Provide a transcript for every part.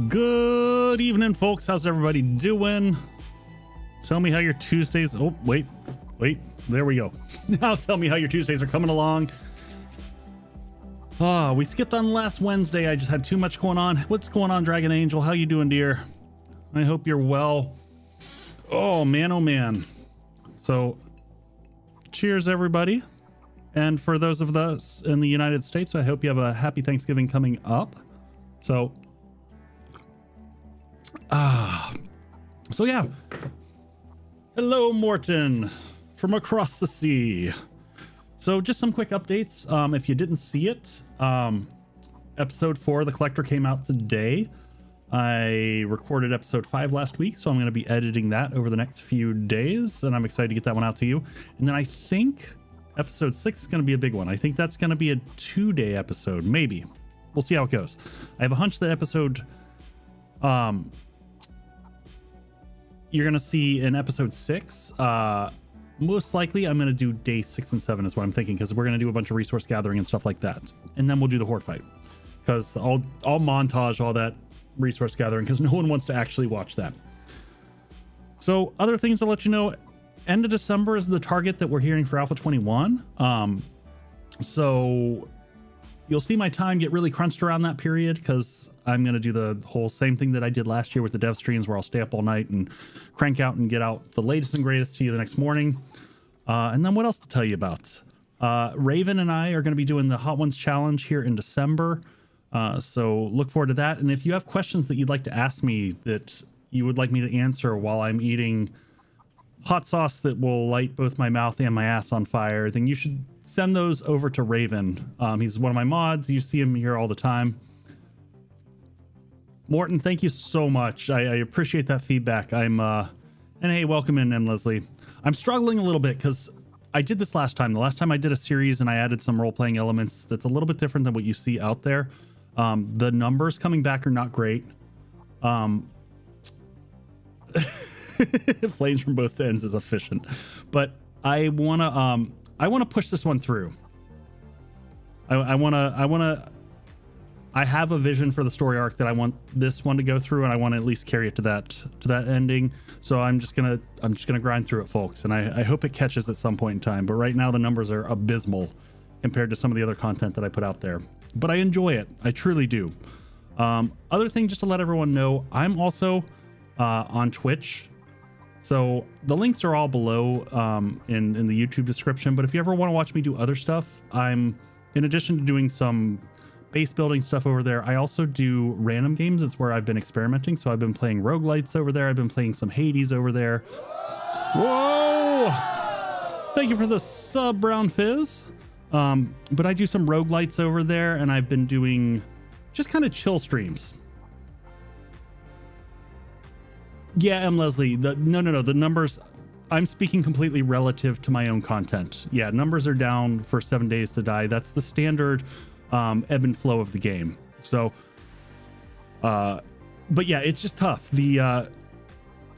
Good evening, folks. How's everybody doing? Tell me how your Tuesdays... Oh, wait. There we go. Now tell me how your Tuesdays are coming along. We skipped on last Wednesday. I just had too much going on. What's going on, Dragon Angel? How you doing, dear? I hope you're well. Oh, man. So, cheers, everybody. And for those of us in the United States, I hope you have a happy Thanksgiving coming up. So yeah. Hello, Morton, from across the sea. So just some quick updates. If you didn't see it, episode 4, The Collector, came out today. I recorded episode 5 last week, so I'm going to be editing that over the next few days, and I'm excited to get that one out to you. And then I think episode 6 is going to be a big one. I think that's going to be a 2-day episode, maybe. We'll see how it goes. I have a hunch that episode you're gonna see in episode 6. Most likely I'm gonna do day 6 and 7 is what I'm thinking, because we're gonna do a bunch of resource gathering and stuff like that, and then we'll do the horde fight, because I'll montage all that resource gathering, because no one wants to actually watch that. So other things to let you know, end of December is the target that we're hearing for Alpha 21. So you'll see my time get really crunched around that period, because I'm going to do the whole same thing that I did last year with the dev streams, where I'll stay up all night and crank out and get out the latest and greatest to you the next morning. And then what else to tell you about? Raven and I are going to be doing the Hot Ones Challenge here in December. So look forward to that. And if you have questions that you'd like to ask me that you would like me to answer while I'm eating hot sauce that will light both my mouth and my ass on fire, then you should send those over to Raven. He's one of my mods. You see him here all the time. Morton, thank you so much. I appreciate that feedback. And hey, welcome in, M. Leslie. I'm struggling a little bit because I did this last time. The last time I did a series and I added some role-playing elements that's a little bit different than what you see out there. The numbers coming back are not great. Flames from both ends is efficient, but I want to push this one through. I have a vision for the story arc that I want this one to go through, and I want to at least carry it to that ending. So I'm just gonna grind through it, folks, and I hope it catches at some point in time. But right now the numbers are abysmal compared to some of the other content that I put out there. But I enjoy it. I truly do. Other thing, just to let everyone know, I'm also on Twitch. So the links are all below in the YouTube description. But if you ever want to watch me do other stuff, I'm, in addition to doing some base building stuff over there, I also do random games. It's where I've been experimenting. So I've been playing roguelites over there. I've been playing some Hades over there. Whoa! Thank you for the sub, Brown Fizz. But I do some roguelites over there, and I've been doing just kind of chill streams. Yeah, M. Leslie, no, the numbers, I'm speaking completely relative to my own content. Yeah, numbers are down for 7 days to die. That's the standard ebb and flow of the game. So, but yeah, it's just tough.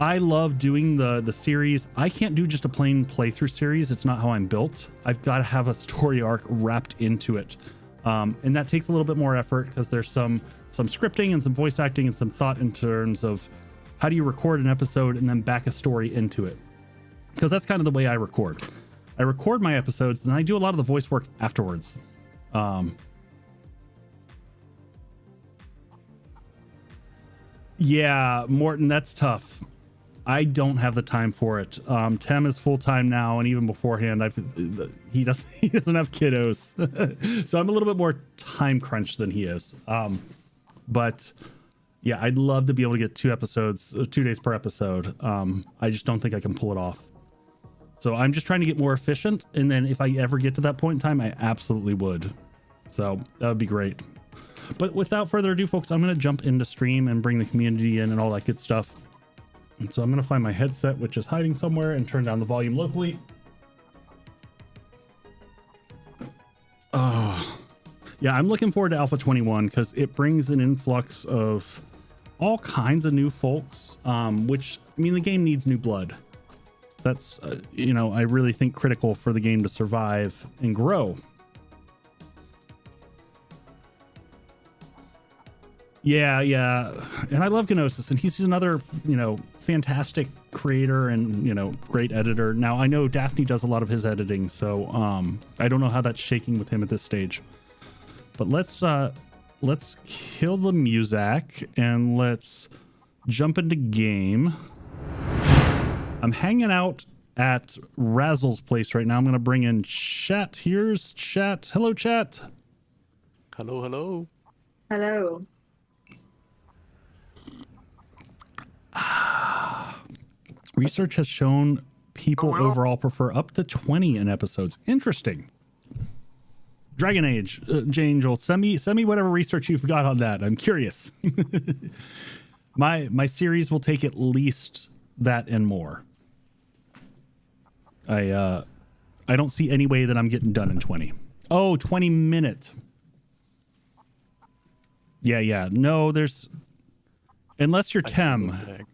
I love doing the series. I can't do just a plain playthrough series. It's not how I'm built. I've got to have a story arc wrapped into it. And that takes a little bit more effort, because there's some scripting and some voice acting and some thought in terms of how do you record an episode and then back a story into it? Because that's kind of the way I record. I record my episodes, and I do a lot of the voice work afterwards. Yeah, Morton, that's tough. I don't have the time for it. Tem is full-time now, and even beforehand, he doesn't have kiddos. So I'm a little bit more time crunched than he is. But yeah, I'd love to be able to get 2 days per episode. I just don't think I can pull it off. So I'm just trying to get more efficient. And then if I ever get to that point in time, I absolutely would. So that would be great. But without further ado, folks, I'm going to jump into stream and bring the community in and all that good stuff. And so I'm going to find my headset, which is hiding somewhere, and turn down the volume locally. Yeah, I'm looking forward to Alpha 21, because it brings an influx of all kinds of new folks, which, I mean, the game needs new blood. That's, I really think critical for the game to survive and grow. Yeah, yeah. And I love Gnosis, and he's another, fantastic creator and, great editor. Now, I know Daphne does a lot of his editing, so I don't know how that's shaking with him at this stage. But let's kill the music and let's jump into game. I'm hanging out at Razzle's place right now. I'm going to bring in chat. Here's chat. Hello, chat. Hello, hello. Hello. Research has shown people overall prefer up to 20 in episodes. Interesting. Dragon Age, J-Angel, send me whatever research you've got on that. I'm curious. My series will take at least that and more. I don't see any way that I'm getting done in 20. Oh, 20 minutes. Yeah. No, there's unless you're Tem,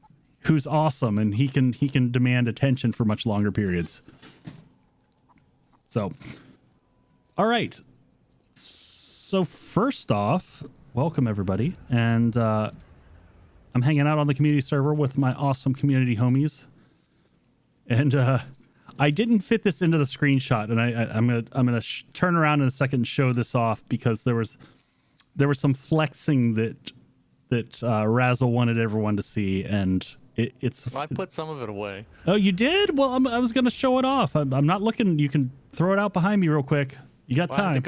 who's awesome and he can demand attention for much longer periods. So, all right. So first off, welcome everybody, and I'm hanging out on the community server with my awesome community homies, and I didn't fit this into the screenshot, and I'm gonna turn around in a second and show this off because there was some flexing that Razzle wanted everyone to see, and it's. Well, I put some of it away. Oh, you did? Well, I was gonna show it off. I'm not looking. You can throw it out behind me real quick. You got time.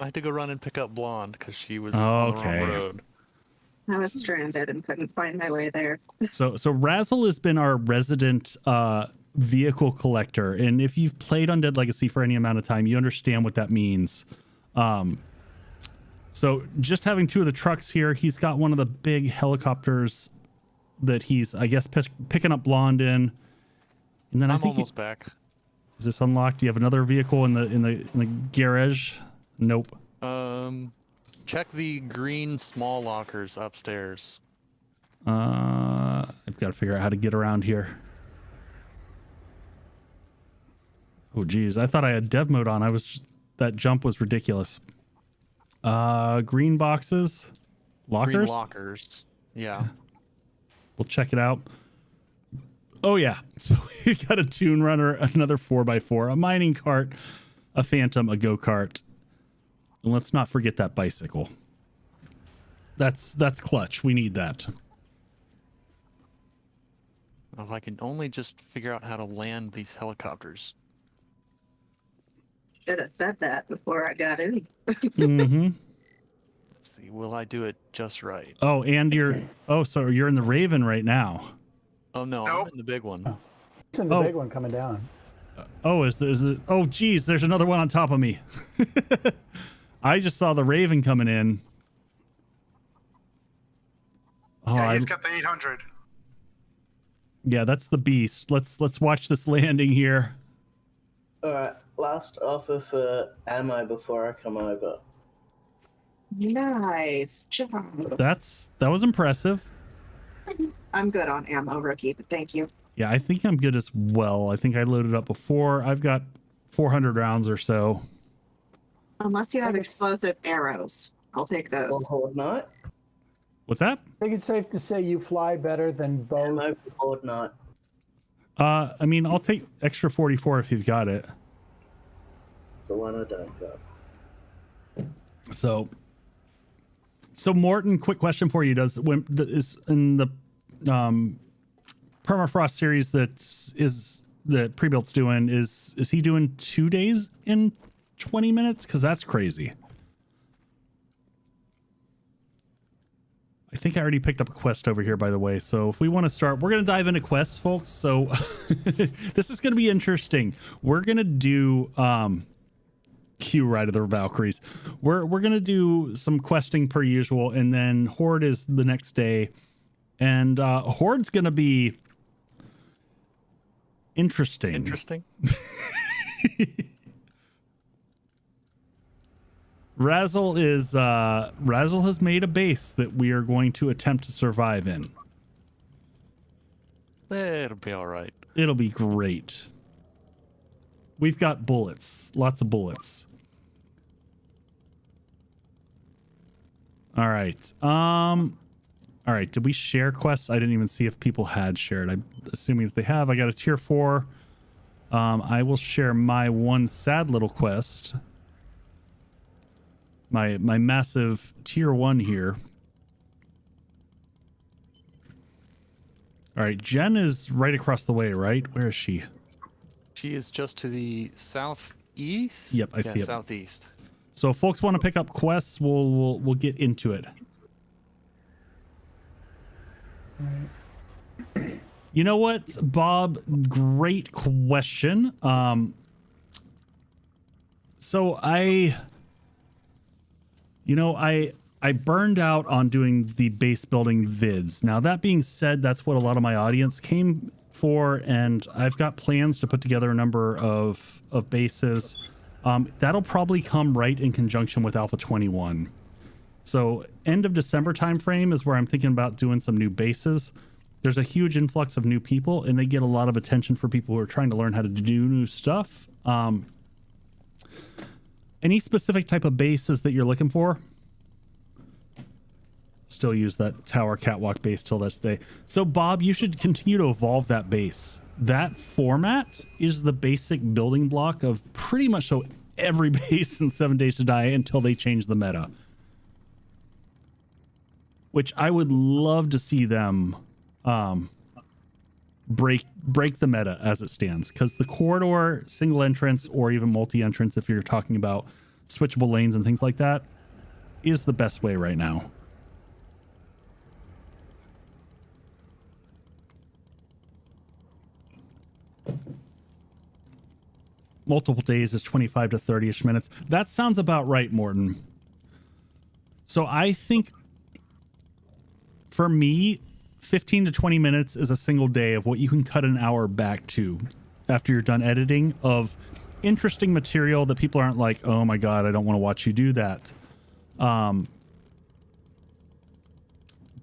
I had to go run and pick up Blonde because she was on the wrong road. I was stranded and couldn't find my way there. So Razzle has been our resident vehicle collector, and if you've played Undead Legacy for any amount of time, you understand what that means. So just having two of the trucks here, he's got one of the big helicopters that he's, I guess, picking up Blonde in, and then I'm almost back. Is this unlocked? Do you have another vehicle in the garage? Nope. Check the green small lockers upstairs. I've got to figure out how to get around here. Oh geez, I thought I had dev mode on. That jump was ridiculous. Green boxes, lockers. Green lockers. Yeah. We'll check it out. Oh yeah, so we got a Toon Runner, another 4x4, a mining cart, a Phantom, a go-kart, and let's not forget that bicycle. That's clutch. We need that. If I can only just figure out how to land these helicopters. Should have said that before I got in. Mm-hmm. Let's see, will I do it just right? Oh, and so you're in the Raven right now. Oh no, Nope. I'm in the big one. It's in the big one coming down. Oh, is it? Oh, geez, there's another one on top of me. I just saw the Raven coming in. Oh, Yeah, he's got the 800. Yeah, that's the beast. Let's watch this landing here. Alright, last offer for ammo before I come over. Nice job. That was impressive. I'm good on ammo, rookie, but thank you. Yeah, I think I'm good as well. I think I loaded up before. I've got 400 rounds or so. Unless you have explosive arrows. I'll take those. Horde Night. What's that? I think it's safe to say you fly better than both. Ammo for Horde Night. I mean, I'll take extra 44 if you've got it. The one I don't got. So Morton, quick question for you: is in the permafrost series that Prebuilt's doing is he doing 2 days in 20 minutes? Because that's crazy. I think I already picked up a quest over here, by the way. So if we want to start, we're going to dive into quests, folks. So this is going to be interesting. We're going to do Q Ride of the Valkyries. We're going to do some questing per usual, and then Horde is the next day. And Horde's going to be interesting. Interesting. Razzle has made a base that we are going to attempt to survive in. It'll be all right. It'll be great. We've got bullets, lots of bullets. All right. All right. Did we share quests? I didn't even see if people had shared. I'm assuming if they have, I got a tier 4. I will share my one sad little quest. My massive tier 1 here. All right. Jen is right across the way, right? Where is she? She is just to the southeast. Yep, I see it. Southeast. So if folks want to pick up quests, we'll get into it. You know what, Bob? Great question. So I burned out on doing the base building vids. Now that being said, that's what a lot of my audience came for, and I've got plans to put together a number of bases. That'll probably come right in conjunction with Alpha 21. So end of December timeframe is where I'm thinking about doing some new bases. There's a huge influx of new people, and they get a lot of attention for people who are trying to learn how to do new stuff. Any specific type of bases that you're looking for? Still use that tower catwalk base till this day. So Bob, you should continue to evolve that base. That format is the basic building block of pretty much so every base in 7 Days to Die until they change the meta. Which I would love to see them break the meta as it stands, because the corridor, single entrance, or even multi-entrance, if you're talking about switchable lanes and things like that, is the best way right now. Multiple days is 25 to 30ish minutes. That sounds about right, Morton. So I think for me, 15 to 20 minutes is a single day of what you can cut an hour back to after you're done editing, of interesting material that people aren't like, oh my God, I don't want to watch you do that. But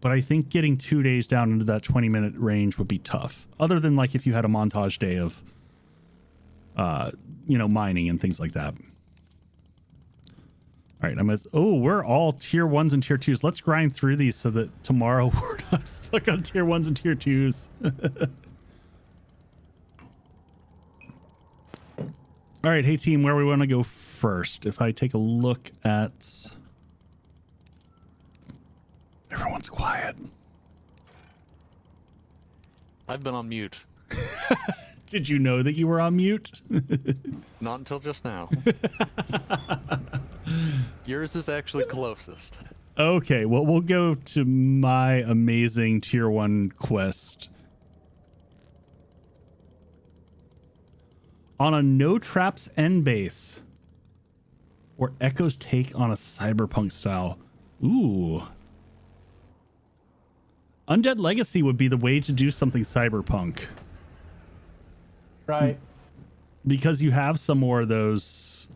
I think getting 2 days down into that 20-minute range would be tough. Other than like if you had a montage day of, mining and things like that. All right, we're all tier 1s and tier 2s. Let's grind through these so that tomorrow we're not stuck on tier 1s and tier 2s. All right, hey team, where we want to go first? If I take a look at... Everyone's quiet. I've been on mute. Did you know that you were on mute? Not until just now. Yours is actually closest. Okay, well, we'll go to my amazing tier 1 quest. On a no traps end base, or Eko's take on a cyberpunk style. Ooh. Undead Legacy would be the way to do something cyberpunk. Right. Because you have some more of those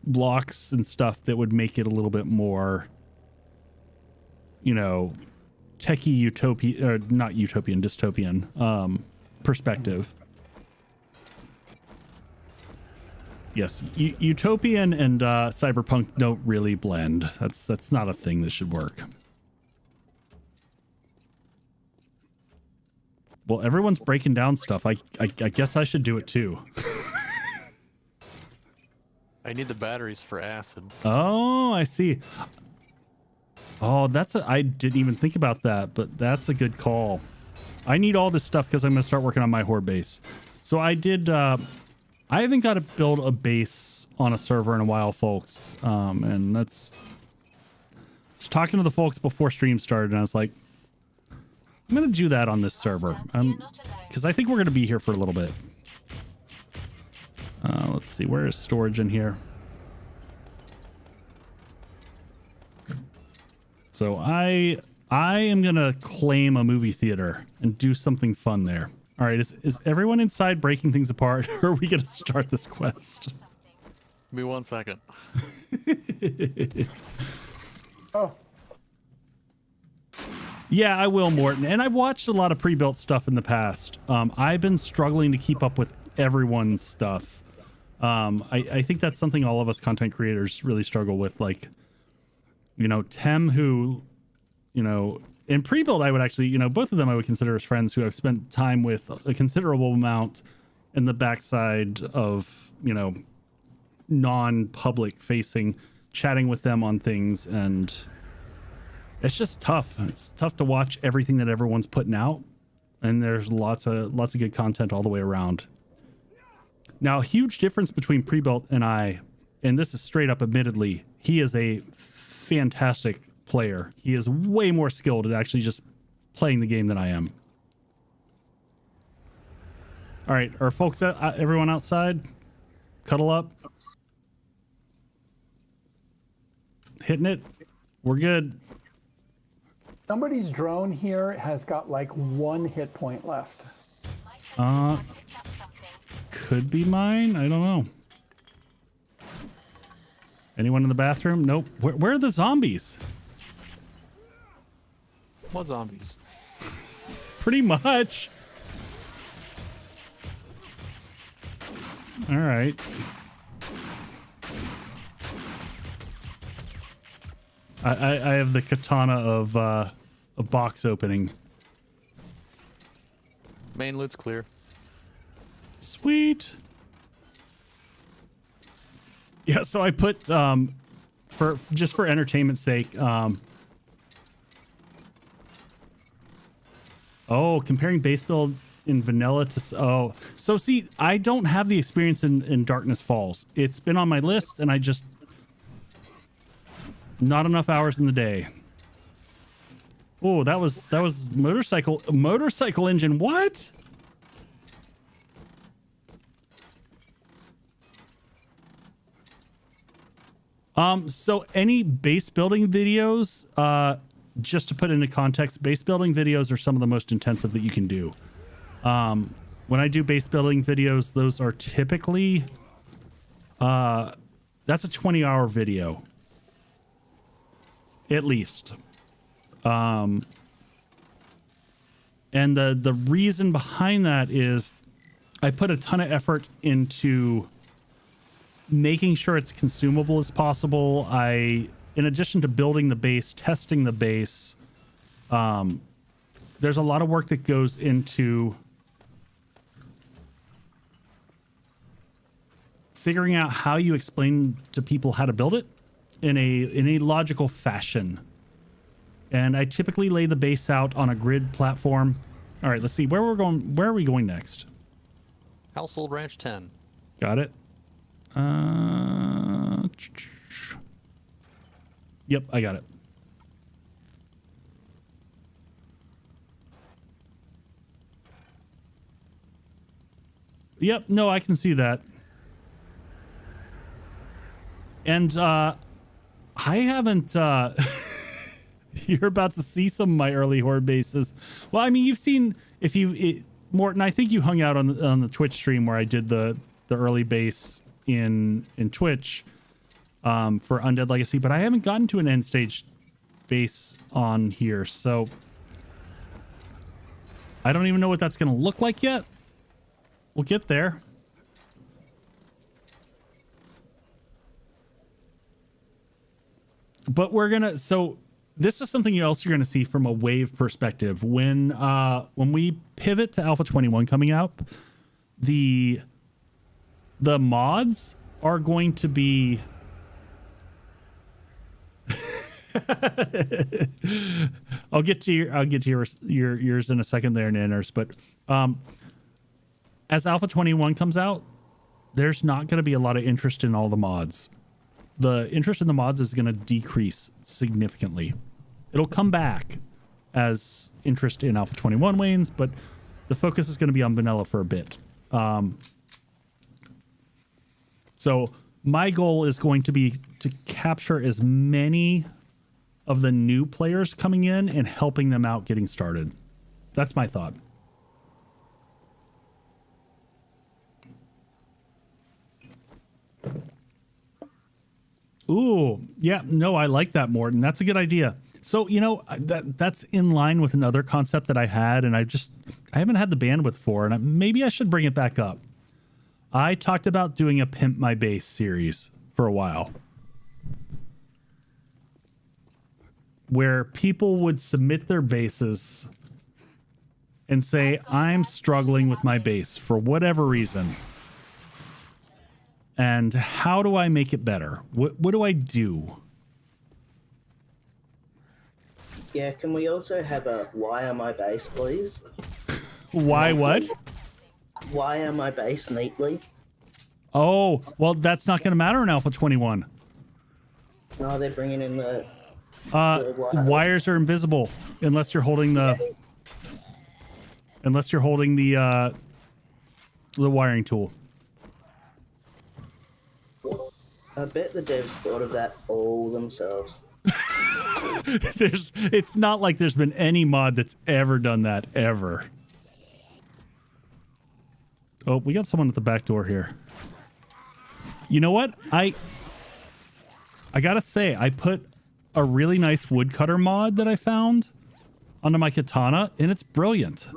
blocks and stuff that would make it a little bit more, techie utopia, or not utopian, dystopian perspective. Yes, utopian and cyberpunk don't really blend. That's not a thing that should work. Well, everyone's breaking down stuff. I guess I should do it too. I need the batteries for acid. Oh, I see. Oh, I didn't even think about that, but that's a good call. I need all this stuff because I'm going to start working on my horde base. So I haven't got to build a base on a server in a while, folks. And I was talking to the folks before stream started, and I was like, I'm going to do that on this server. Because I think we're going to be here for a little bit. Let's see, where is storage in here? So I am going to claim a movie theater and do something fun there. All right, is everyone inside breaking things apart, or are we going to start this quest? Give me 1 second. Oh. Yeah, I will, Morton. And I've watched a lot of pre-built stuff in the past. I've been struggling to keep up with everyone's stuff. I think that's something all of us content creators really struggle with. Like, You know, Tem, who, you know, in pre-build, I would actually, you know, both of them I would consider as friends who I've spent time with a considerable amount in the backside of, you know, non-public facing, chatting with them on things. And it's just tough. It's tough to watch everything that everyone's putting out. And there's lots of good content all the way around. Now, a huge difference between pre-built and I, and this is straight up admittedly, he is a fantastic player. He is way more skilled at actually just playing the game than I am. All right, are folks, everyone outside? Cuddle up. Hitting it. We're good. Somebody's drone here has got like 1 hit point left. Could be mine. I don't know. Anyone in the bathroom? Nope. Where are the zombies? What zombies? Pretty much. All right. I have the katana of a box opening. Main loot's clear. Sweet. Yeah, so I put for entertainment's sake, comparing base build in vanilla to so see, I don't have the experience in Darkness Falls. It's been on my list and I just not enough hours in the day. Oh, that was motorcycle engine. What? So any base building videos, just to put into context, base building videos are some of the most intensive that you can do. When I do base building videos, those are typically, that's a 20-hour video. At least. And the reason behind that is I put a ton of effort into making sure it's consumable as possible. In addition to building the base, testing the base, there's a lot of work that goes into figuring out how you explain to people how to build it in a logical fashion. And I typically lay the base out on a grid platform. All right, let's see where we're going. Where are we going next? Household Ranch 10. Got it. Yep, I got it. Yep, no, I can see that. And I haven't you're about to see some of my early horde bases. Well, I mean, you've seen, Morton, I think you hung out on the Twitch stream where I did the early base in Twitch for Undead Legacy, but I haven't gotten to an end stage base on here, so I don't even know what that's going to look like yet. We'll get there. But so this is something else you're going to see from a wave perspective. When we pivot to Alpha 21 coming out, the mods are going to be I'll get to yours in a second there, Nanners, but as Alpha 21 comes out, there's not going to be a lot of interest in all the mods. The interest in the mods is going to decrease significantly. It'll come back as interest in Alpha 21 wanes, but the focus is going to be on vanilla for a bit. So my goal is going to be to capture as many of the new players coming in and helping them out getting started. That's my thought. Ooh, yeah, no, I like that, Morton. That's a good idea. So, you know, that's in line with another concept that I had, and I haven't had the bandwidth for, and maybe I should bring it back up. I talked about doing a Pimp My Base series for a while. where people would submit their bases and say, I'm struggling with my base for whatever reason. And how do I make it better? What do I do? Yeah, can we also have a wire my base, please? Why what? Wire my base neatly. Oh, well, that's not going to matter in Alpha 21. No, they're bringing in the Wires are invisible unless you're holding the wiring tool. I bet the devs thought of that all themselves. It's not like there's been any mod that's ever done that ever. Oh, we got someone at the back door here. You know what? I gotta say, I put a really nice woodcutter mod that I found onto my katana, and it's brilliant.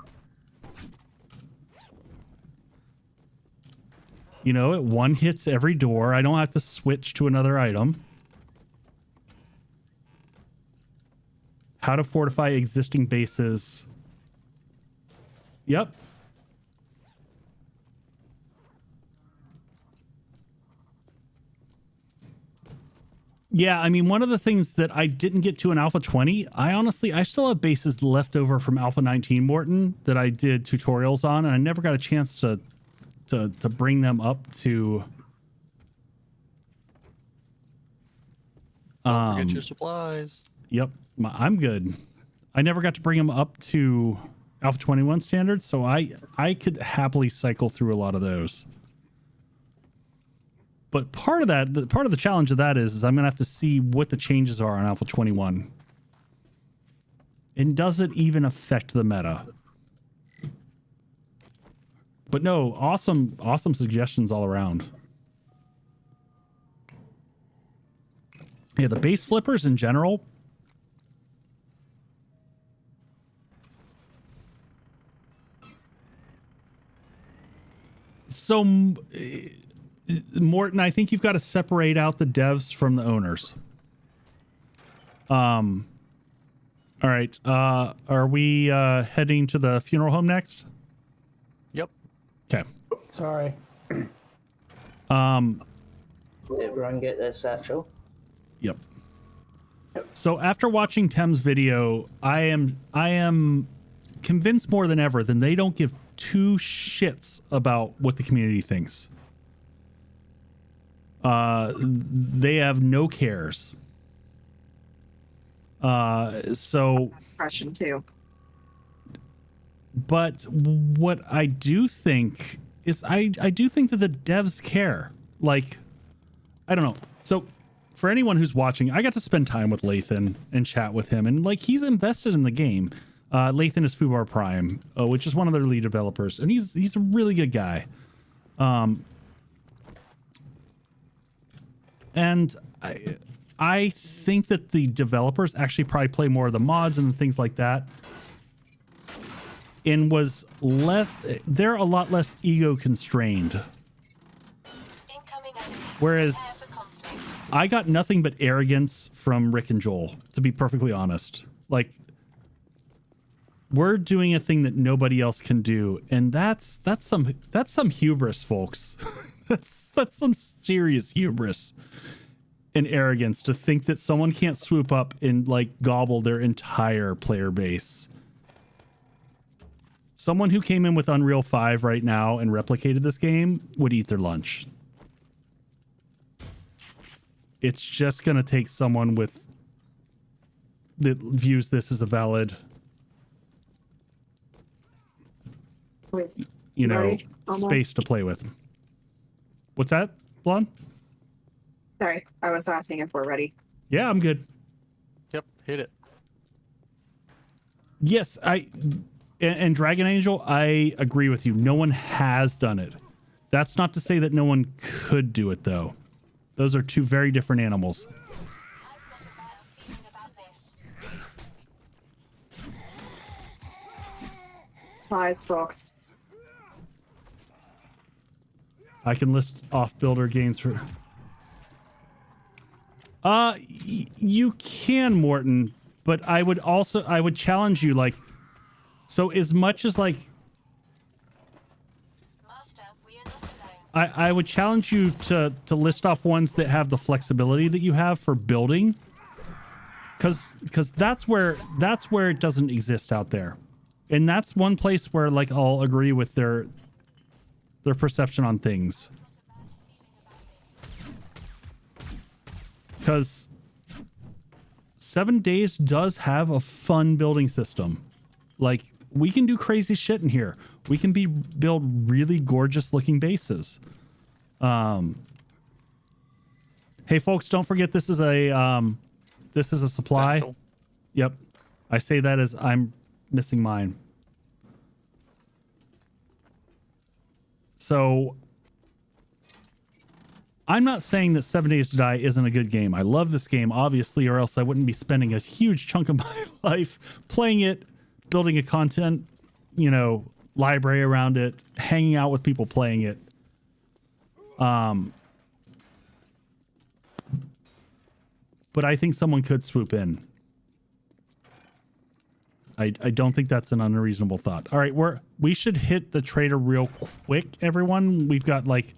You know, it one hits every door. I don't have to switch to another item. How to fortify existing bases. Yep. Yeah, I mean, one of the things that I didn't get to in Alpha 20, I still have bases left over from Alpha 19, Morton, that I did tutorials on, and I never got a chance to bring them up to... Don't forget your supplies. Yep, I'm good. I never got to bring them up to Alpha 21 standards, so I could happily cycle through a lot of those. But part of the challenge of that is I'm going to have to see what the changes are on Alpha 21. And does it even affect the meta? But no, awesome suggestions all around. Yeah, the base flippers in general. So, Morton, I think you've got to separate out the devs from the owners. All right. Are we heading to the funeral home next? Yep. Okay. Sorry. Everyone get their satchel. Yep. So after watching Tem's video, I am convinced more than ever that they don't give two shits about what the community thinks. They have no cares. So Impression too. But what I do think is I do think that the devs care. Like, I don't know. So for anyone who's watching, I got to spend time with Lathan and chat with him, and like he's invested in the game. Lathan is Fubar Prime, which is one of their lead developers, and he's a really good guy. And I think that the developers actually probably play more of the mods and things like that. And they're a lot less ego constrained. Whereas I got nothing but arrogance from Rick and Joel, to be perfectly honest. Like, we're doing a thing that nobody else can do, and that's some hubris, folks. that's some serious hubris and arrogance to think that someone can't swoop up and like gobble their entire player base. Someone who came in with Unreal 5 right now and replicated this game would eat their lunch. It's just going to take someone that views this as a valid, Wait, you know, space to play with. What's that, Blonde? sorry, I was asking if we're ready. Yeah, I'm good. Yep. Hit it. Yes, and Dragon Angel, I agree with you. No one has done it. That's not to say that no one could do it, though. Those are two very different animals. Supplies, folks. I can list off builder gains for... you can, Morton, But I would challenge you, like, so as much as like, I would challenge you to list off ones that have the flexibility that you have for building, because that's where it doesn't exist out there, and that's one place where like I'll agree with their perception on things, because 7 Days does have a fun building system. Like, we can do crazy shit in here. We can build really gorgeous looking bases. Hey folks, don't forget this is a supply. Satchel. Yep. I say that as I'm missing mine. So I'm not saying that 7 Days to Die isn't a good game. I love this game, obviously, or else I wouldn't be spending a huge chunk of my life playing it, building a content, library around it, hanging out with people playing it. But I think someone could swoop in. I don't think that's an unreasonable thought. All right, we should hit the trader real quick, everyone. We've got like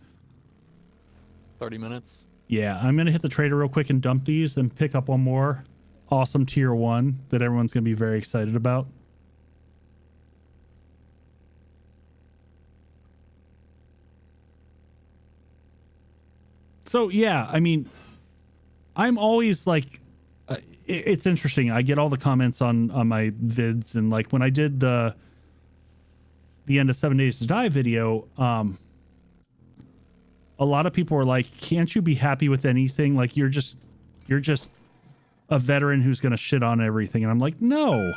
30 minutes. Yeah, I'm gonna hit the trader real quick and dump these and pick up one more awesome tier 1 that everyone's gonna be very excited about. So yeah, I mean, I'm always like, it's interesting. I get all the comments on my vids, and like when I did the end of 7 Days to Die video, a lot of people were like, can't you be happy with anything? Like you're just a veteran who's going to shit on everything. And I'm like, no,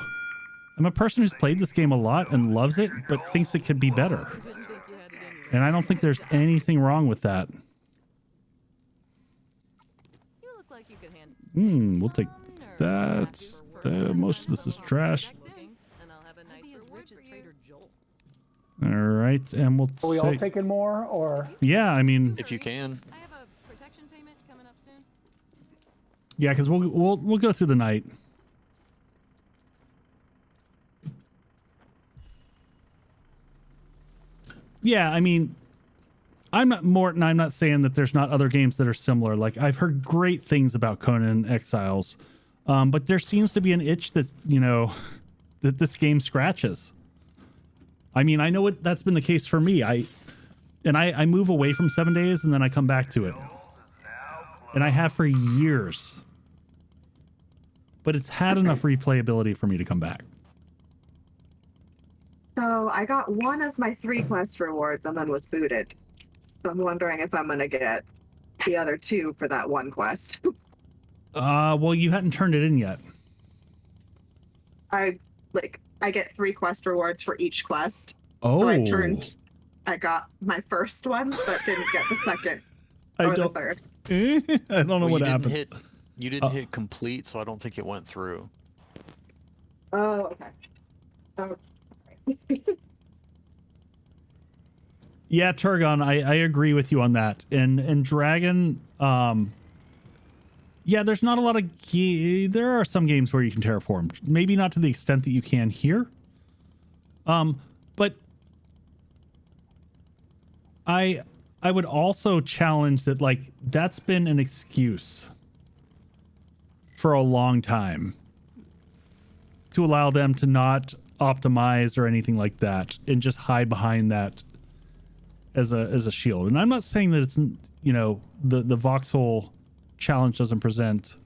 I'm a person who's played this game a lot and loves it, but thinks it could be better. And I don't think there's anything wrong with that. We'll take that. Most of this is trash. All right, and we'll Are we all taking more, or? Yeah, I mean, If you can. I have a protection payment coming up soon. yeah, because we'll go through the night. Yeah, I mean, I'm not saying that there's not other games that are similar. Like, I've heard great things about Conan Exiles, but there seems to be an itch that that this game scratches. I mean, I know that's been the case for me. I move away from 7 Days and then I come back to it. And I have for years. But it's had enough replayability for me to come back. So I got one of my 3 quest rewards and then was booted. So I'm wondering if I'm gonna get the other 2 for that one quest. Well, you hadn't turned it in yet. I get 3 quest rewards for each quest. Oh. So I got my first one, but didn't get the second or the third. I don't know what happens. You didn't hit complete, so I don't think it went through. Oh, okay. Oh. Yeah, Turgon, I agree with you on that. And Dragon, yeah, there's not a lot of there are some games where you can terraform. Maybe not to the extent that you can here. But I would also challenge that, like, that's been an excuse for a long time to allow them to not optimize or anything like that and just hide behind that as a shield. And I'm not saying that it's, the voxel challenge doesn't present,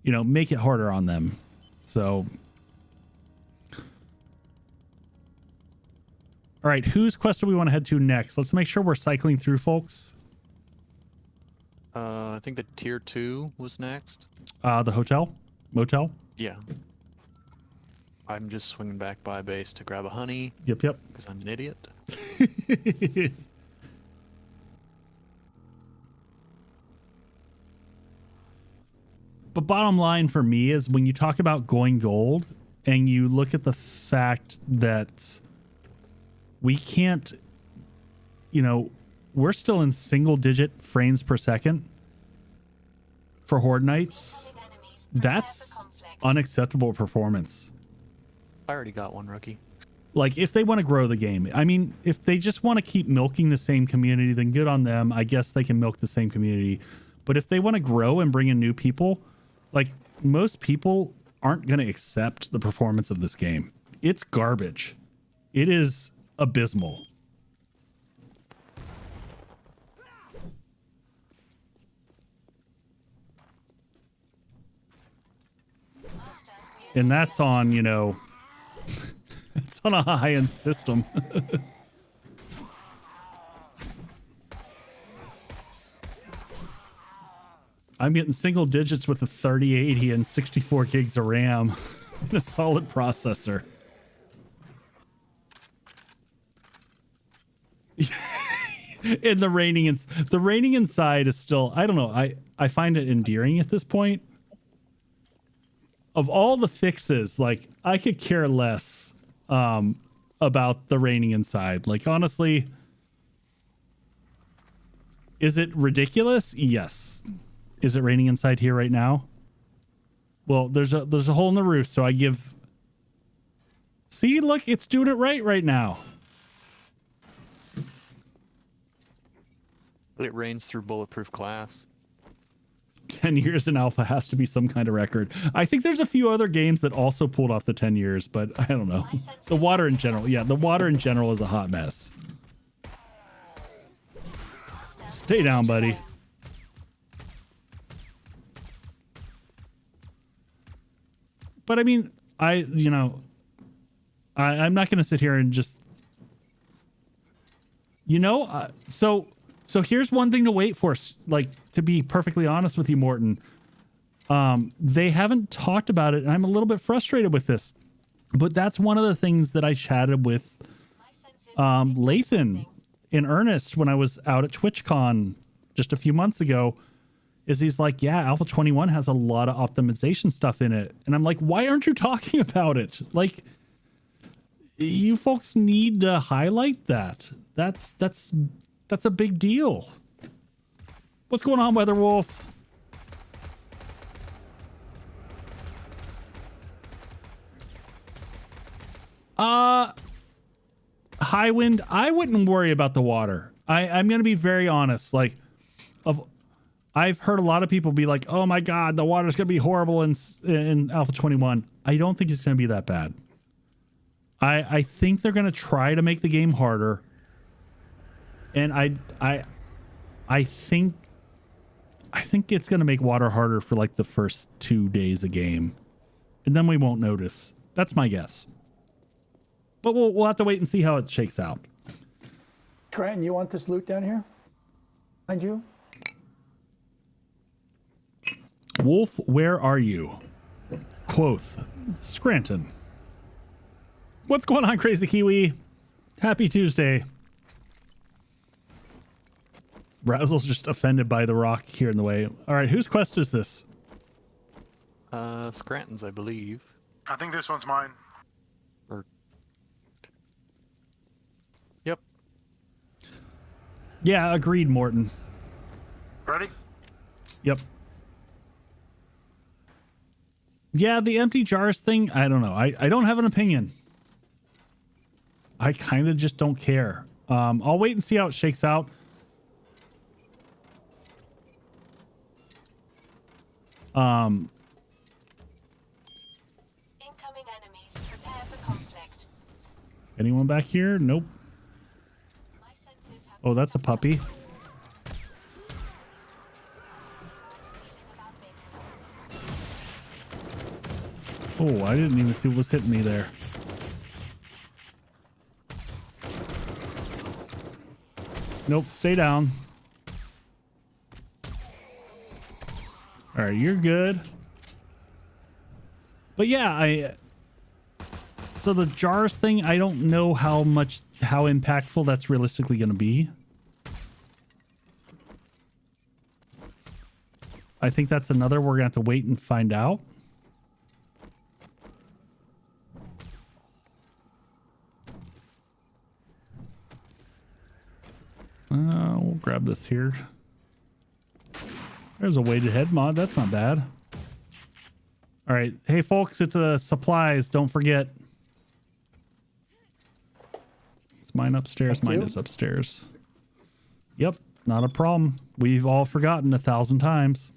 make it harder on them. So, all right, whose quest do we want to head to next? Let's make sure we're cycling through, folks. I think the tier 2 was next. The motel. Yeah. I'm just swinging back by base to grab a honey. Yep. Because I'm an idiot. But bottom line for me is when you talk about going gold and you look at the fact that we can't, we're still in single digit frames per second for Horde Nights. That's unacceptable performance. I already got one rookie. Like, if they want to grow the game, I mean, if they just want to keep milking the same community, then good on them. I guess they can milk the same community. But if they want to grow and bring in new people, like, most people aren't going to accept the performance of this game. It's garbage. It is abysmal. And that's on, you know, it's on a high-end system. I'm getting single digits with a 3080 and 64 gigs of RAM and a solid processor. And the raining inside is still, I don't know, I find it endearing at this point. Of all the fixes, like, I could care less about the raining inside. Like, honestly, is it ridiculous? Yes. Is it raining inside here right now? Well, there's a hole in the roof, so I give. See, look, it's doing it right now. It rains through bulletproof glass. 10 years in alpha has to be some kind of record. I think there's a few other games that also pulled off the 10 years, but I don't know. The water in general. Yeah, the water in general is a hot mess. Stay down, buddy. But I mean, I'm not going to sit here and just, so here's one thing to wait for, like, to be perfectly honest with you, Morton. They haven't talked about it, and I'm a little bit frustrated with this. But that's one of the things that I chatted with Lathan in earnest when I was out at TwitchCon just a few months ago. Is he's like, yeah, Alpha 21 has a lot of optimization stuff in it. And I'm like, why aren't you talking about it? Like, you folks need to highlight that. That's a big deal. What's going on, Weatherwolf? High wind, I wouldn't worry about the water. I'm going to be very honest. Like, I've heard a lot of people be like, oh my God, the water's going to be horrible in Alpha 21. I don't think it's going to be that bad. I think they're going to try to make the game harder. And I think it's going to make water harder for like the first 2 days a game. And then we won't notice. That's my guess. But we'll have to wait and see how it shakes out. Trent, you want this loot down here? Behind you? Wolf, where are you? Quoth, Scranton. What's going on, Crazy Kiwi? Happy Tuesday. Razzle's just offended by the rock here in the way. All right, whose quest is this? Scranton's, I believe. I think this one's mine. Yep. Yeah, agreed, Morton. Ready? Yep. Yeah, the empty jars thing, I don't know. I don't have an opinion. I kind of just don't care. I'll wait and see how it shakes out. Incoming enemies. Prepare for conflict. Anyone back here? Nope. My senses have Oh, that's a puppy. Oh, I didn't even see what was hitting me there. Nope, stay down. All right, you're good. But yeah, so the jars thing, I don't know how impactful that's realistically going to be. I think that's another we're going to have to wait and find out. We'll grab this here. There's a weighted head mod. That's not bad. All All right. Hey, folks, it's supplies. Don't forget. Is mine upstairs? Thank Mine you. is upstairs. Yep. Not a problem. We've all forgotten 1,000 times.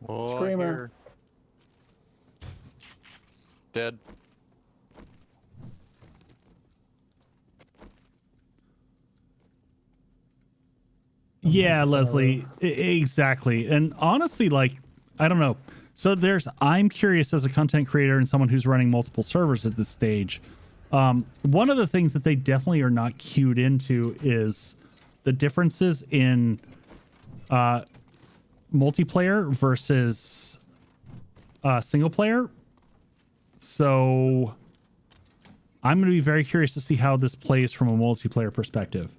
Oh, I Screamer. hear- Dead. Yeah, Leslie, exactly. And honestly, like, I don't know. So I'm curious as a content creator and someone who's running multiple servers at this stage. One of the things that they definitely are not cued into is the differences in multiplayer versus single player. So I'm going to be very curious to see how this plays from a multiplayer perspective.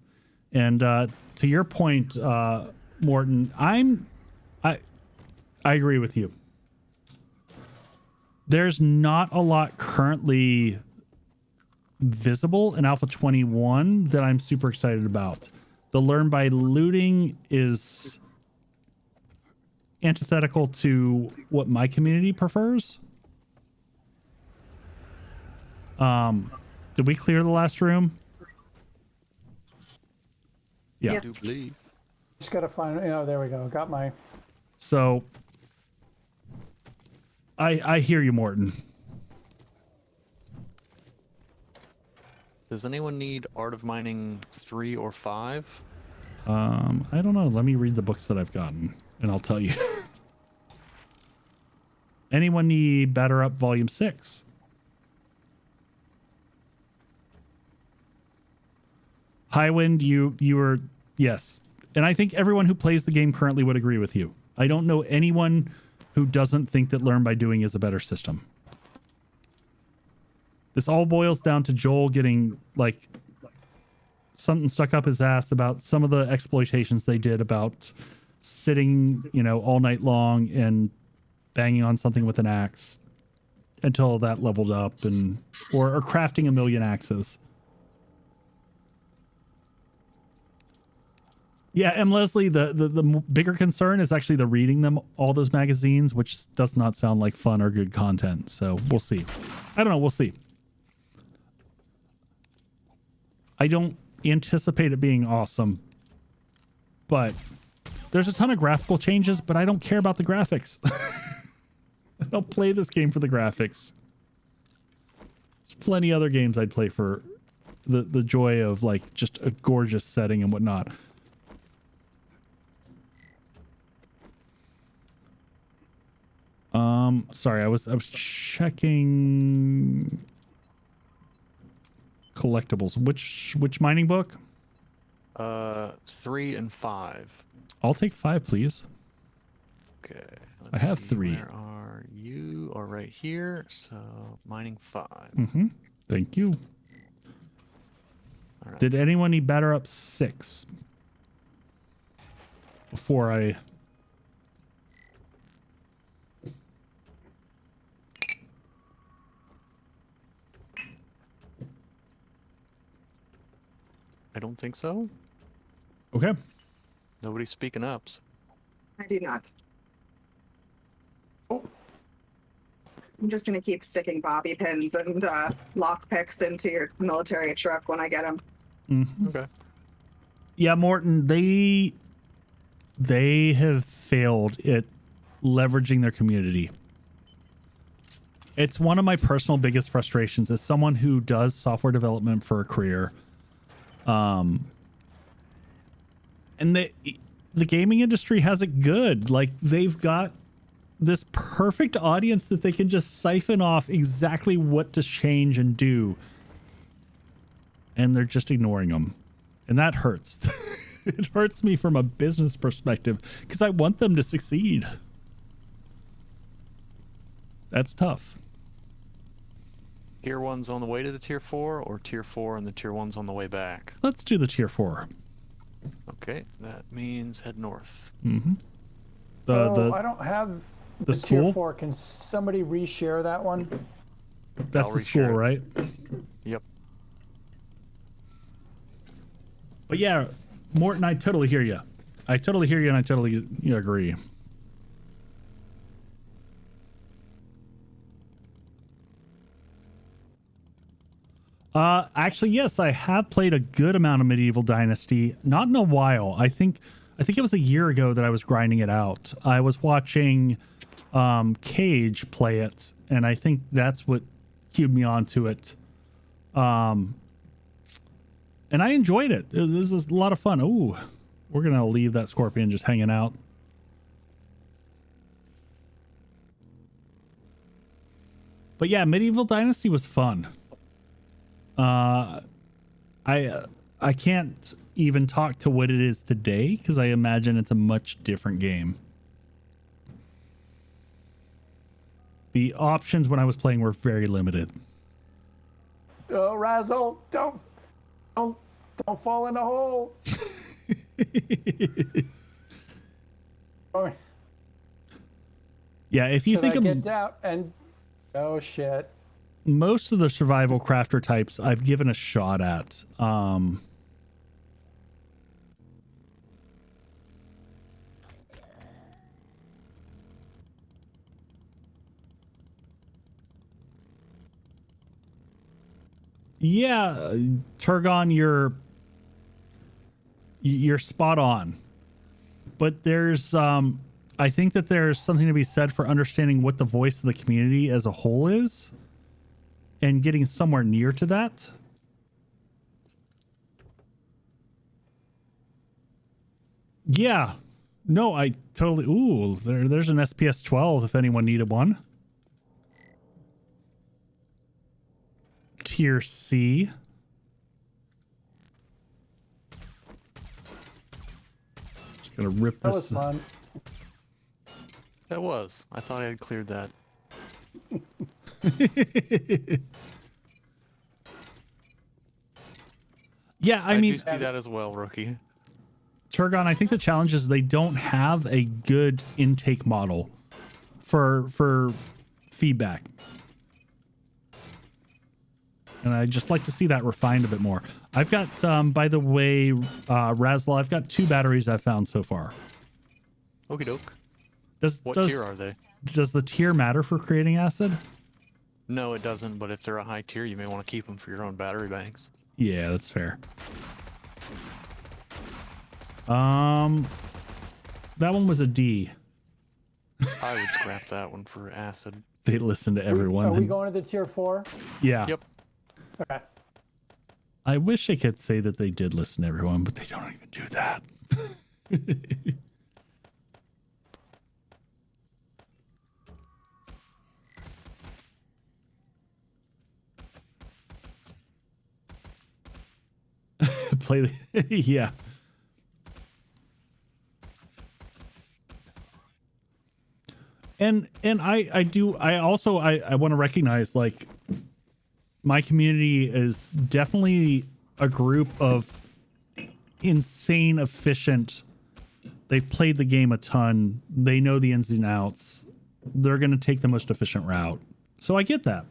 And to your point, Morton, I agree with you. There's not a lot currently visible in Alpha 21 that I'm super excited about. The learn by looting is antithetical to what my community prefers. Did we clear the last room? Yeah. I do believe. Just gotta find. There we go. Got my. So I hear you, Morton. Does anyone need Art of Mining 3 or 5? I don't know. Let me read the books that I've gotten and I'll tell you. Anyone need Batter Up Volume 6? Highwind, you were, yes. And I think everyone who plays the game currently would agree with you. I don't know anyone who doesn't think that Learn by Doing is a better system. This all boils down to Joel getting, like, something stuck up his ass about some of the exploitations they did about sitting, all night long and banging on something with an axe until that leveled up, or crafting a million axes. Yeah, and Leslie, the bigger concern is actually the reading them all those magazines, which does not sound like fun or good content. So we'll see. I don't know. We'll see. I don't anticipate it being awesome, but there's a ton of graphical changes, but I don't care about the graphics. I don't play this game for the graphics. There's plenty other games I'd play for the joy of, like, just a gorgeous setting and whatnot. Sorry, I was checking collectibles. Which mining book? 3 and 5. I'll take 5, please. Okay. I have 3. Where are you? Are right here. So mining 5. Mm-hmm. Thank you. All right. Did anyone need Batter Up 6? Before I... I don't think so. Okay. Nobody's speaking up. So. I do not. I'm just gonna keep sticking bobby pins and lock picks into your military truck when I get them. Mm-hmm. Okay. Yeah, Morton, they have failed at leveraging their community. It's one of my personal biggest frustrations as someone who does software development for a career. And the gaming industry has it good. Like, they've got this perfect audience that they can just siphon off exactly what to change and do. And they're just ignoring them. And that hurts. It hurts me from a business perspective because I want them to succeed. That's tough. Tier 1's on the way to the Tier 4, or Tier 4 and the Tier 1's on the way back? Let's do the Tier 4. Okay, that means head north. Mm-hmm. I don't have the Tier school? 4. Can somebody reshare that one? That's I'll the school, reshare it. right? Yep. But yeah, Morton, I totally hear you. I totally hear you, and I totally agree. Actually, yes, I have played a good amount of Medieval Dynasty. Not in a while. I think it was a year ago that I was grinding it out. I was watching Cage play it, and I think that's what cued me onto it. And I enjoyed it. This is a lot of fun. Ooh, we're gonna leave that scorpion just hanging out. But yeah, Medieval Dynasty was fun. I can't even talk to what it is today because I imagine it's a much different game. The options when I was playing were very limited. Oh, Razzle, don't fall in the hole. Yeah, if you think get down and oh shit. Most of the survival crafter types I've given a shot at. Yeah, Turgon, you're spot on. But there's I think that there's something to be said for understanding what the voice of the community as a whole is and getting somewhere near to that. Yeah. No, I totally... Ooh, there's an SPS 12 if anyone needed one. Tier C. Just gonna rip That this. was fun. That was. I thought I had cleared that. Yeah, I I mean... do see that as well, Rookie. Turgon, I think the challenge is they don't have a good intake model for feedback. And I'd just like to see that refined a bit more. I've got, by the way, Razzle, I've got 2 batteries I've found so far. Okie doke. What Does tier are they? does the tier matter for creating acid? No, it doesn't, but if they're a high tier, you may want to keep them for your own battery banks. Yeah, that's fair. That one was a D. I would scrap that one for acid. They listen to everyone. Are we going to the tier 4? Yeah. Yep. Okay. I wish I could say that they did listen to everyone, but they don't even do that. Play the... yeah. And I also want to recognize, like, my community is definitely a group of insane efficient. They've played the game a ton. They know the ins and outs. They're going to take the most efficient route. So I get that.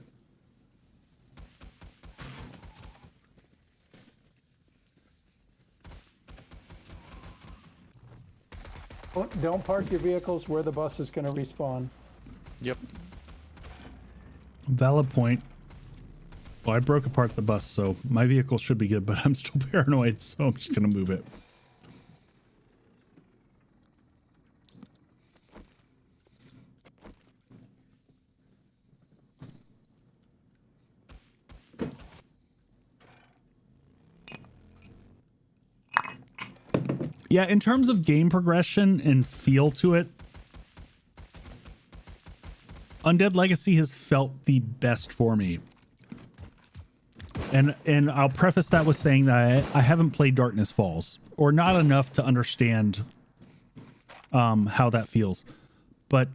Don't park your vehicles where the bus is going to respawn. Yep. Valid point. Well, I broke apart the bus, so my vehicle should be good, but I'm still paranoid, so I'm just going to move it. Yeah, in terms of game progression and feel to it, Undead Legacy has felt the best for me. And I'll preface that with saying that I haven't played Darkness Falls, or not enough to understand how that feels. But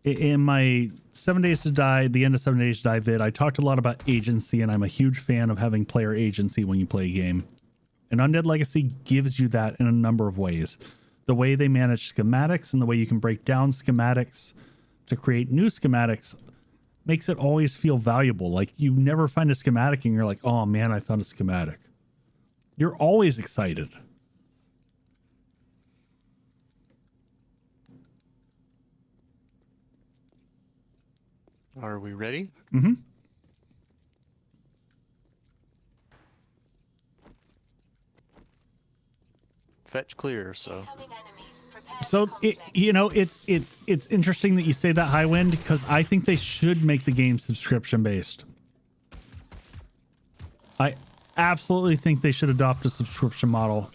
in my 7 Days to Die, the end of 7 Days to Die vid, I talked a lot about agency, and I'm a huge fan of having player agency when you play a game. And Undead Legacy gives you that in a number of ways. The way they manage schematics and the way you can break down schematics to create new schematics makes it always feel valuable. Like, you never find a schematic and you're like, oh man, I found a schematic. You're always excited. Are we ready? Mm-hmm. Fetch clear, so. Incoming enemies. Prepare So for it, conflict. you know, it's interesting that you say that, Highwind, because I think they should make the game subscription based. I absolutely think they should adopt a subscription model.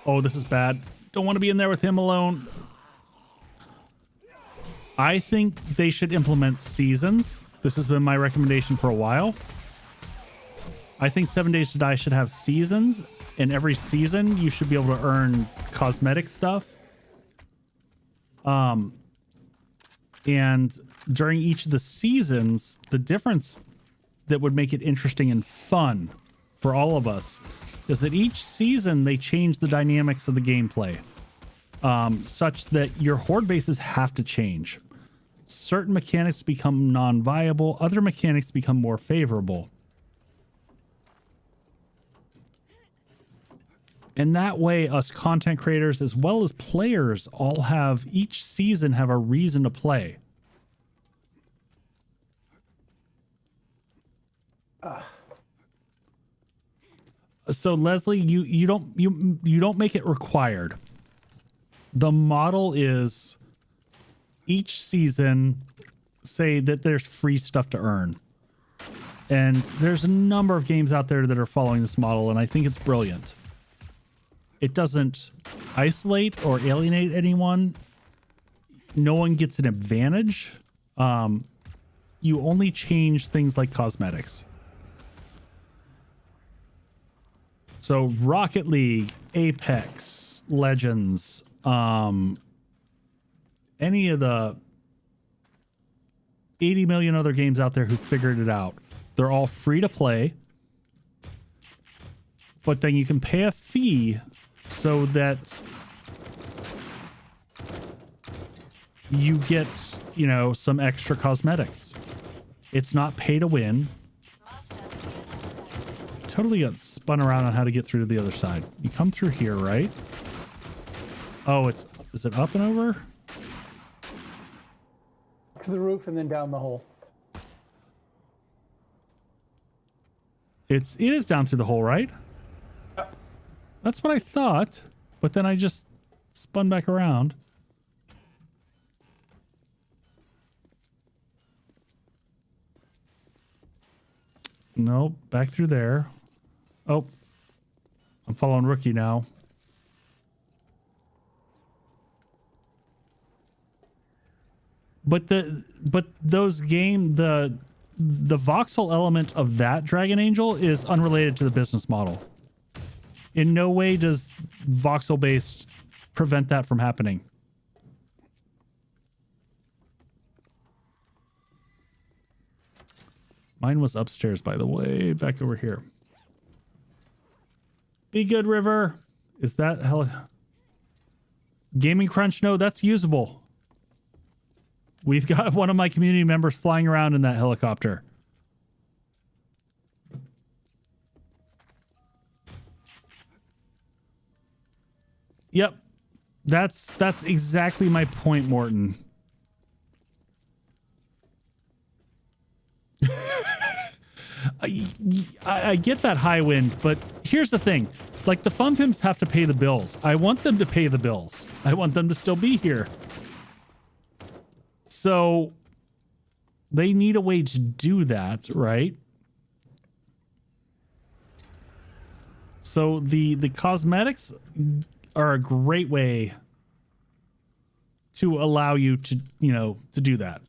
Oh, this is bad. Don't want to be in there with him alone. I think they should implement seasons. This has been my recommendation for a while. I think 7 Days to Die should have seasons, and every season you should be able to earn cosmetic stuff. And during each of the seasons, the difference that would make it interesting and fun for all of us is that each season they change the dynamics of the gameplay, such that your horde bases have to change. Certain mechanics become non-viable, other mechanics become more favorable. And that way, us content creators as well as players all have, each season have a reason to play. So Leslie, you don't make it required. The model is each season say that there's free stuff to earn. And there's a number of games out there that are following this model, and I think it's brilliant. It doesn't isolate or alienate anyone. No one gets an advantage. You only change things like cosmetics. So Rocket League, Apex, Legends, any of the 80 million other games out there who figured it out, they're all free to play. But then you can pay a fee so that you get, you know, some extra cosmetics. It's not pay to win. Totally got spun around on how to get through to the other side. You come through here, right? Oh, is it up and over? To the roof and then down the hole. It is down through the hole, right? Yep. That's what I thought, but then I just spun back around. Nope, back through there. Oh, I'm following Rookie now. But the voxel element of that Dragon Angel is unrelated to the business model. In no way does voxel based prevent that from happening. Mine was upstairs, by the way, back over here. Be good, River. Is that Gaming Crunch? No, that's usable. We've got one of my community members flying around in that helicopter. Yep. That's exactly my point, Morton. I get that, Highwind, but here's the thing. Like, the fun pimps have to pay the bills. I want them to pay the bills. I want them to still be here. So they need a way to do that, right? So the cosmetics are a great way to allow you to, you know, to do that.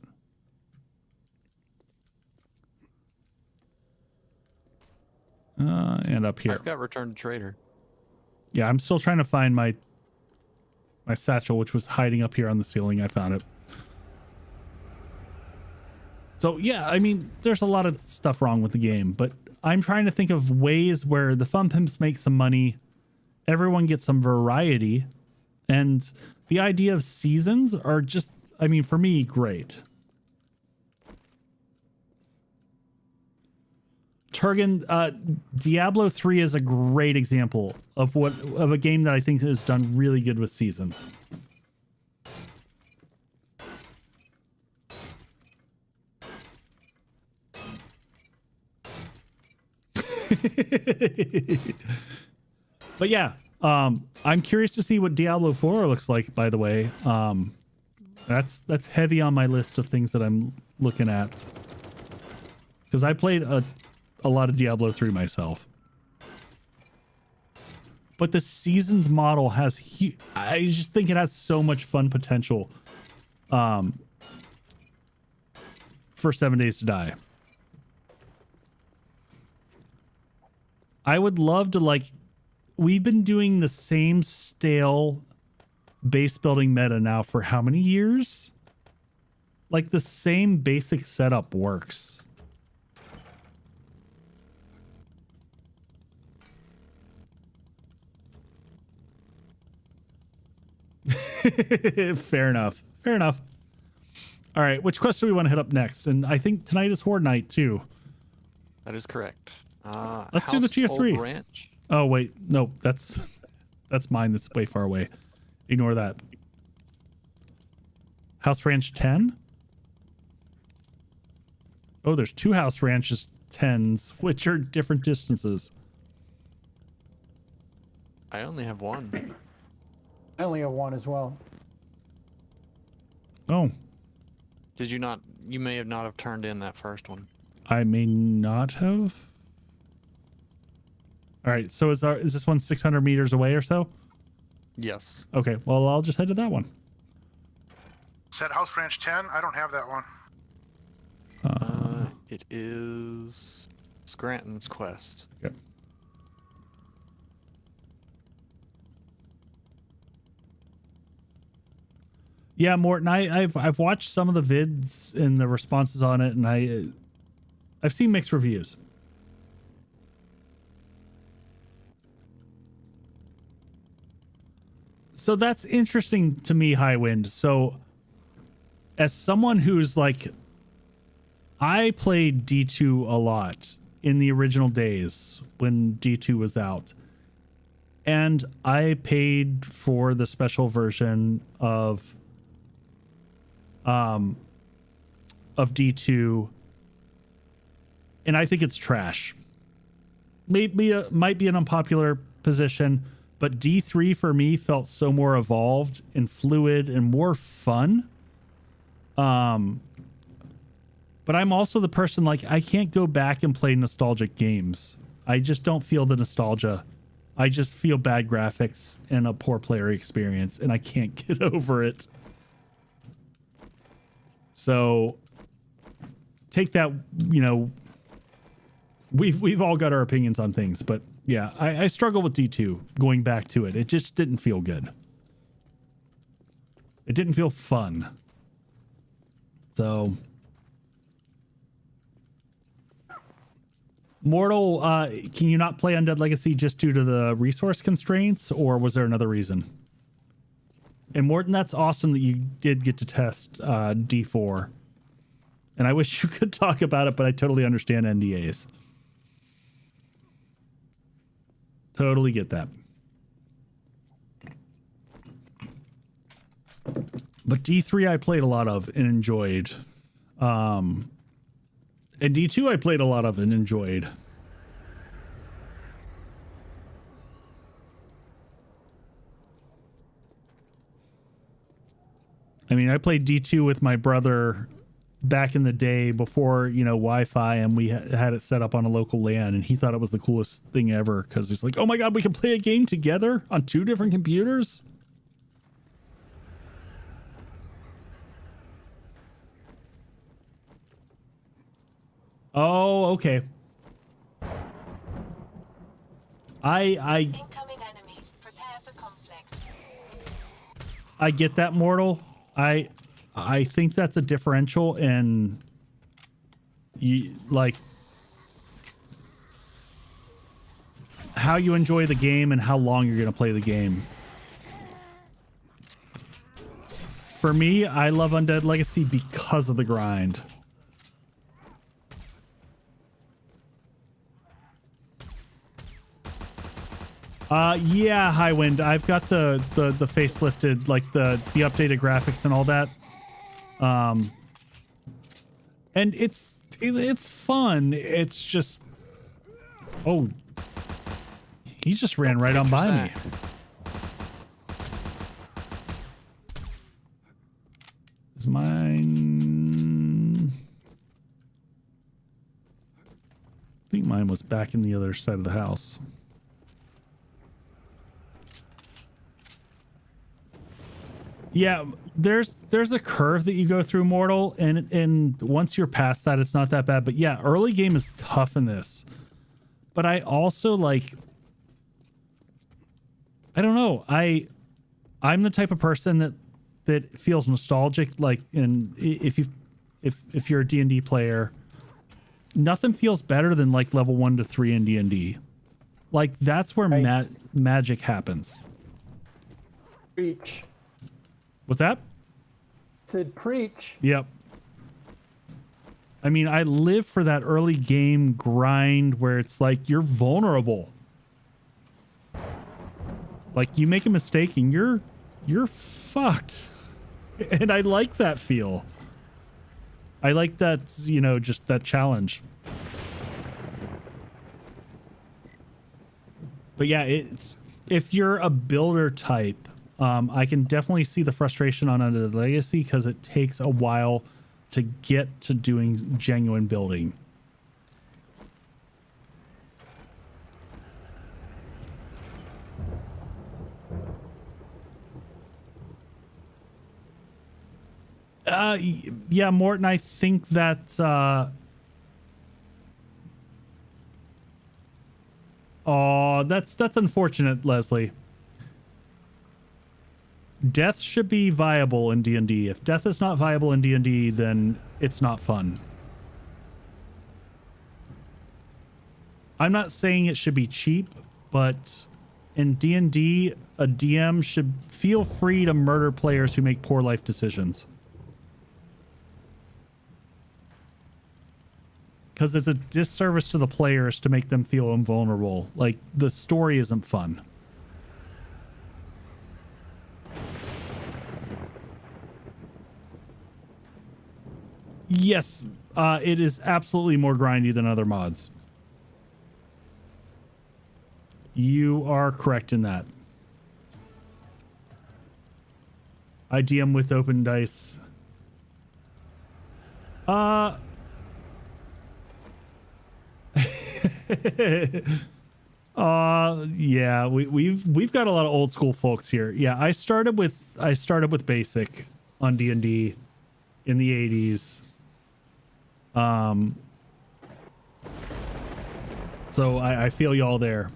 And up here. I've got Return to Trader. Yeah, I'm still trying to find my satchel, which was hiding up here on the ceiling. I found it. So yeah, I mean, there's a lot of stuff wrong with the game, but I'm trying to think of ways where the fun pimps make some money, everyone gets some variety, and the idea of seasons are just, I mean, for me, great. Turgan, Diablo 3 is a great example of a game that I think has done really good with seasons. But yeah, I'm curious to see what Diablo 4 looks like, by the way. That's heavy on my list of things that I'm looking at. Because I played a lot of Diablo 3 myself. But the seasons model has I just think it has so much fun potential for 7 Days to Die. I would love to, like, we've been doing the same stale base building meta now for how many years? Like, the same basic setup works. Fair enough. Fair enough. All right, which quest do we want to hit up next? And I think tonight is Horde Night too. That is correct. Let's do the tier 3. Ranch. Oh wait, no, that's mine. That's way far away. Ignore that. House Ranch 10. Oh, there's 2 House Ranches 10s, which are different distances. I only have one. I only have one as well. Oh, Did you not? You may have not have turned in that first one. I may not have. All right, so is this one 600 meters away or so? Yes. Okay, well, I'll just head to that one. Said House Ranch 10? I don't have that one. It is Scranton's quest. Okay. Yeah, Morton, I've watched some of the vids and the responses on it, and I've seen mixed reviews. So that's interesting to me, Highwind. So as someone who's like, I played D2 a lot in the original days when D2 was out. And I paid for the special version of D2, and I think it's trash. Might be an unpopular position, but D3 for me felt so more evolved and fluid and more fun. But I'm also the person, like, I can't go back and play nostalgic games. I just don't feel the nostalgia. I just feel bad graphics and a poor player experience, and I can't get over it. So take that, you know, we've all got our opinions on things, but yeah, I struggle with D2 going back to it. It just didn't feel good. It didn't feel fun. So Mortal, can you not play Undead Legacy just due to the resource constraints, or was there another reason? And Morton, that's awesome that you did get to test D4. And I wish you could talk about it, but I totally understand NDAs. Totally get that. But D3 I played a lot of and enjoyed. And D2 I played a lot of and enjoyed. I mean, I played D2 with my brother back in the day before, you know, Wi-Fi, and we had it set up on a local LAN, and he thought it was the coolest thing ever because he's like, oh my God, we can play a game together on 2 different computers? Oh, okay. Incoming enemies. Prepare for conflict. I get that, Mortal. I think that's a differential in like how you enjoy the game and how long you're going to play the game. For me, I love Undead Legacy because of the grind. Yeah, Highwind. I've got the facelifted, like the updated graphics and all that. And it's fun. It's just Oh, he just ran right on by me. Is mine? I think mine was back in the other side of the house. Yeah, there's a curve that you go through, Mortal, and once you're past that, it's not that bad. But yeah, early game is tough in this. But I also like, I don't know, I'm the type of person that feels nostalgic. Like, and if you're a D&D player, nothing feels better than like level 1 to 3 in D&D. Like that's where magic happens. Preach. What's that? Said preach. Yep. I mean, I live for that early game grind where it's like you're vulnerable. Like you make a mistake and you're fucked. And I like that feel. I like that, you know, just that challenge. But yeah, it's if you're a builder type, I can definitely see the frustration on Undead Legacy because it takes a while to get to doing genuine building. Yeah, Morton, I think that oh, that's unfortunate, Leslie. Death should be viable in D&D. If death is not viable in D&D, then it's not fun. I'm not saying it should be cheap, but in D&D, a DM should feel free to murder players who make poor life decisions. Because it's a disservice to the players to make them feel invulnerable. Like, the story isn't fun. Yes, it is absolutely more grindy than other mods. You are correct in that. I DM with open dice. Yeah, we've got a lot of old school folks here. Yeah, I started with basic on D&D in the 80s. So I feel y'all there.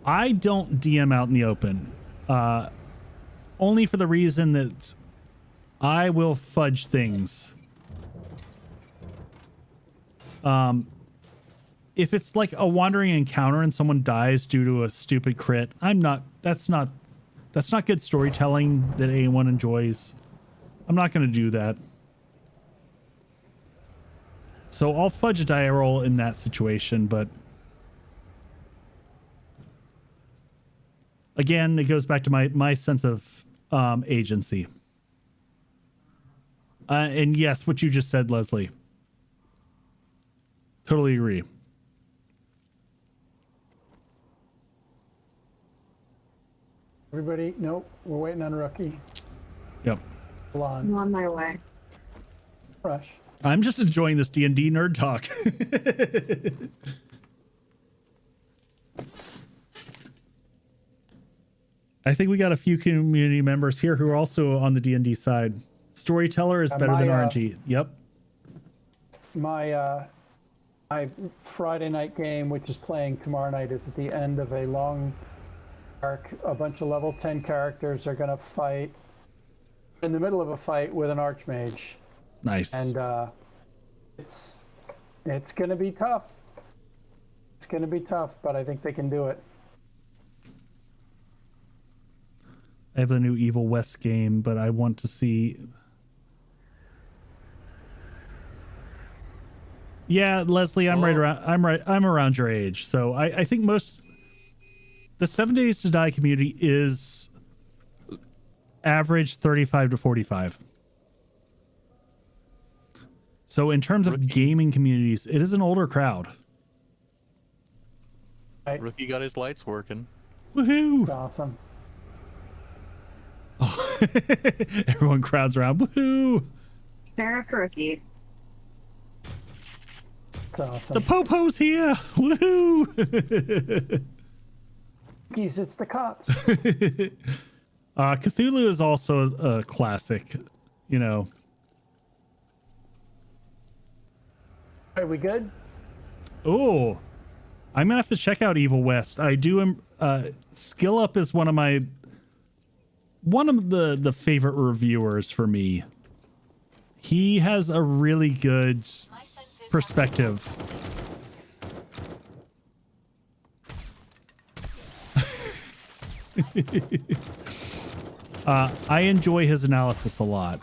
I don't DM out in the open, only for the reason that I will fudge things. If it's like a wandering encounter and someone dies due to a stupid crit, that's not good storytelling that anyone enjoys. I'm not going to do that. So I'll fudge a die roll in that situation, but again, it goes back to my sense of agency. And yes, what you just said, Leslie. Totally agree. Everybody, nope, we're waiting on Rookie. Yep. Hold on. I'm on my way. Rush. I'm just enjoying this D&D nerd talk. I think we got a few community members here who are also on the D&D side. Storyteller is better than RNG. Yep. My Friday night game, which is playing tomorrow night, is at the end of a long arc. A bunch of level 10 characters are going to fight in the middle of a fight with an archmage. Nice. And it's going to be tough. It's going to be tough, but I think they can do it. I have the new Evil West game, but I want to see. Yeah, Leslie, I'm I'm around your age. So I think the 7 Days to Die community is average 35 to 45. So in terms of gaming communities, it is an older crowd. Right. Rookie got his lights working. Woohoo! Awesome. Oh. Everyone crowds around. Woohoo! Sheriff Rookie. It's awesome. The Popo's here! Woohoo! Jeez, it's the cops. Cthulhu is also a classic, you know. Are we good? Oh, I'm gonna have to check out Evil West. I do. Skill Up is one of the favorite reviewers for me. He has a really good perspective. I enjoy his analysis a lot.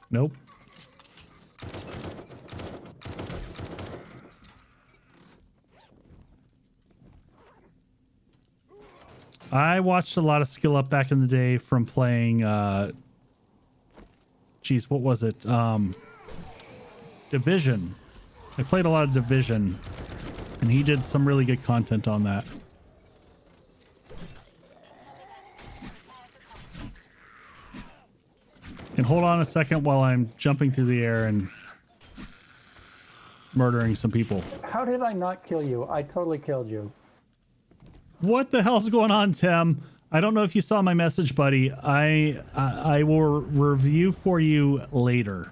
Nope. I watched a lot of Skill Up back in the day from playing, geez, what was it? Division. I played a lot of Division, and he did some really good content on that. And hold on a second while I'm jumping through the air and murdering some people. How did I not kill you? I totally killed you. What the hell's going on, Tim? I don't know if you saw my message, buddy. I will review for you later.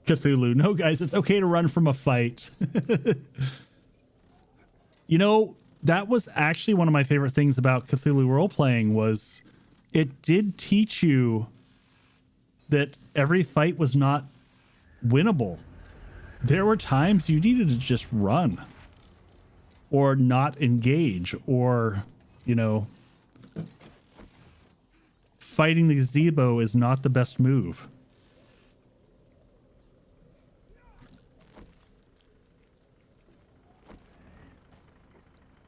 Cthulhu. No, guys, it's okay to run from a fight. You know, that was actually one of my favorite things about Cthulhu role-playing was it did teach you that every fight was not winnable. There were times you needed to just run or not engage or, you know, fighting the gazebo is not the best move.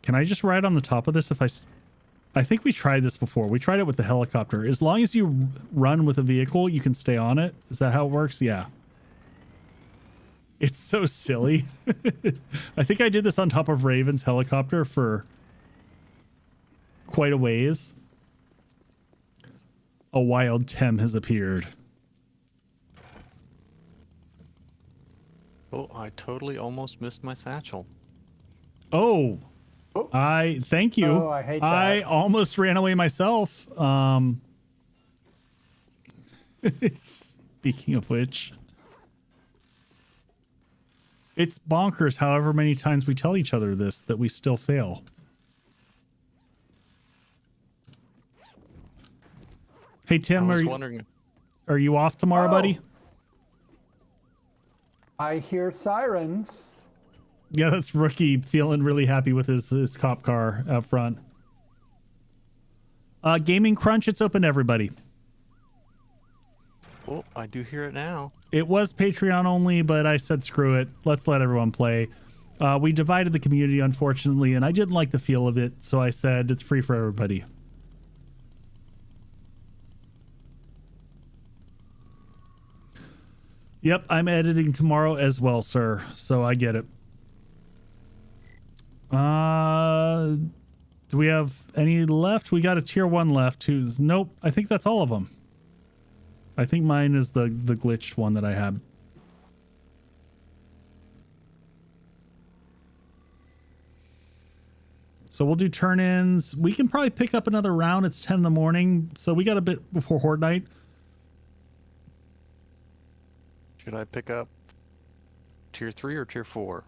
Can I just ride on the top of this if I think we tried this before. We tried it with the helicopter. As long as you run with a vehicle, you can stay on it. Is that how it works? Yeah. It's so silly. I think I did this on top of Raven's helicopter for quite a ways. A wild Tem has appeared. Oh, I totally almost missed my satchel. Oh, thank you. Oh, I hate that. I almost ran away myself. Speaking of which, it's bonkers however many times we tell each other this that we still fail. Hey, Tim, I was wondering. are you off tomorrow, buddy? I hear sirens. Yeah, that's Rookie feeling really happy with his cop car out front. Gaming Crunch, it's open to everybody. Oh, I do hear it now. It was Patreon only, but I said screw it. Let's let everyone play. We divided the community, unfortunately, and I didn't like the feel of it, so I said it's free for everybody. Yep, I'm editing tomorrow as well, sir, so I get it. Do we have any left? We got a tier 1 left. Nope, I think that's all of them. I think mine is the glitch one that I had. So we'll do turn-ins. We can probably pick up another round. It's 10 in the morning, so we got a bit before Horde Night. Should I pick up tier 3 or tier 4?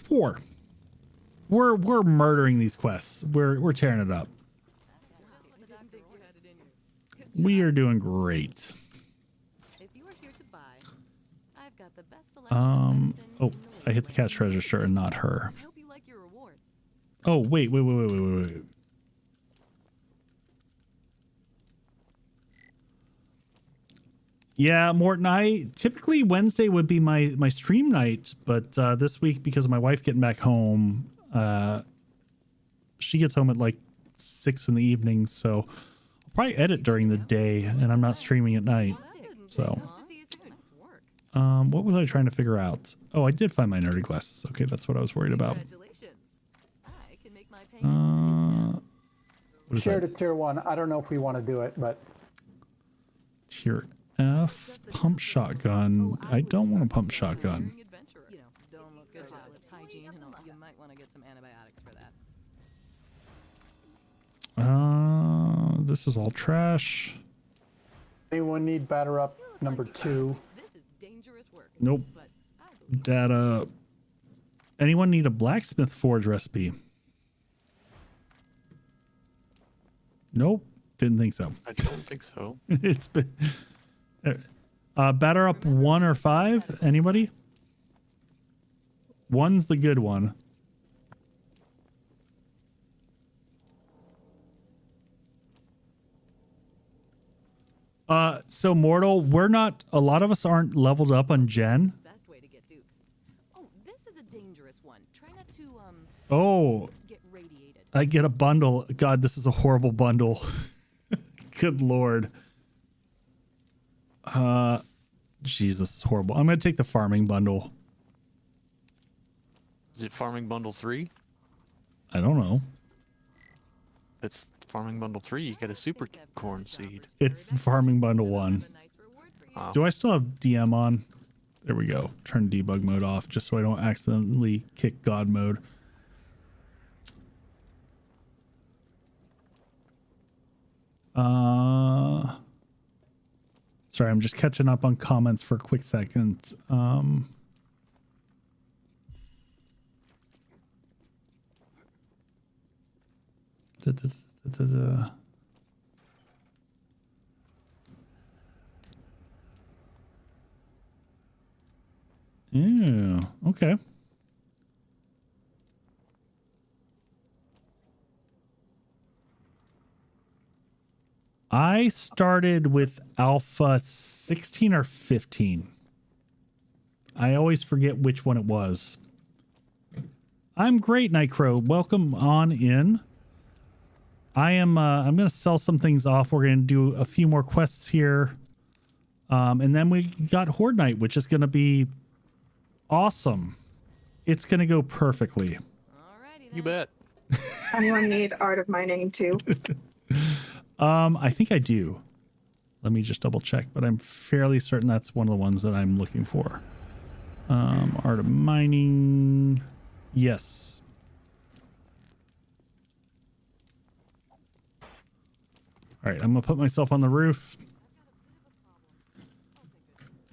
4. We're murdering these quests. We're tearing it up. We are doing great. If you are here to buy, I've got the best selection of medicine Oh, in the I hit the world. cash register and not her. I hope you like your reward. Oh, wait. Yeah, Morton, typically Wednesday would be my stream night, but this week, because of my wife getting back home, she gets home at like 6 in the evening, so I'll probably edit during the day, and I'm not streaming at night. So, what was I trying to figure out? Oh, I did find my nerdy glasses. Okay, that's what I was worried about. What is Shared that? at tier 1. I don't know if we want to do it, but Tier F pump shotgun. I don't want a pump shotgun. Don't look good job. It's hygiene, and you might want to get some antibiotics for that. This is all trash. anyone need batter up number 2? This is dangerous work. Nope. But I believe Data. Anyone need a blacksmith forge recipe? Nope. Didn't think so. I don't think so. It's been. Batter up 1 or 5. Anybody? 1's the good one. So Mortal, we're not. A lot of us aren't leveled up on Gen. best way to get dupes. Oh, this is a dangerous one. Try not to Oh, get radiated. I get a bundle. God, this is a horrible bundle. Good Lord. Jesus, is horrible. I'm gonna take the farming bundle. Is it farming bundle 3? I don't know. If it's farming bundle 3, you get a super corn seed. It's farming bundle 1. A nice reward for you. Wow. Do I still have DM on? There we go. Turn debug mode off just so I don't accidentally kick God mode. Sorry, I'm just catching up on comments for a quick second. Yeah, okay. I started with Alpha 16 or 15. I always forget which one it was. I'm great, Nightcrow. Welcome on in. I'm going to sell some things off. We're going to do a few more quests here. And then we got Horde Night, which is going to be awesome. It's going to go perfectly. Alrighty then. You bet. Anyone need Art of Mining 2? I think I do. Let me just double check, but I'm fairly certain that's one of the ones that I'm looking for. Art of Mining. Yes. All right, I'm gonna put myself on the roof.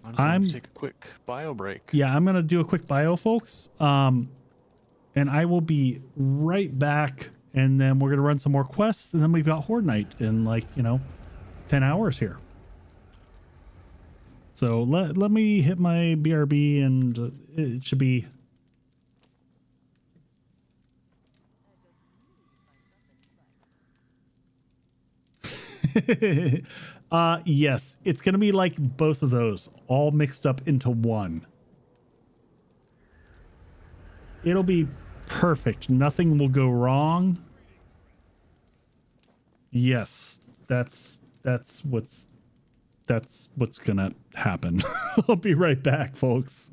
I'm going to take a quick bio break. Yeah, I'm gonna do a quick bio, folks. And I will be right back. And then we're gonna run some more quests, and then we've got Horde Night in 10 hours here. So let me hit my BRB, and it should be. Yes, it's gonna be like both of those all mixed up into one. It'll be perfect. Nothing will go wrong. Yes, that's what's gonna happen. I'll be right back, folks.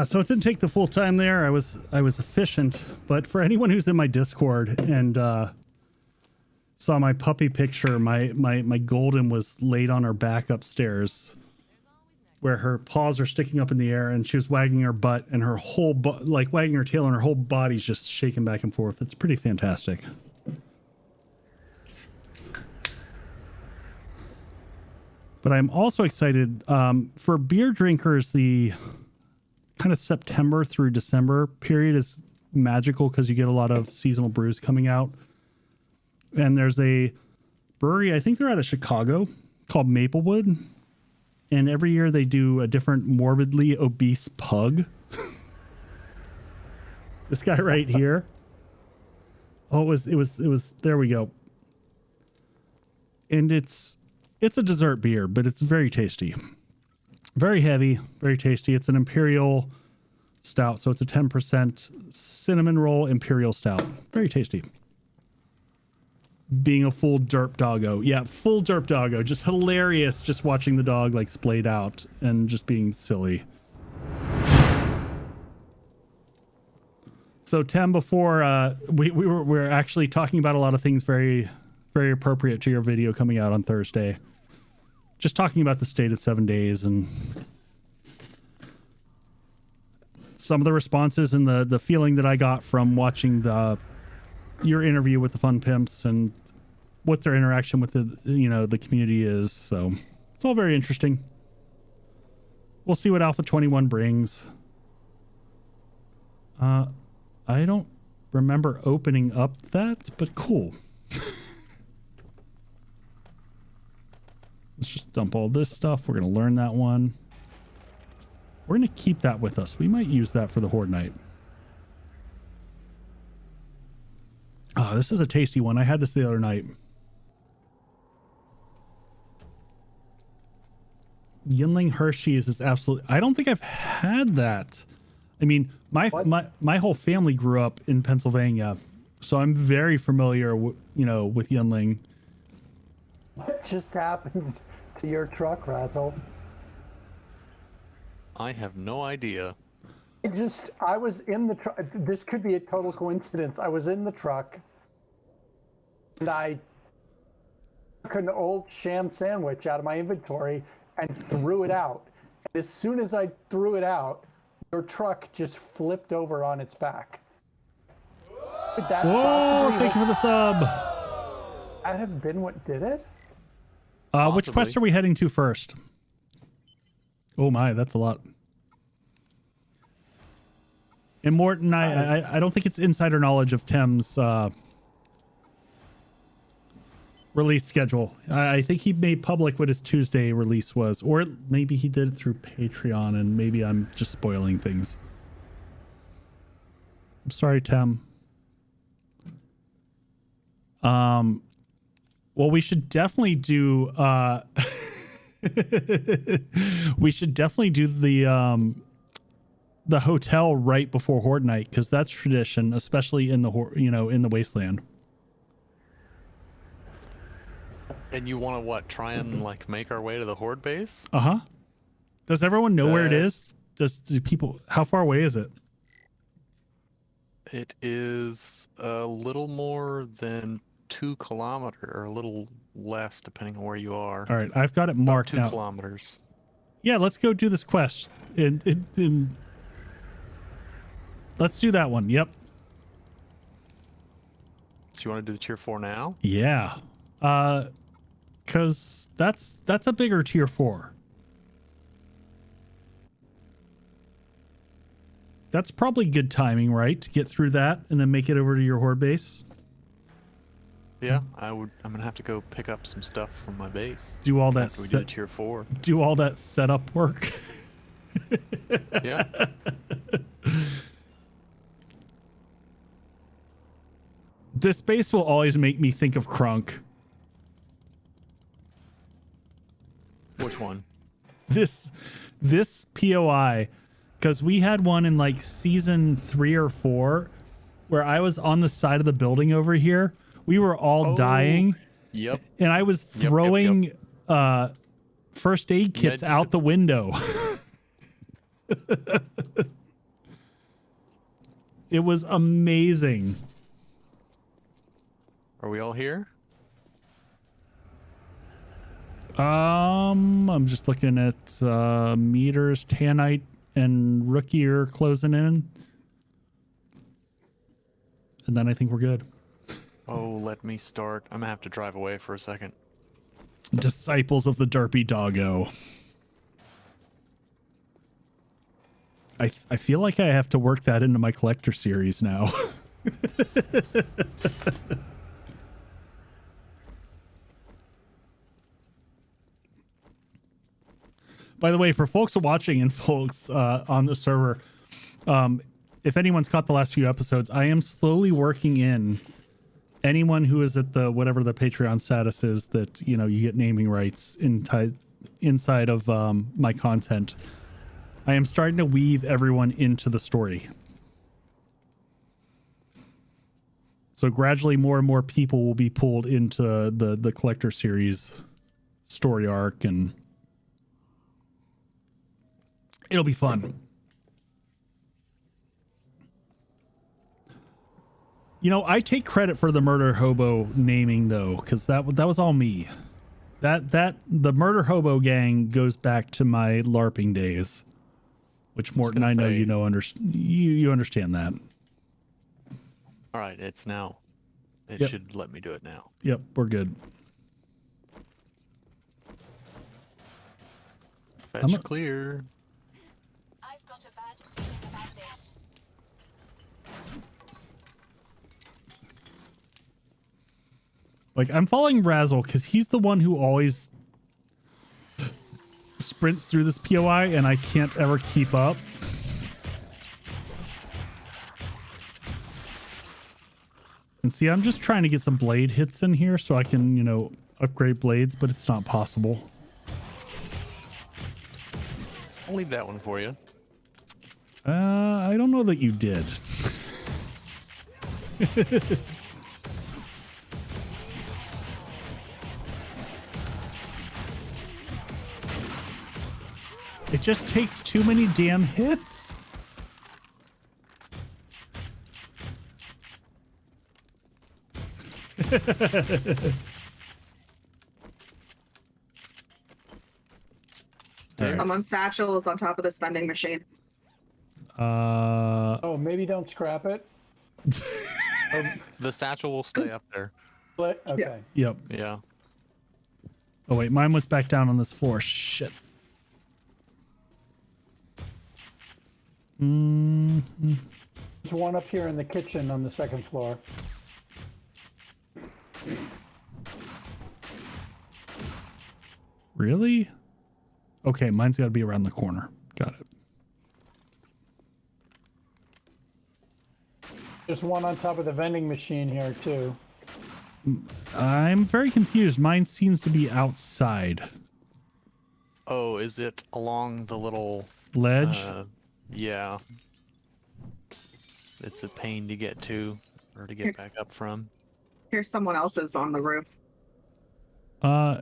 So it didn't take the full time there. I was efficient, but for anyone who's in my Discord and saw my puppy picture, my golden was laid on her back upstairs, where her paws are sticking up in the air, and she was wagging her butt, and her whole like wagging her tail, and her whole body's just shaking back and forth. It's pretty fantastic. But I'm also excited for beer drinkers. The kind of September through December period is magical because you get a lot of seasonal brews coming out. And there's a brewery, I think they're out of Chicago, called Maplewood. And every year they do a different morbidly obese pug. This guy right here. Oh, it was, there we go. And it's a dessert beer, but it's very tasty. Very heavy, very tasty. It's an imperial stout, so it's a 10% cinnamon roll imperial stout. Very tasty. Being a full derp doggo. Yeah, full derp doggo. Just hilarious just watching the dog like splayed out and just being silly. So Tem, before we were actually talking about a lot of things very, very appropriate to your video coming out on Thursday. Just talking about the state of 7 days and some of the responses and the feeling that I got from watching your interview with the Fun Pimps and what their interaction with the community is. So it's all very interesting. We'll see what Alpha 21 brings. I don't remember opening up that, but cool. Let's just dump all this stuff. We're going to learn that one. We're going to keep that with us. We might use that for the Horde Night. Oh, this is a tasty one. I had this the other night. Yinling Hershey's is absolutely... I don't think I've had that. I mean, my whole family grew up in Pennsylvania, so I'm very familiar, with Yinling. What just happened to your truck, Razzle? I have no idea. I was in the truck. This could be a total coincidence. I was in the truck and I took an old sham sandwich out of my inventory and threw it out. And as soon as I threw it out, your truck just flipped over on its back. Could that Whoa, thank you for the sub. That have been what did it? Which quest are we heading to first? Oh my, that's a lot. And Morton, I don't think it's insider knowledge of Tem's release schedule. I think he made public what his Tuesday release was, or maybe he did it through Patreon, and maybe I'm just spoiling things. I'm sorry, Tem. Well, we should definitely do we should definitely do the hotel right before Horde Night, because that's tradition, especially in the in the Wasteland. And you want to try and make our way to the Horde base? Uh-huh. Does everyone know where it is? Do people, how far away is it? It is a little more than 2 kilometers, or a little less depending on where you are. All right, I've got it marked now. 2 kilometers. Yeah, let's go do this quest. Let's do that one. Yep. So you want to do the tier 4 now? Yeah. Because that's a bigger tier 4. That's probably good timing, right? To get through that and then make it over to your Horde base. Yeah, I'm gonna have to go pick up some stuff from my base. Do all that. After we do the tier 4. Do all that setup work. Yeah. This base will always make me think of Crunk. Which one? This POI Because we had one in like season 3 or 4 where I was on the side of the building over here. We were all dying. Yep. And I was Yep, throwing first aid kits Med out the kits. window. It was amazing. Are we all here? I'm just looking at meters. Tanite and Rookie are closing in. And then I think we're good. Oh, let me start. I'm gonna have to drive away for a second. Disciples of the Derpy Doggo. I feel like I have to work that into my collector series now. By the way, for folks watching and folks on the server, if anyone's caught the last few episodes, I am slowly working in anyone who is at the whatever the Patreon status is that, you know, you get naming rights inside of my content. I am starting to weave everyone into the story. So gradually more and more people will be pulled into the collector series story arc, and it'll be fun. You know, I take credit for the Murder Hobo naming though, because that was all me. The Murder Hobo gang goes back to my LARPing days, which Morton, I know you know you understand that. All right, it's now. It Yep. should let me do it now. Yep, we're good. Fetch clear. I've got a bad feeling about this. Like, I'm following Razzle because he's the one who always sprints through this POI, and I can't ever keep up. And see, I'm just trying to get some blade hits in here so I can, you know, upgrade blades, but it's not possible. I'll leave that one for you. I don't know that you did. It just takes too many damn hits. Someone's satchel is on top of the spending machine. Oh, maybe don't scrap it. The satchel will stay up there. But, okay. Yep. Yeah. Oh wait, mine was back down on this floor. Shit. There's one up here in the kitchen on the second floor. Really? Okay, mine's got to be around the corner. Got it. There's one on top of the vending machine here too. I'm very confused. Mine seems to be outside. Oh, is it along the little Ledge? Yeah. It's a pain to get to or to get back up from. Here's someone else's on the roof. Oh,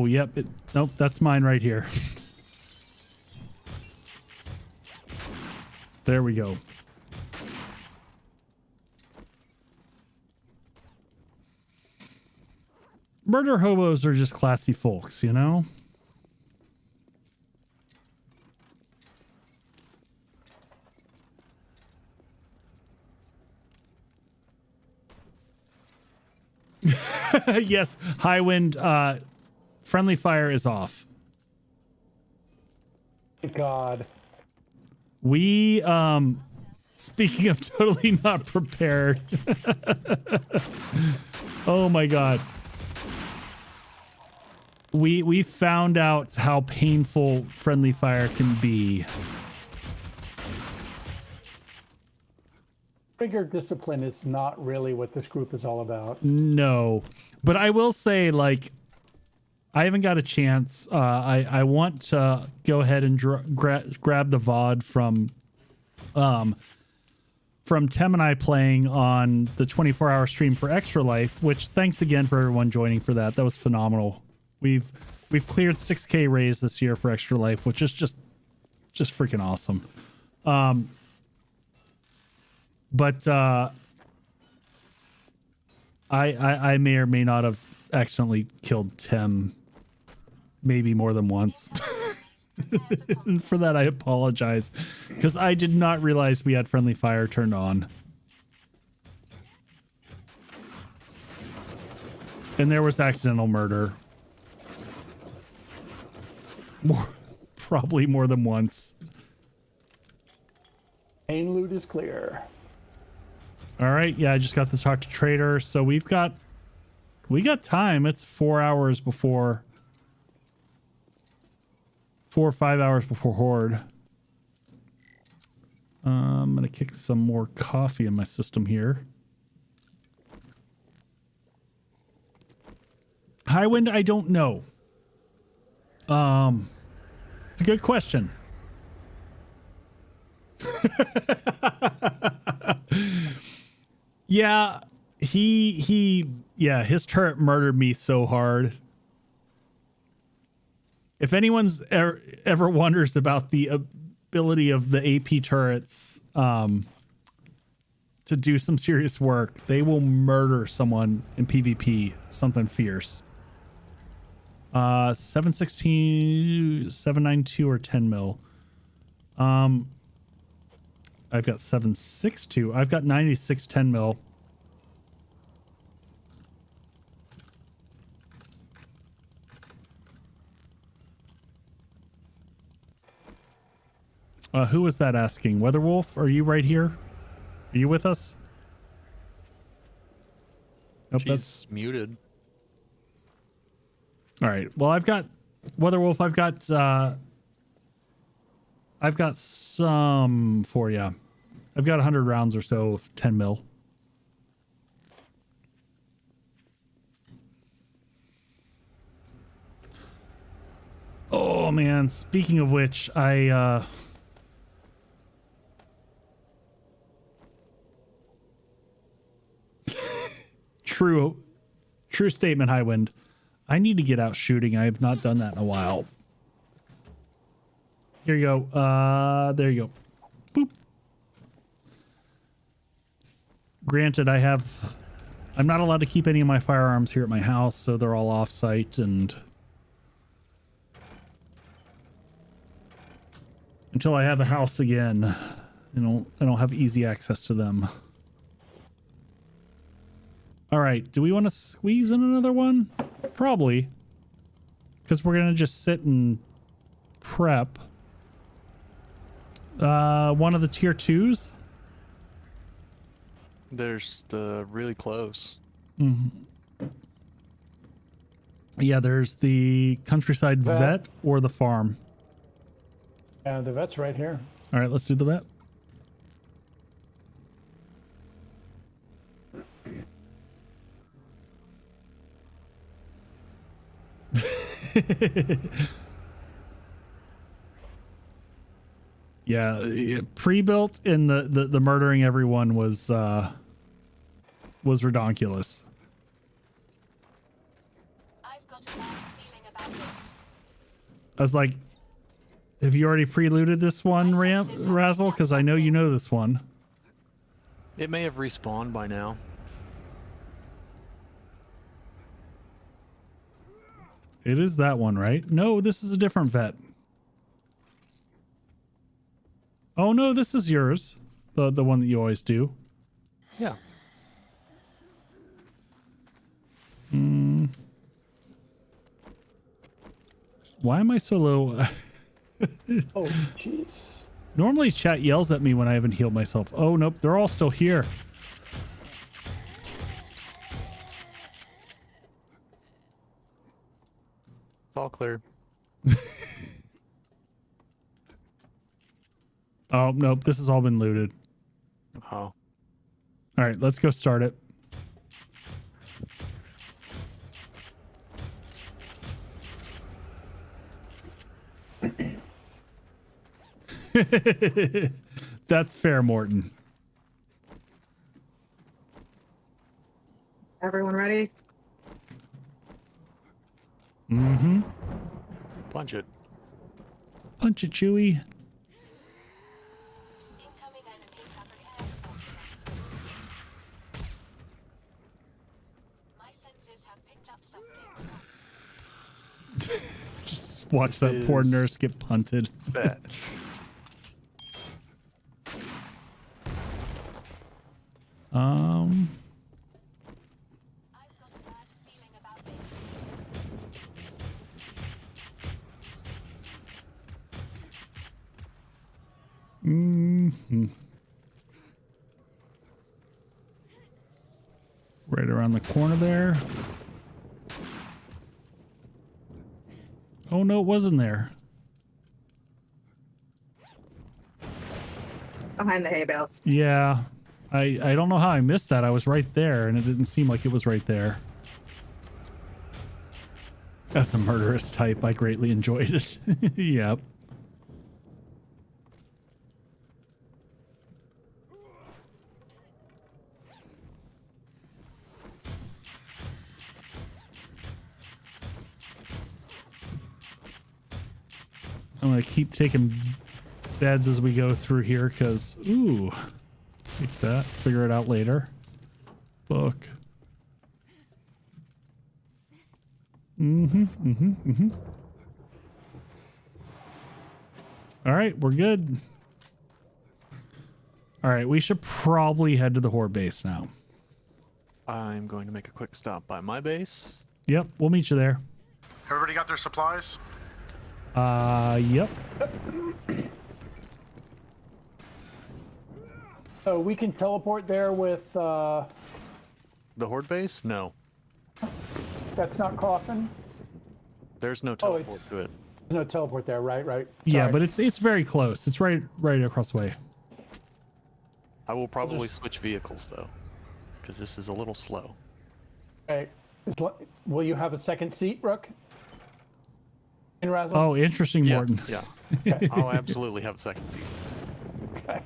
yep. Nope, that's mine right here. There we go. Murder hobos are just classy folks, you know? Yes, Highwind, friendly fire is off. God. We, speaking of totally not prepared. Oh my God. We found out how painful friendly fire can be. Trigger discipline is not really what this group is all about. No, but I will say, like, I haven't got a chance. I want to go ahead and grab the VOD from Tem and I playing on the 24-hour stream for Extra Life, which thanks again for everyone joining for that. That was phenomenal. We've cleared 6K raise this year for Extra Life, which is just freaking awesome. But I may or may not have accidentally killed Tem maybe more than once. And for that I apologize, because I did not realize we had friendly fire turned on. And there was accidental murder. Probably more than once. Main loot is clear. All right, yeah, I just got to talk to Trader, so we got time. It's 4 hours before 4 or 5 hours before Horde. I'm gonna kick some more coffee in my system here. High wind, I don't know. It's a good question. Yeah, his turret murdered me so hard. If anyone's ever wonders about the ability of the AP turrets to do some serious work, they will murder someone in PvP, something fierce. 716, 792, or 10 mil. I've got 762. I've got 96 10 mil. Who was that asking? Weatherwolf, are you right here? Are you with us? Nope, She's muted. All right. Well, I've got Weatherwolf. I've got some for you. I've got 100 rounds or so of 10 mil. Oh man, speaking of which, True statement, Highwind. I need to get out shooting. I have not done that in a while. Here you go. There you go. Boop. Granted, I'm not allowed to keep any of my firearms here at my house, so they're all off-site, and until I have a house again, I don't have easy access to them. All right, do we want to squeeze in another one? Probably, because we're gonna just sit and prep. One of the tier 2s. There's the really close. Mm-hmm. Yeah, there's the countryside vet or the farm. Yeah, the vet's right here. All right, let's do the vet. Yeah, pre-built and the murdering everyone was redonkulous. I've got a bad feeling about this. I was like, have you already preluded this one, Razzle? Because I know you know this one. It may have respawned by now. It is that one, right? No, this is a different vet. Oh no, this is yours. The one that you always do. Yeah. Why am I so low? Oh, jeez. Normally chat yells at me when I haven't healed myself. Oh nope, they're all still here. It's all clear. Oh nope, this has all been looted. Oh. All right, let's go start it. That's fair, Morton. Everyone ready? Mm-hmm. Punch it. Punch it, Chewie. Incoming enemy covered. My senses have picked up something. Just watch This that poor is- nurse get punted. Fetch. I've got a bad feeling about this. Mhm. Right around the corner there. Oh no, it wasn't there. Behind the hay bales. Yeah. I don't know how I missed that. I was right there and it didn't seem like it was right there. As a murderous type, I greatly enjoyed it. Yep. I'm gonna keep taking beds as we go through here because, ooh, take that, figure it out later. Book. All right, we're good. All right, we should probably head to the horde base now. I'm going to make a quick stop by my base. Yep, we'll meet you there. Everybody got their supplies? Yep. So we can teleport there with, The horde base? No. that's not coffin. There's no Oh, teleport it's- to it. There's no teleport there, right? Yeah, Sorry. but it's very close. It's right across the way. I will probably just- switch vehicles though, because this is a little slow. Right. Will you have a second seat, Rook? In Razzle? Oh, interesting, Yeah, Morton. yeah. I'll absolutely have a second seat. Okay.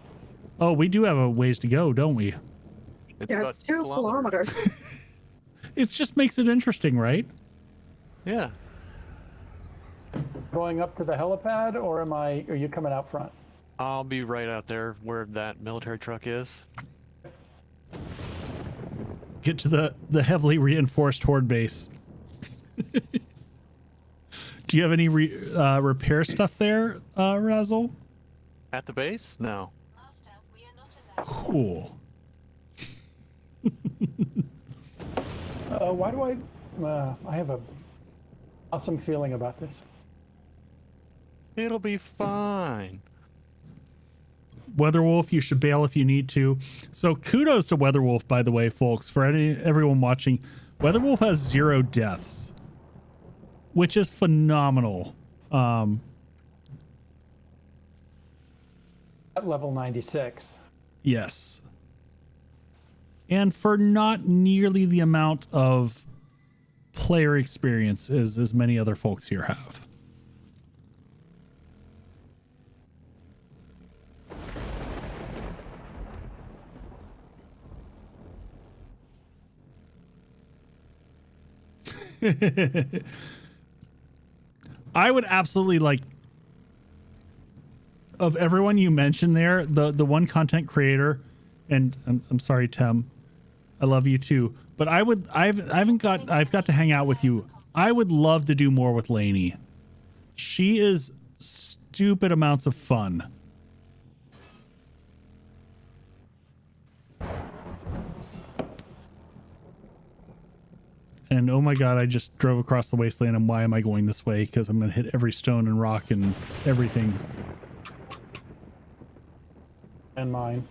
Oh, we do have a ways to go, don't we? It's Yeah, about it's 2 kilometers. It just makes it interesting, right? Yeah. Going up to the helipad, or are you coming out front? I'll be right out there where that military truck is. Get to the heavily reinforced horde base. Do you have any repair stuff there, Razzle? At the base? No. Master, we are not allowed. Cool. Why do I have a awesome feeling about this. It'll be fine. Weatherwolf, you should bail if you need to. So kudos to Weatherwolf, by the way, folks. For everyone watching, Weatherwolf has 0 deaths, which is phenomenal. At level 96. Yes. And for not nearly the amount of player experience as many other folks here have. I would absolutely like, of everyone you mentioned there, the one content creator, and I'm sorry, Tem, I love you too, but I've got to hang out with you. I would love to do more with Lainey. She is stupid amounts of fun. And oh my god, I just drove across the wasteland, and why am I going this way? Because I'm going to hit every stone and rock and everything. And mine.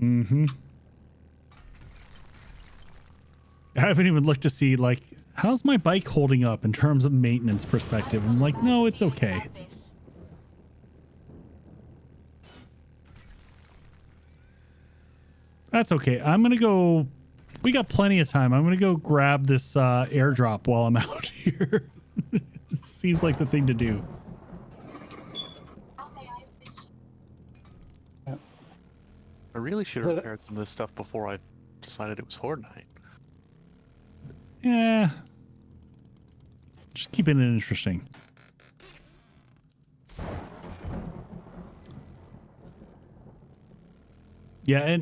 Mm-hmm. I haven't even looked to see, like, how's my bike holding up in terms of maintenance perspective? I'm like, no, it's okay. That's okay. I'm going to go... We got plenty of time. I'm going to go grab this airdrop while I'm out here. It seems like the thing to do. On the I really should Is have it- prepared some of this stuff before I decided it was Horde Night. Yeah. Just keeping it interesting. Yeah,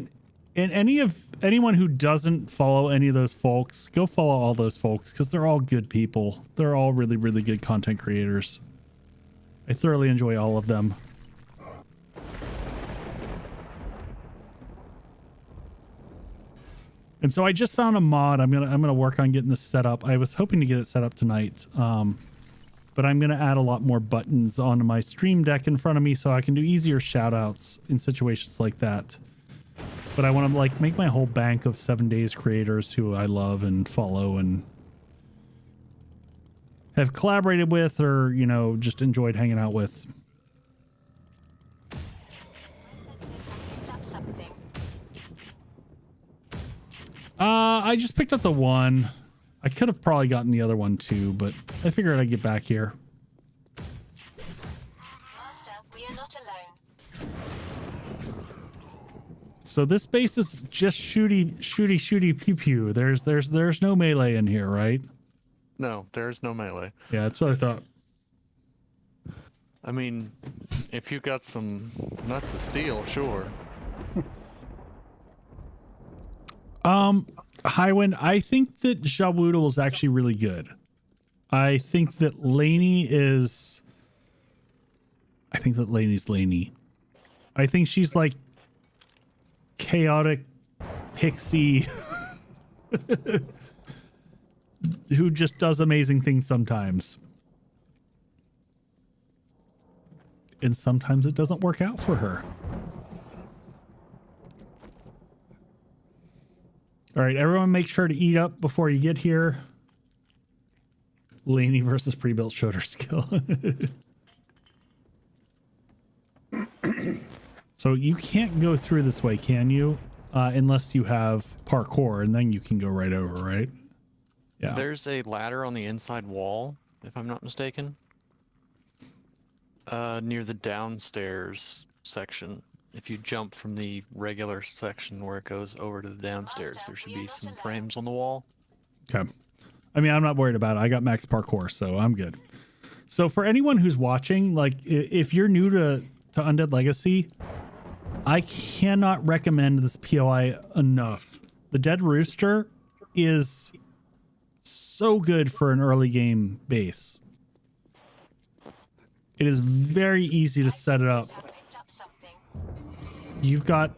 and anyone who doesn't follow any of those folks, go follow all those folks because they're all good people. They're all really, really good content creators. I thoroughly enjoy all of them. And so I just found a mod. I'm gonna work on getting this set up. I was hoping to get it set up tonight, but I'm gonna add a lot more buttons onto my stream deck in front of me so I can do easier shout outs in situations like that. But I want to like make my whole bank of 7 Days creators who I love and follow and have collaborated with, or you know, just enjoyed hanging out with. Picked up something. I just picked up the one. I could have probably gotten the other one too, but I figured I'd get back here. Master, we are not alone. So this base is just shooty pew pew. There's no melee in here, right? No, there's no melee. Yeah, that's what I thought. I mean, if you got some nuts of steel, sure. Highwind, I think that Jawoodle is actually really good. I think that Lainey's Laney. I think she's like chaotic pixie who just does amazing things sometimes. And sometimes it doesn't work out for her. All right, everyone make sure to eat up before you get here. Laney versus pre-built shooter skill. So you can't go through this way, can you? Unless you have parkour, and then you can go right over, right? Yeah. There's a ladder on the inside wall, if I'm not mistaken. Near the downstairs section. If you jump from the regular section where it goes over to the downstairs, there should be some frames on the wall. Okay. I mean, I'm not worried about it. I got max parkour, so I'm good. So for anyone who's watching, like if you're new to Undead Legacy, I cannot recommend this POI enough. The Dead Rooster is so good for an early game base. It is very easy to set it up. Picked up something. You've got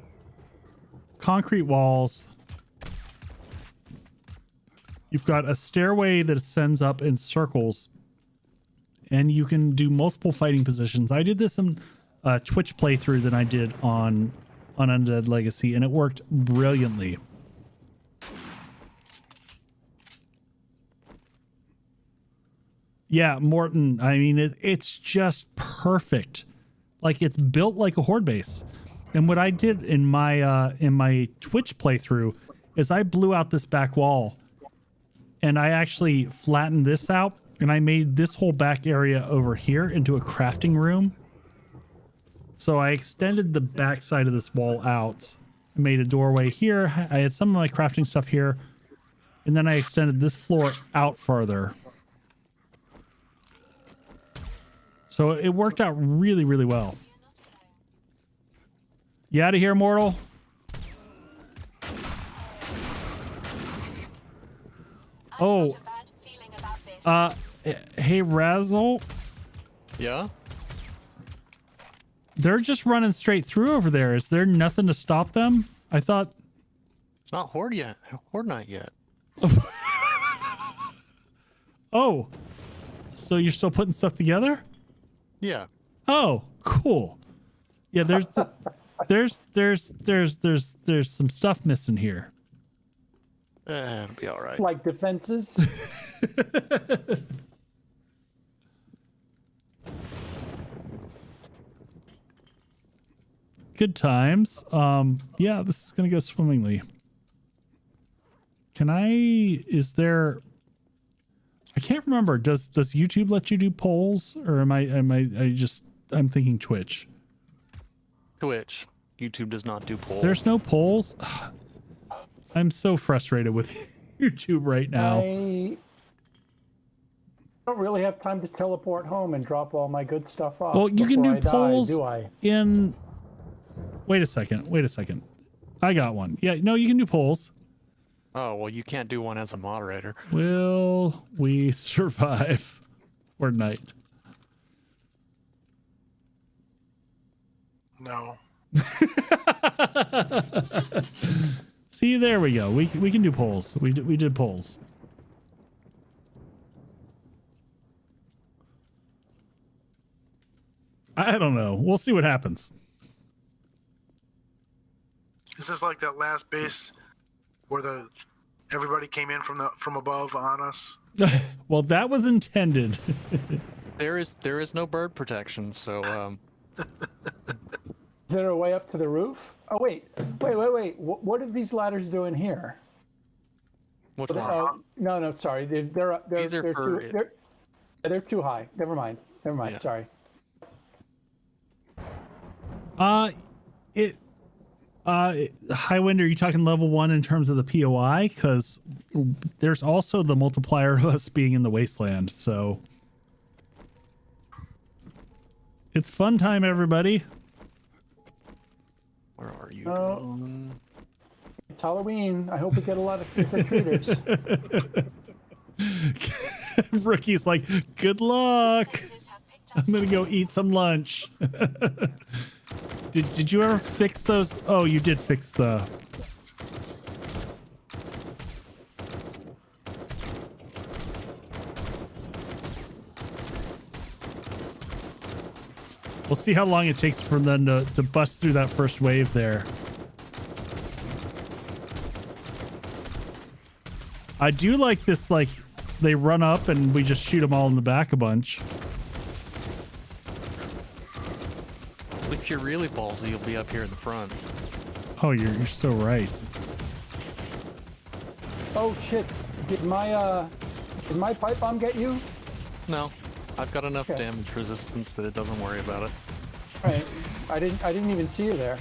concrete walls. You've got a stairway that sends up in circles, and you can do multiple fighting positions. I did this in a Twitch playthrough that I did on Undead Legacy, and it worked brilliantly. Yeah, Morton, I mean, it's just perfect. Like, it's built like a horde base. And what I did in my Twitch playthrough is I blew out this back wall, and I actually flattened this out, and I made this whole back area over here into a crafting room. So I extended the back side of this wall out. I made a doorway here. I had some of my crafting stuff here, and then I extended this floor out further. So it worked out really, really well. You out of here, mortal? Oh, Got a bad feeling about this. hey, Razzle. Yeah? They're just running straight through over there. Is there nothing to stop them? I thought. It's not Horde yet. Horde Night yet. Oh, so you're still putting stuff together? Yeah. Oh, cool. Yeah, there's some stuff missing here. It'll be all right. Like defenses. Good times. Yeah, this is gonna go swimmingly. Is there? I can't remember. Does YouTube let you do polls, or am I I'm thinking Twitch? Twitch. YouTube does not do polls. There's no polls. I'm so frustrated with YouTube right now. I don't really have time to teleport home and drop all my good stuff off. Well, you can before do I polls die, do I? in. Wait a second. I got one. Yeah, no, you can do polls. Oh, well, you can't do one as a moderator. Will we survive or night? No. See, there we go. We can do polls. We did polls. I don't know. We'll see what happens. Is this like that last base where everybody came in from above on us? Well, that was intended. There is no bird protection, so Is there a way up to the roof? Oh, wait. What are these ladders doing here? which one? No, sorry. They're These are for they're too high. Never mind. Yeah. Sorry. Highwind, are you talking level 1 in terms of the POI? Because there's also the multiplier of us being in the wasteland, so it's fun time, everybody. Where are you? Oh. Drone? It's Halloween. I hope we get a lot of trick-or-treaters. Rookie's like, good luck. I'm gonna go eat some lunch. Did you ever fix those? Oh, you did fix the. We'll see how long it takes for them to bust through that first wave there. I do like this, like, they run up and we just shoot them all in the back a bunch. If you're really ballsy, you'll be up here in the front. Oh, you're so right. Oh shit! Did my pipe bomb get you? No, I've got enough Okay. damage resistance that it doesn't worry about it. All right. I didn't even see you there.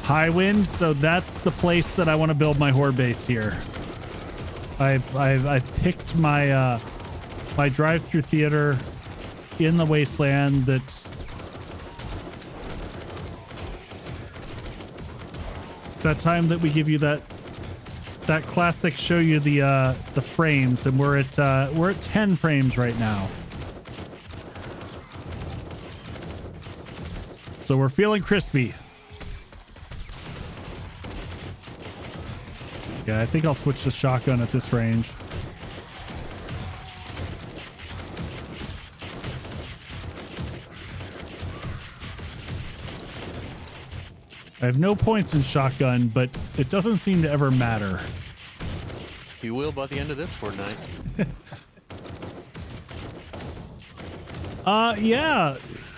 High wind, so that's the place that I want to build my horde base here. I've picked my my drive-through theater in the wasteland. It's that time that we give you that classic show you the frames, and we're at 10 frames right now. So we're feeling crispy. Yeah, I think I'll switch to shotgun at this range. I have no points in shotgun, but it doesn't seem to ever matter. You will by the end of this fortnight.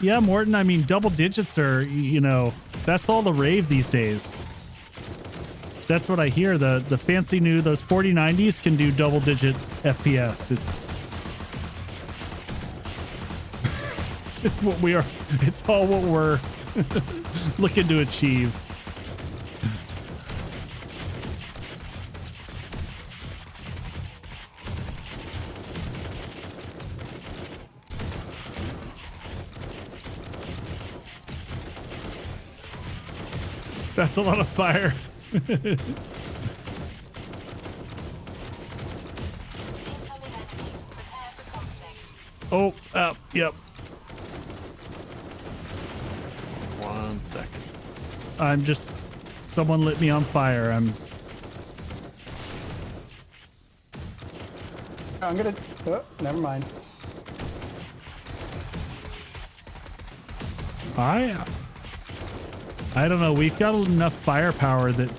Yeah, Morton. I mean, double digits are, that's all the rave these days. That's what I hear. The fancy new, those 4090s can do double digit FPS. It's what we are. It's all what we're looking to achieve. That's a lot of fire. Incoming enemy. Prepare for conflict. Oh, yep. 1 second. I'm just. Someone lit me on fire. I'm gonna. Oh, never mind. I don't know. We've got enough firepower that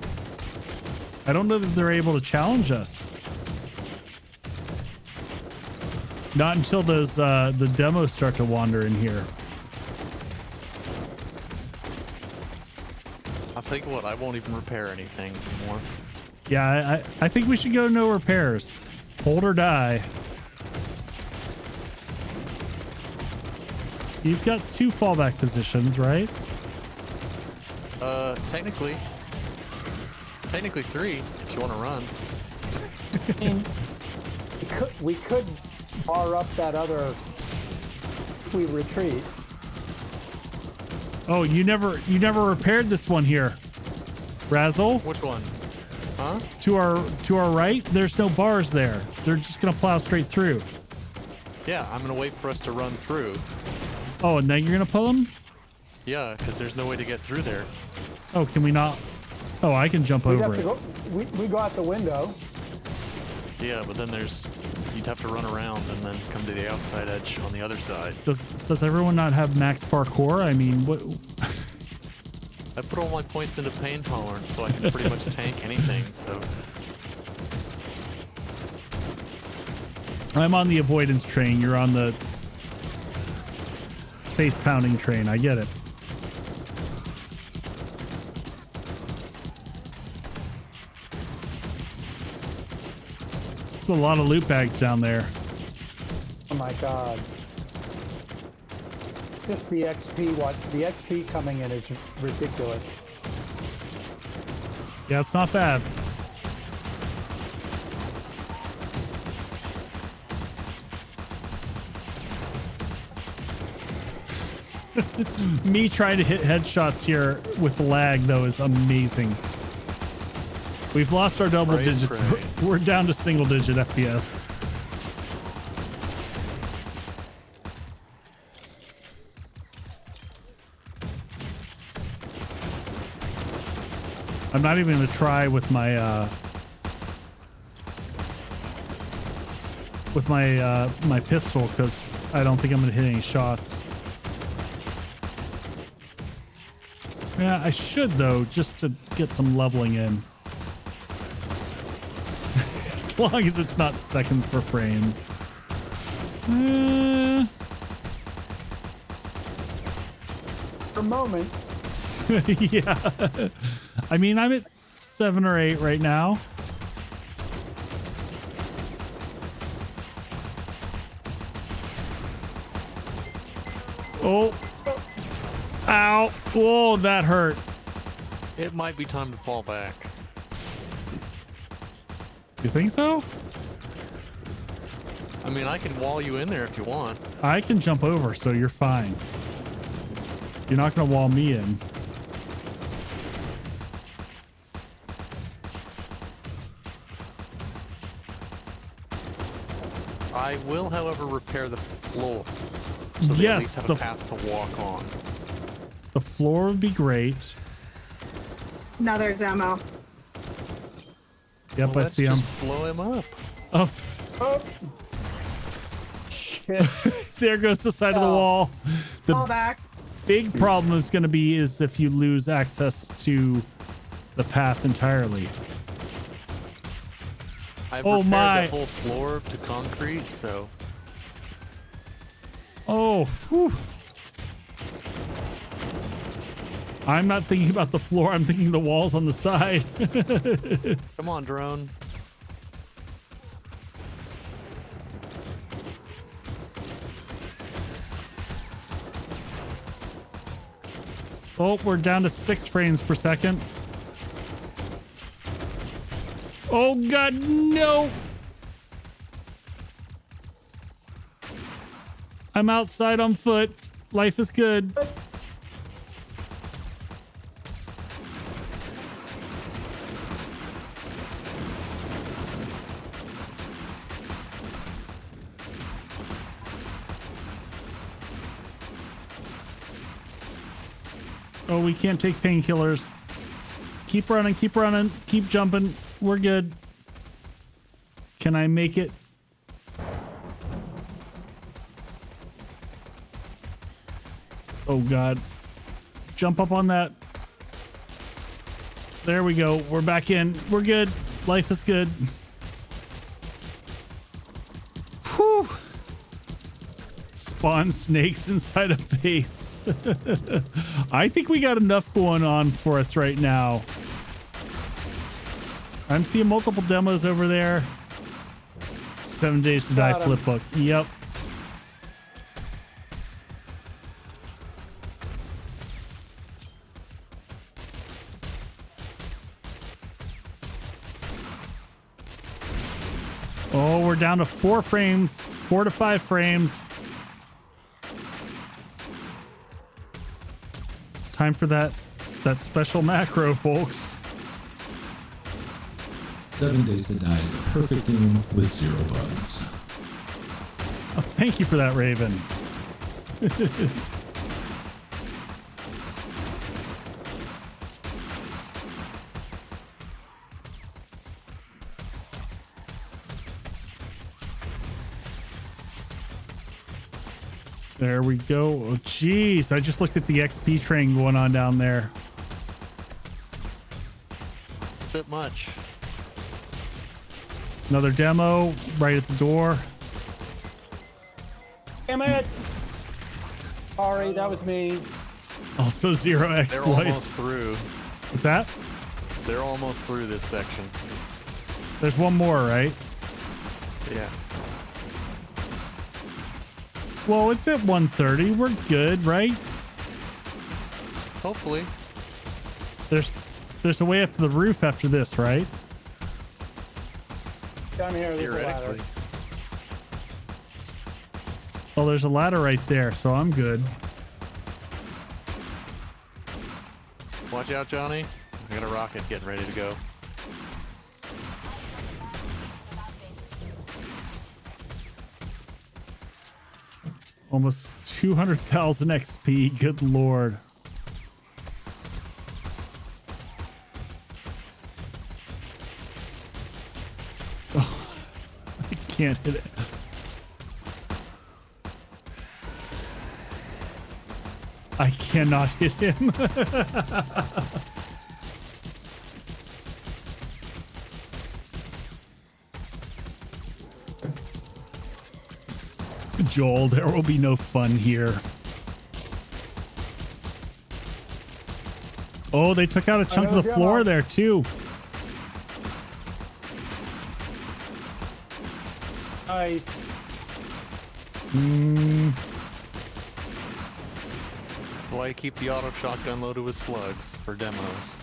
I don't know that they're able to challenge us. Not until those the demos start to wander in here. I'll tell you what, I won't even repair anything anymore. Yeah, I think we should go no repairs. Hold or die. You've got 2 fallback positions, right? Technically 3 if you want to run. I mean, we could bar up that other if we retreat. Oh, you never repaired this one here, Razzle. Which one? Huh? To our right, there's no bars there. They're just gonna plow straight through. Yeah, I'm gonna wait for us to run through. Oh, and now you're gonna pull them? Yeah, because there's no way to get through there. Oh, can we not? Oh, I can jump over it. We go out the window. Yeah, but then you'd have to run around and then come to the outside edge on the other side. Does everyone not have max parkour? I mean, what? I put all my points into pain tolerance, so I can pretty much tank anything. So I'm on the avoidance train. You're on the face pounding train. I get it. There's a lot of loot bags down there. Oh my god. Just the XP, the XP coming in is ridiculous. Yeah, it's not bad. Me trying to hit headshots here with lag, though, is amazing. We've lost our double digits. We're down to single digit FPS. I'm not even going to try with my my pistol because I don't think I'm going to hit any shots. Yeah, I should though, just to get some leveling in. As long as it's not seconds per frame. For moments. Yeah. I mean, I'm at 7 or 8 right now. Oh. Ow. Whoa, that hurt. it might be time to fall back. You think so? I mean, I can wall you in there if you want. I can jump over, so you're fine. You're not going to wall me in. I will, however, repair the floor. So they at least have a path to walk on. The floor would be great. Another demo. Yep, Well, I see him. Let's just blow him up. Oh, Oh. Shit. there goes the side of the wall. Fall The back. big problem is going to be is if you lose access to the path entirely. I've Oh repaired my. the whole floor to concrete, so Oh, whew. I'm not thinking about the floor. I'm thinking the walls on the side. come on, drone. Oh, we're down to 6 frames per second. Oh God, no! I'm outside on foot. Life is good. Oh, we can't take painkillers. Keep running, keep jumping. We're good. Can I make it? Oh God. Jump up on that. There we go. We're back in. We're good. Life is good. Whew. Spawn snakes inside a base. I think we got enough going on for us right now. I'm seeing multiple demos over there. 7 Days to Die Got 'em. flip book. Yep. Oh, we're down to 4 frames, 4 to 5 frames. It's time for that special macro, folks. 7 Days to Die is a perfect game with 0 bugs. Oh, thank you for that, Raven. There we go. Oh, geez. I just looked at the XP train going on down there. Bit much. Another demo right at the door. Damn it! Sorry, that was me. Also 0 They're exploits. almost through. What's that? They're almost through this section. There's one more, right? Yeah. Well, it's at 1:30. We're good, right? Hopefully. There's a way up to the roof after this, right? Down here, there's a ladder. Theoretically. Oh, there's a ladder right there, so I'm good. Watch out, Johnny. I got a rocket getting ready to go. Almost 200,000 XP. Good lord. Oh, I can't hit it. I cannot hit him. Joel, there will be no fun here. Oh, they took out a chunk of the floor there too. Nice. Why you keep the auto shotgun loaded with slugs for demos?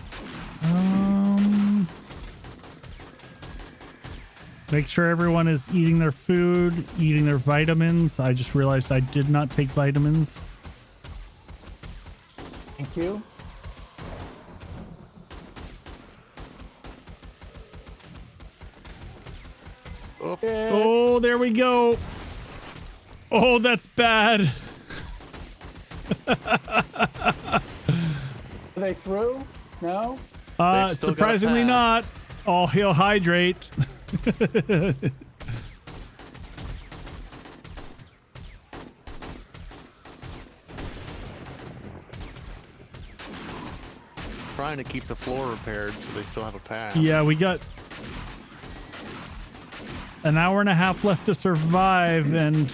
Make sure everyone is eating their food, eating their vitamins. I just realized I did not take vitamins. Thank you. Oh, Oh, there we go. Oh, that's bad. Are they through? No? They've still got a Surprisingly path. not. Oh, he'll hydrate. trying to keep the floor repaired so they still have a path. Yeah, we got an hour and a half left to survive, and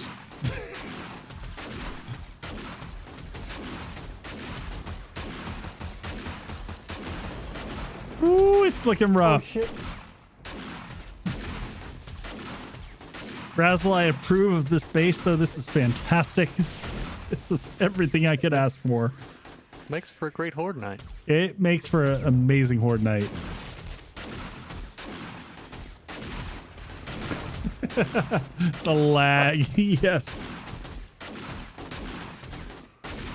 ooh, it's looking Oh rough. shit. Razzle, I approve of this base, though. This is fantastic. This is everything I could ask for. Makes for a great horde night. It makes for an amazing horde night. The lag, yes.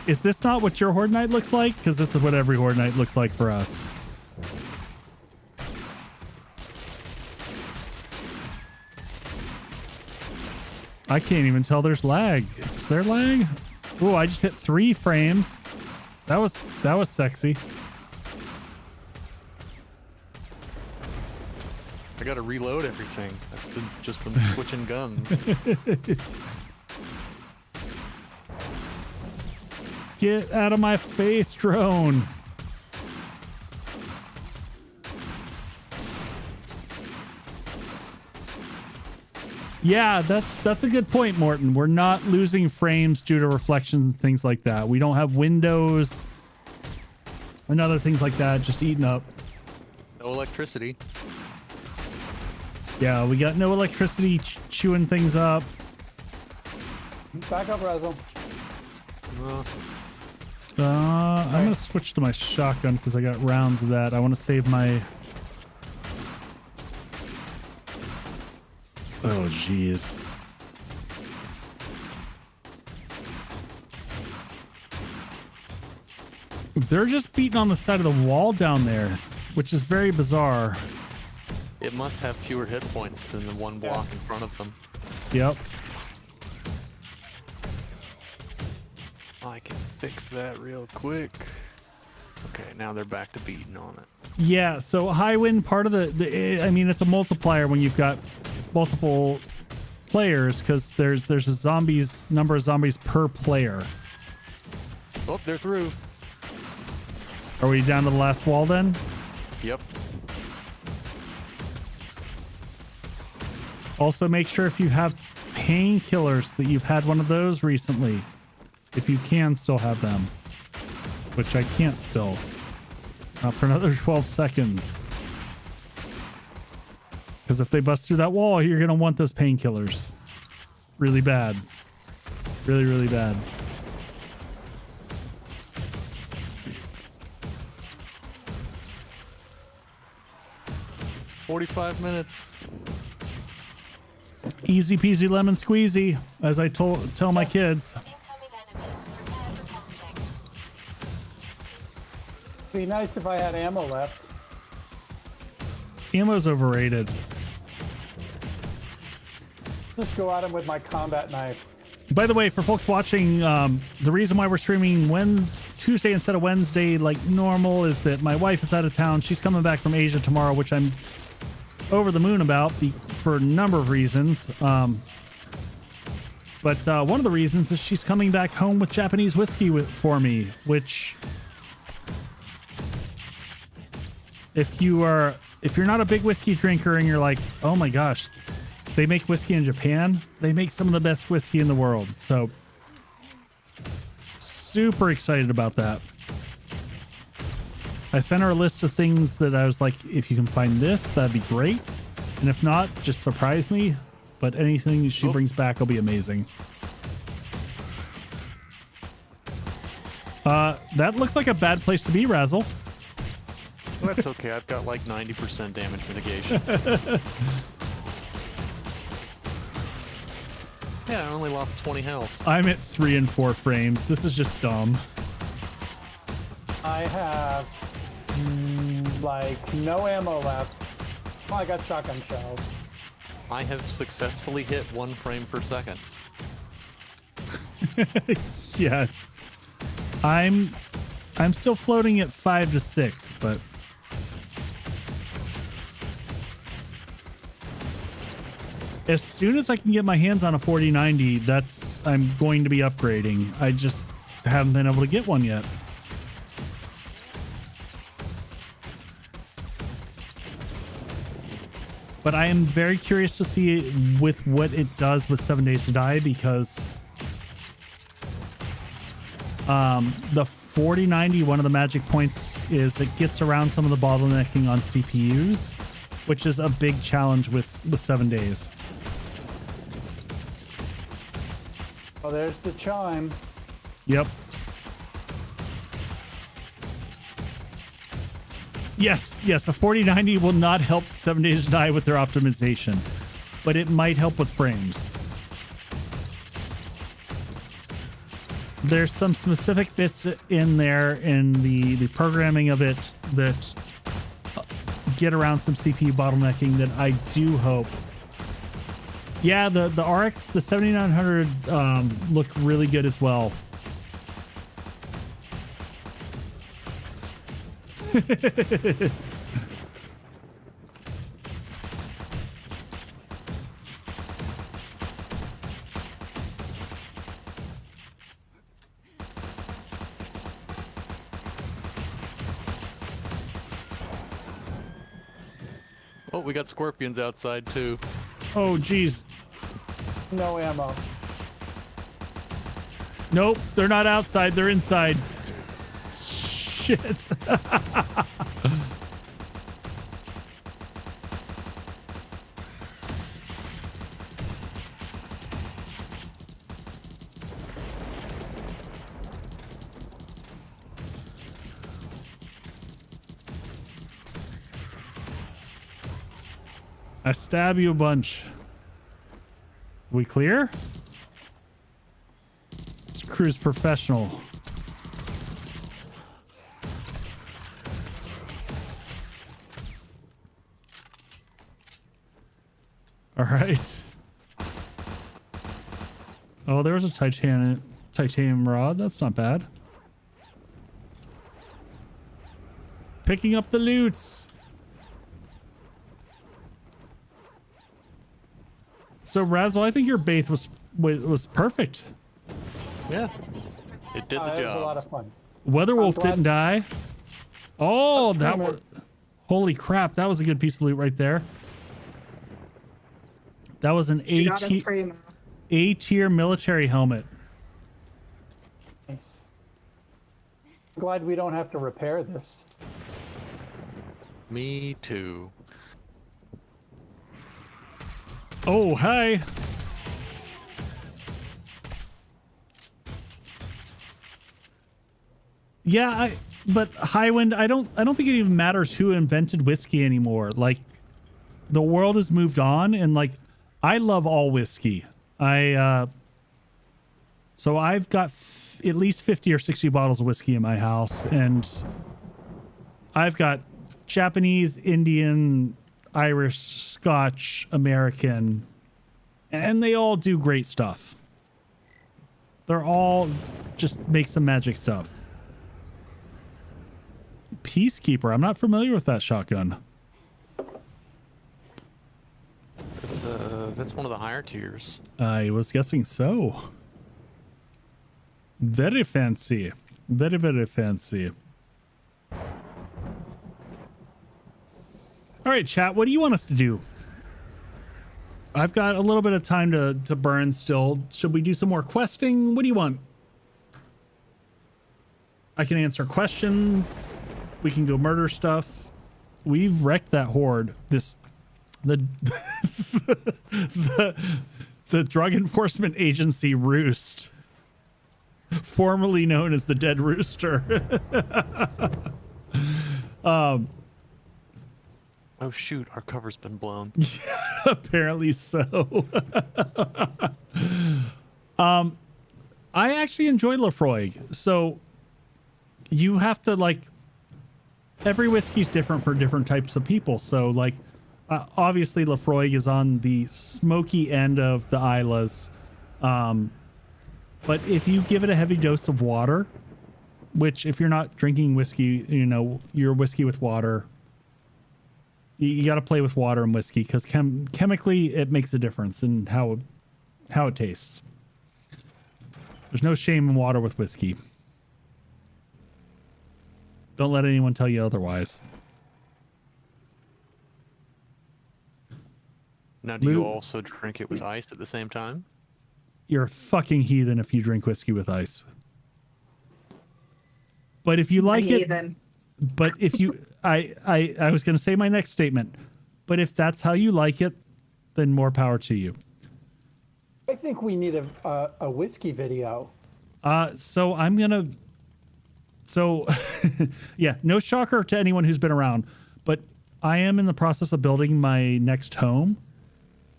Is this not what your horde night looks like? Because this is what every horde night looks like for us. I can't even tell there's lag. Is there lag? Oh, I just hit 3 frames. That was sexy. I gotta reload everything. I've just been switching guns. Get out of my face, drone. Yeah, that's a good point, Morton. We're not losing frames due to reflections and things like that. We don't have windows and other things like that just eating up. No electricity. Yeah, we got no electricity chewing things up. Back up, Razzle. I'm gonna switch to my shotgun because I got rounds of that. I want to save my Oh, jeez. They're just beating on the side of the wall down there, which is very bizarre. It must have fewer hit points than the one block in front of them. Yep. I can fix that real quick. Okay, now they're back to beating on it. Yeah, so high wind, part of I mean, it's a multiplier when you've got multiple players, because there's a number of zombies per player. Oh, they're through. Are we down to the last wall then? Yep. Also, make sure if you have painkillers that you've had one of those recently. If you can still have them. Which I can't still. Not for another 12 seconds. Because if they bust through that wall, you're going to want those painkillers. Really bad. Really, really bad. "45 minutes. Easy peasy lemon squeezy, as I tell my kids. Incoming enemy. Prepare for conflict. Be nice if I had ammo left. Ammo's overrated. Just go at him with my combat knife. By the way, for folks watching, the reason why we're streaming Tuesday instead of Wednesday like normal is that my wife is out of town. She's coming back from Asia tomorrow, which I'm over the moon about for a number of reasons. But one of the reasons is she's coming back home with Japanese whiskey for me, which if you're not a big whiskey drinker and you're like, oh my gosh, they make whiskey in Japan, they make some of the best whiskey in the world. So super excited about that. I sent her a list of things that I was like, if you can find this, that'd be great. And if not, just surprise me. But anything she brings back will be amazing. That looks like a bad place to be, Razzle. That's okay. I've got like 90% damage mitigation. Yeah, I only lost 20 health. I'm at 3 and 4 frames. This is just dumb. I have like no ammo left. Oh, I got shotgun shells. I have successfully hit 1 frame per second. Yes. I'm still floating at 5 to 6, but as soon as I can get my hands on a 4090, I'm going to be upgrading. I just haven't been able to get one yet. But I am very curious to see with what it does with 7 Days to Die, because the 4090, one of the magic points is it gets around some of the bottlenecking on CPUs, which is a big challenge with 7 Days. Oh, there's the chime. Yep. Yes, a 4090 will not help 7 Days to Die with their optimization, but it might help with frames. There's some specific bits in there in the programming of it that get around some CPU bottlenecking that I do hope. Yeah, the RX, the 7900 look really good as well. Oh, we got scorpions outside too. Oh, geez. No ammo. Nope, they're not outside. They're inside. Shit. I stab you a bunch. We clear? This crew's professional. All right. Oh, there was a titanium rod. That's not bad. Picking up the loots. So Razzle, I think your base was perfect. Yeah, it did the It was a lot job. of fun. Weatherwolf I'm glad- didn't die. Oh, Let's that stream was... Holy crap, that was a good piece of loot right there. That was an You got a stream. A-tier military helmet. Nice. I'm glad we don't have to repair this. Me too. Oh, hi. Yeah, but Highwind, I don't think it even matters who invented whiskey anymore. Like, the world has moved on, and like, I love all whiskey. So I've got at least 50 or 60 bottles of whiskey in my house, and I've got Japanese, Indian, Irish, Scotch, American, and they all do great stuff. They're all just make some magic stuff. Peacekeeper, I'm not familiar with that shotgun. That's one of the higher tiers. I was guessing so. Very fancy. Very, very fancy. All right, chat, what do you want us to do? I've got a little bit of time to burn still. Should we do some more questing? What do you want? I can answer questions. We can go murder stuff. We've wrecked that horde. The Drug Enforcement Agency Roost, formerly known as the Dead Rooster. Oh shoot, our cover's been blown. Apparently so. I actually enjoy Lafroig. So you have to like, every whiskey's different for different types of people. So like, obviously Lafroig is on the smoky end of the Islas. But if you give it a heavy dose of water, which if you're not drinking whiskey, you know, your whiskey with water, you got to play with water and whiskey because chemically it makes a difference in how it tastes. There's no shame in water with whiskey. Don't let anyone tell you otherwise. Now, do you also drink it with ice at the same time? You're a fucking heathen if you drink whiskey with ice. But if you like it, but if you, I was going to say my next statement, but if that's how you like it, then more power to you. I think we need a whiskey video. So I'm gonna, yeah, no shocker to anyone who's been around, but I am in the process of building my next home,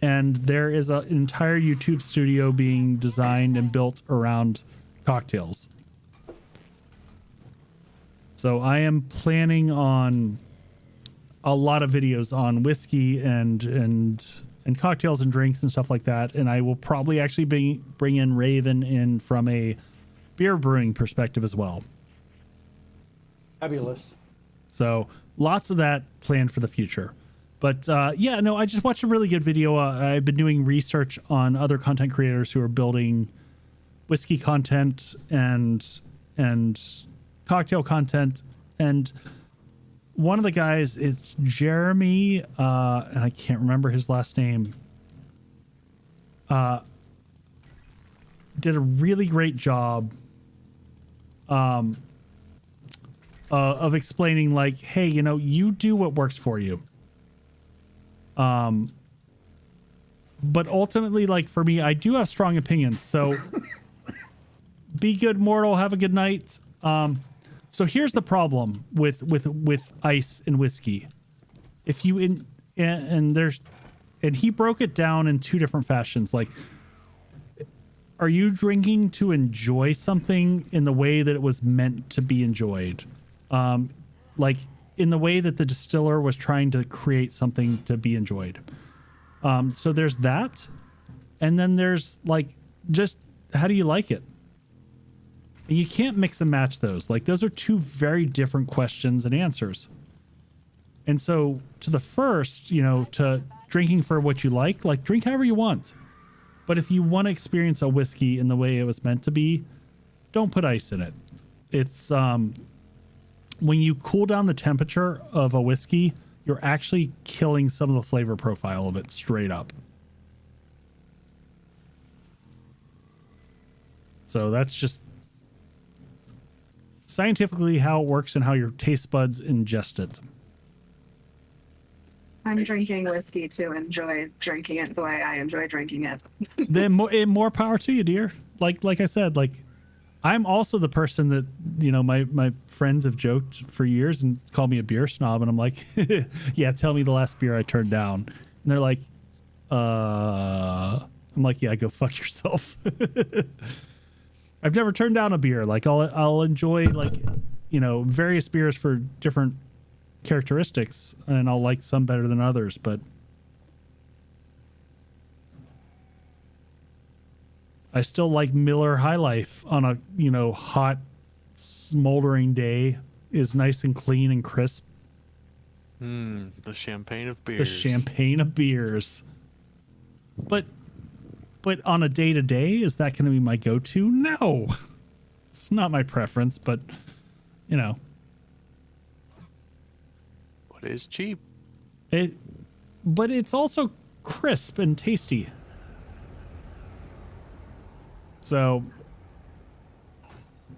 and there is an entire YouTube studio being designed and built around cocktails. So I am planning on a lot of videos on whiskey and cocktails and drinks and stuff like that. And I will probably actually bring in Raven in from a beer brewing perspective as well. Fabulous. So lots of that planned for the future. But yeah, no, I just watched a really good video. I've been doing research on other content creators who are building whiskey content and cocktail content. And one of the guys, it's Jeremy, and I can't remember his last name, did a really great job of explaining, like, hey, you know, you do what works for you. But ultimately, like, for me, I do have strong opinions. So be good, mortal. Have a good night. So here's the problem with ice and whiskey. If you and he broke it down in two different fashions. Like, are you drinking to enjoy something in the way that it was meant to be enjoyed? Like in the way that the distiller was trying to create something to be enjoyed. So there's that. And then there's like, just how do you like it? And you can't mix and match those. Like those are two very different questions and answers. And so to the first, you know, to drinking for what you like drink however you want. But if you want to experience a whiskey in the way it was meant to be, don't put ice in it. It's, when you cool down the temperature of a whiskey, you're actually killing some of the flavor profile of it straight up. So that's just scientifically how it works and how your taste buds ingest it. I'm drinking whiskey to enjoy drinking it the way I enjoy drinking it. Then more power to you, dear. Like I said, like I'm also the person that, you know, my friends have joked for years and called me a beer snob. And I'm like, yeah, tell me the last beer I turned down. And they're like, I'm like, yeah, go fuck yourself. I've never turned down a beer. Like I'll enjoy like, you know, various beers for different characteristics, and I'll like some better than others, but I still like Miller High Life on a, you know, hot smoldering day is nice and clean and crisp. The champagne of beers. The champagne of beers. But on a day to day, is that going to be my go-to? No, it's not my preference, but you know, But it's cheap. But it's also crisp and tasty. So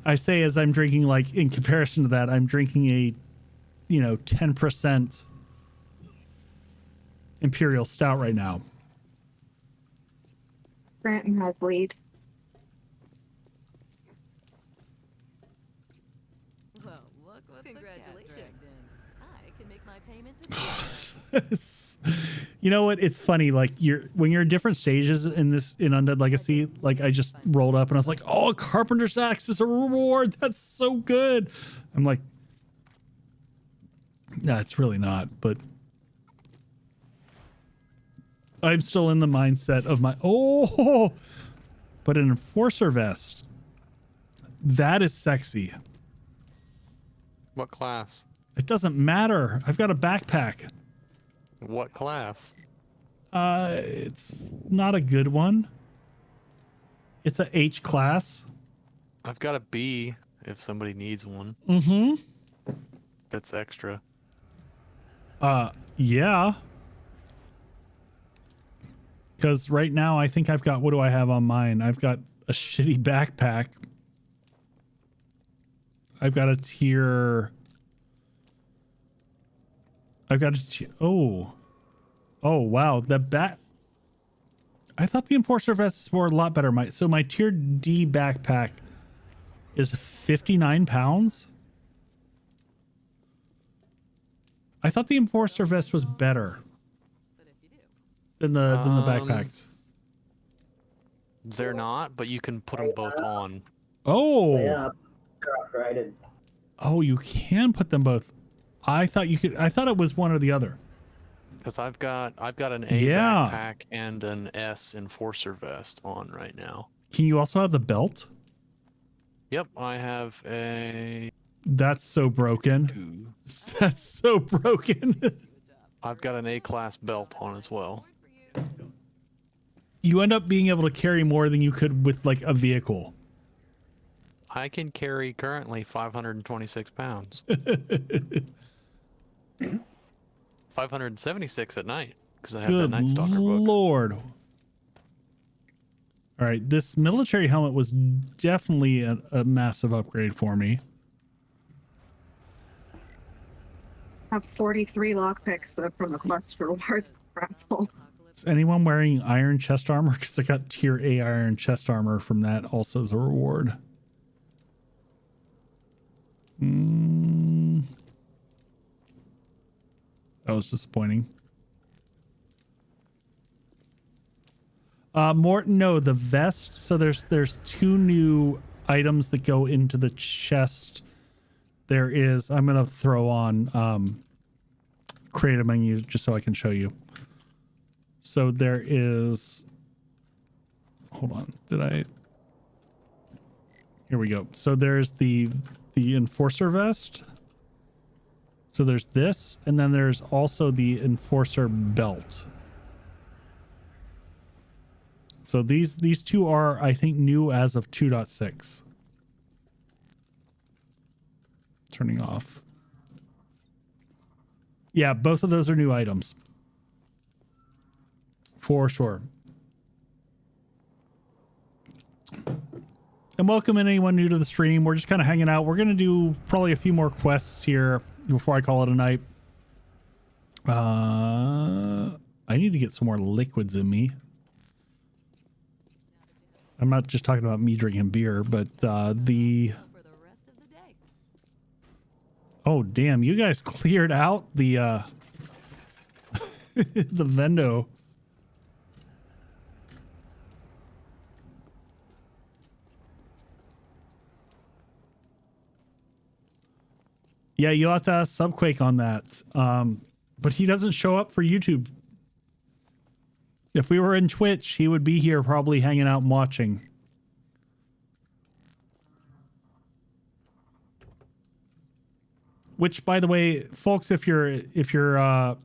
I say, as I'm drinking, like in comparison to that, I'm drinking a, you know, 10% Imperial Stout right now. Granton has lead. Well, look what congratulations. I can make my payments. You know what? It's funny. Like when you're in different stages in Undead Legacy, like I just rolled up and I was like, oh, a Carpenter's Axe is a reward. That's so good. I'm like, nah, it's really not, but I'm still in the mindset of but an Enforcer Vest. That is sexy. What class? It doesn't matter. I've got a backpack. What class? It's not a good one. It's a H class. I've got a B if somebody needs one. Mm-hmm. That's extra. Yeah. Because right now I think I've got, what do I have on mine? I've got a shitty backpack. I've got a tier. Oh, wow. I thought the Enforcer Vests were a lot better. So my tier D backpack is 59 pounds. I thought the Enforcer Vest was better than the backpacks. They're not, but you can put them both on. Oh. Yeah, upgraded. Oh, you can put them both. I thought you could. I thought it was one or the other. Because I've got an A backpack and an S Enforcer Vest on right now. Can you also have the belt? Yep, I have a... That's so broken. That's so broken. I've got an A-class belt on as well. You end up being able to carry more than you could with like a vehicle. I can carry currently 526 pounds. 576 at night because I have that Night Stalker book. Lord. All right, this military helmet was definitely a massive upgrade for me. I have 43 lockpicks from the quest reward pretzel. Is anyone wearing iron chest armor? Because I got tier A iron chest armor from that also as a reward. That was disappointing. Morton, no, the vest. So there's 2 new items that go into the chest. There is, I'm gonna throw on create a menu just so I can show you. So there is, hold on, here we go. So there's the Enforcer vest. So there's this, and then there's also the Enforcer belt. So these 2 are, I think, new as of 2.6. Turning off. Yeah, both of those are new items. For sure. And welcome in anyone new to the stream. We're just kind of hanging out. We're going to do probably a few more quests here before I call it a night. I need to get some more liquids in me. I'm not just talking about me drinking beer, but the... Oh, damn. You guys cleared out the the vendo. Yeah, you'll have to ask Subquake on that. But he doesn't show up for YouTube. If we were in Twitch, he would be here probably hanging out and watching. Which, by the way, folks, if you want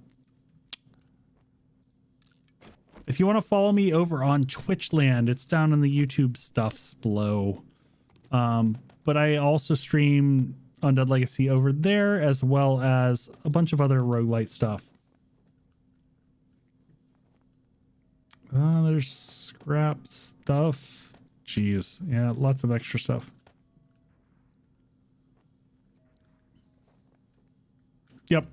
to follow me over on Twitchland, it's down in the YouTube stuffs below. But I also stream Undead Legacy over there, as well as a bunch of other roguelite stuff. There's scrap stuff. Jeez. Yeah, lots of extra stuff. Yep.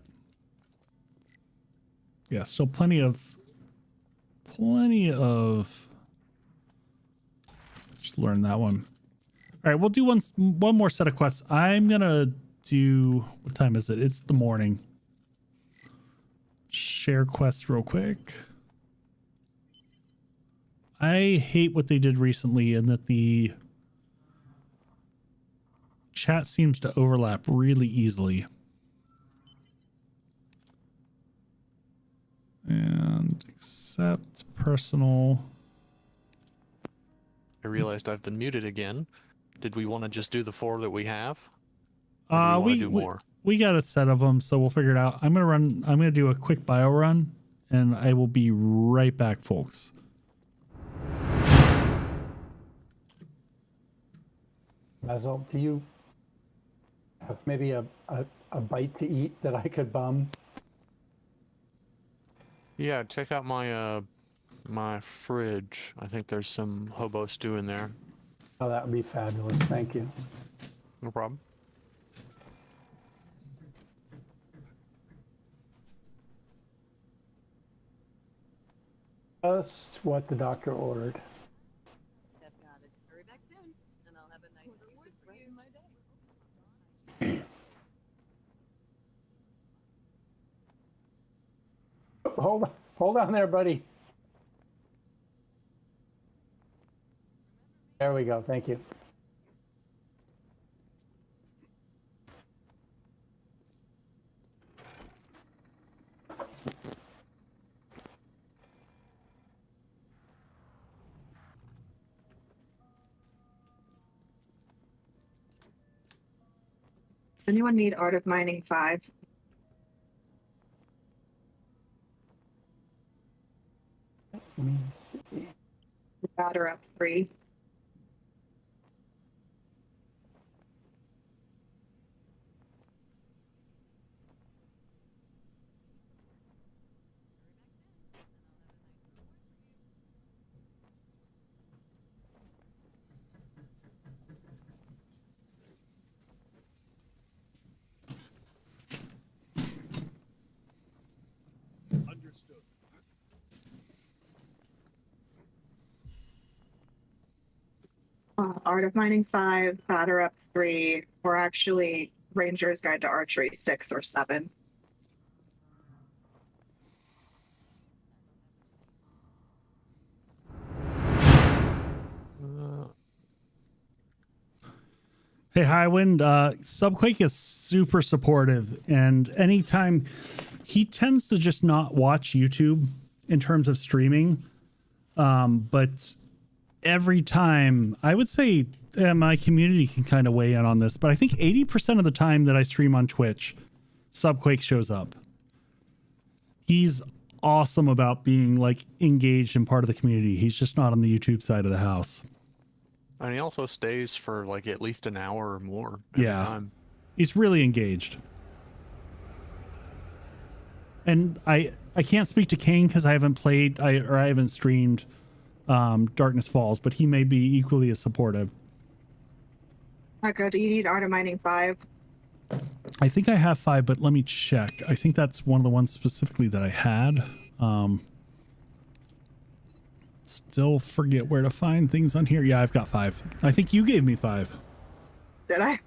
Yeah, still plenty of just learn that one. All right, we'll do one more set of quests. I'm gonna do, what time is it? It's the morning. Share quests real quick. I hate what they did recently and that the chat seems to overlap really easily. And accept personal. I realized I've been muted again. Did we want to just do the 4 that we have? Or do we do more? We got a set of them, so we'll figure it out. I'm gonna do a quick bio run, and I will be right back, folks. Basil, do you have maybe a bite to eat that I could bum? Yeah, check out my my fridge. I think there's some hobo stew in there. Oh, that would be fabulous. Thank you. No problem. Just what the doctor ordered. Hurry back soon, and I'll have a nice reward for you in my day. Hold on there, buddy. There we go. Thank you. Anyone need Art of Mining 5? Let me see. Batter up 3. Understood. Art of Mining 5, Batter Up 3, or actually Ranger's Guide to Archery 6 or 7. Hey, Highwind, Subquake is super supportive, and anytime he tends to just not watch YouTube in terms of streaming, but every time, I would say my community can kind of weigh in on this, but I think 80% of the time that I stream on Twitch, Subquake shows up. He's awesome about being like engaged and part of the community. He's just not on the YouTube side of the house. And he also stays for like at least an hour or more every time. He's really engaged. And I can't speak to Kane because I haven't played I haven't streamed Darkness Falls, but he may be equally as supportive. Eko, do you need Art of Mining 5? I think I have 5, but let me check. I think that's one of the ones specifically that I had. Still forget where to find things on here. Yeah, I've got 5. I think you gave me 5. Did I?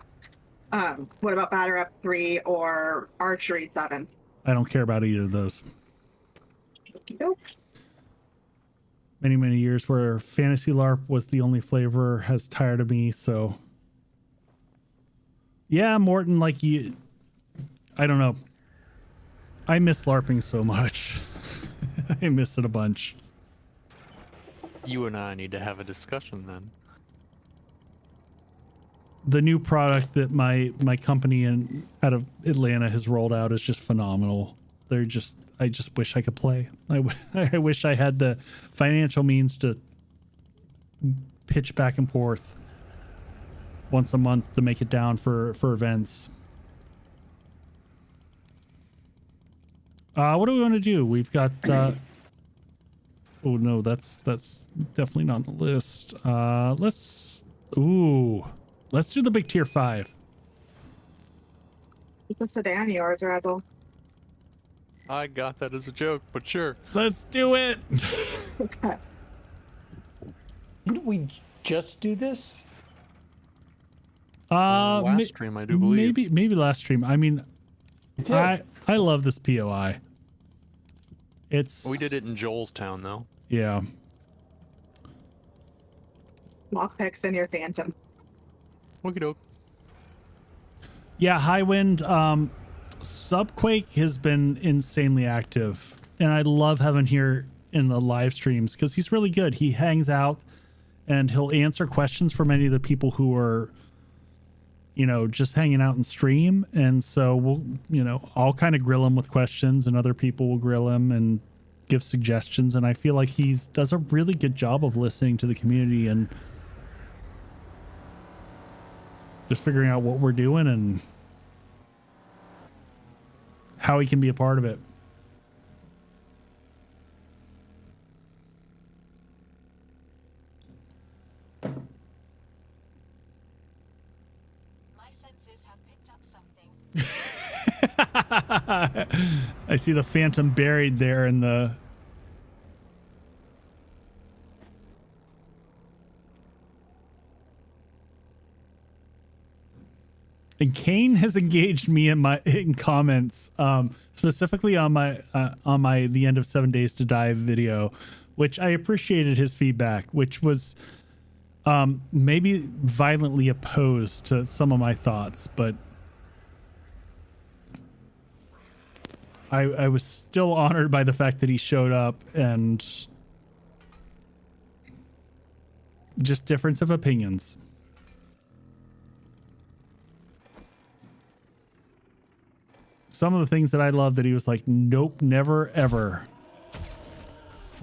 What about Batter Up 3 or Archery 7? I don't care about either of those. Nope. Many, many years where Fantasy LARP was the only flavor has tired of me, so... Yeah, Morton, like you... I don't know. I miss LARPing so much. I miss it a bunch. You and I need to have a discussion then. The new product that my company out of Atlanta has rolled out is just phenomenal. I just wish I could play. I wish I had the financial means to pitch back and forth once a month to make it down for events. What do we want to do? We've got oh no, that's definitely not on the list. Let's do the big tier 5. It's a sedan, yours, Razzle. I got that as a joke, but sure. Let's do it. Okay. Didn't we just do this? Last stream, I do believe. Maybe last stream. I mean, I love this POI. We did it in Joel's town, though. Yeah. Lockpicks in your Phantom. Okie doke. Yeah, Highwind. Subquake has been insanely active, and I love having here in the live streams because he's really good. He hangs out and he'll answer questions for many of the people who are, just hanging out and stream. And so I'll kind of grill him with questions, and other people will grill him and give suggestions. And I feel like he does a really good job of listening to the community and just figuring out what we're doing and how he can be a part of it. My senses have picked up something. I see the Phantom buried there in the... And Kane has engaged me in comments, specifically on my the end of 7 Days to Die video, which I appreciated his feedback, which was maybe violently opposed to some of my thoughts, but I was still honored by the fact that he showed up, and just difference of opinions. Some of the things that I love that he was like, nope, never, ever.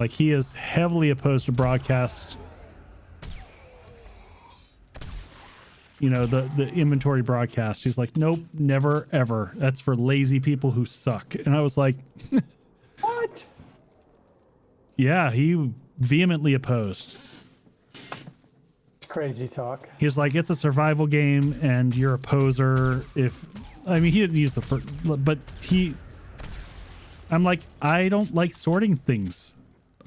Like, he is heavily opposed to broadcast, the inventory broadcast. He's like, nope, never, ever. That's for lazy people who suck. And I was like, What? Yeah, he vehemently opposed. Crazy talk. He was like, it's a survival game and you're a poser. He didn't use the first, but I'm like, I don't like sorting things.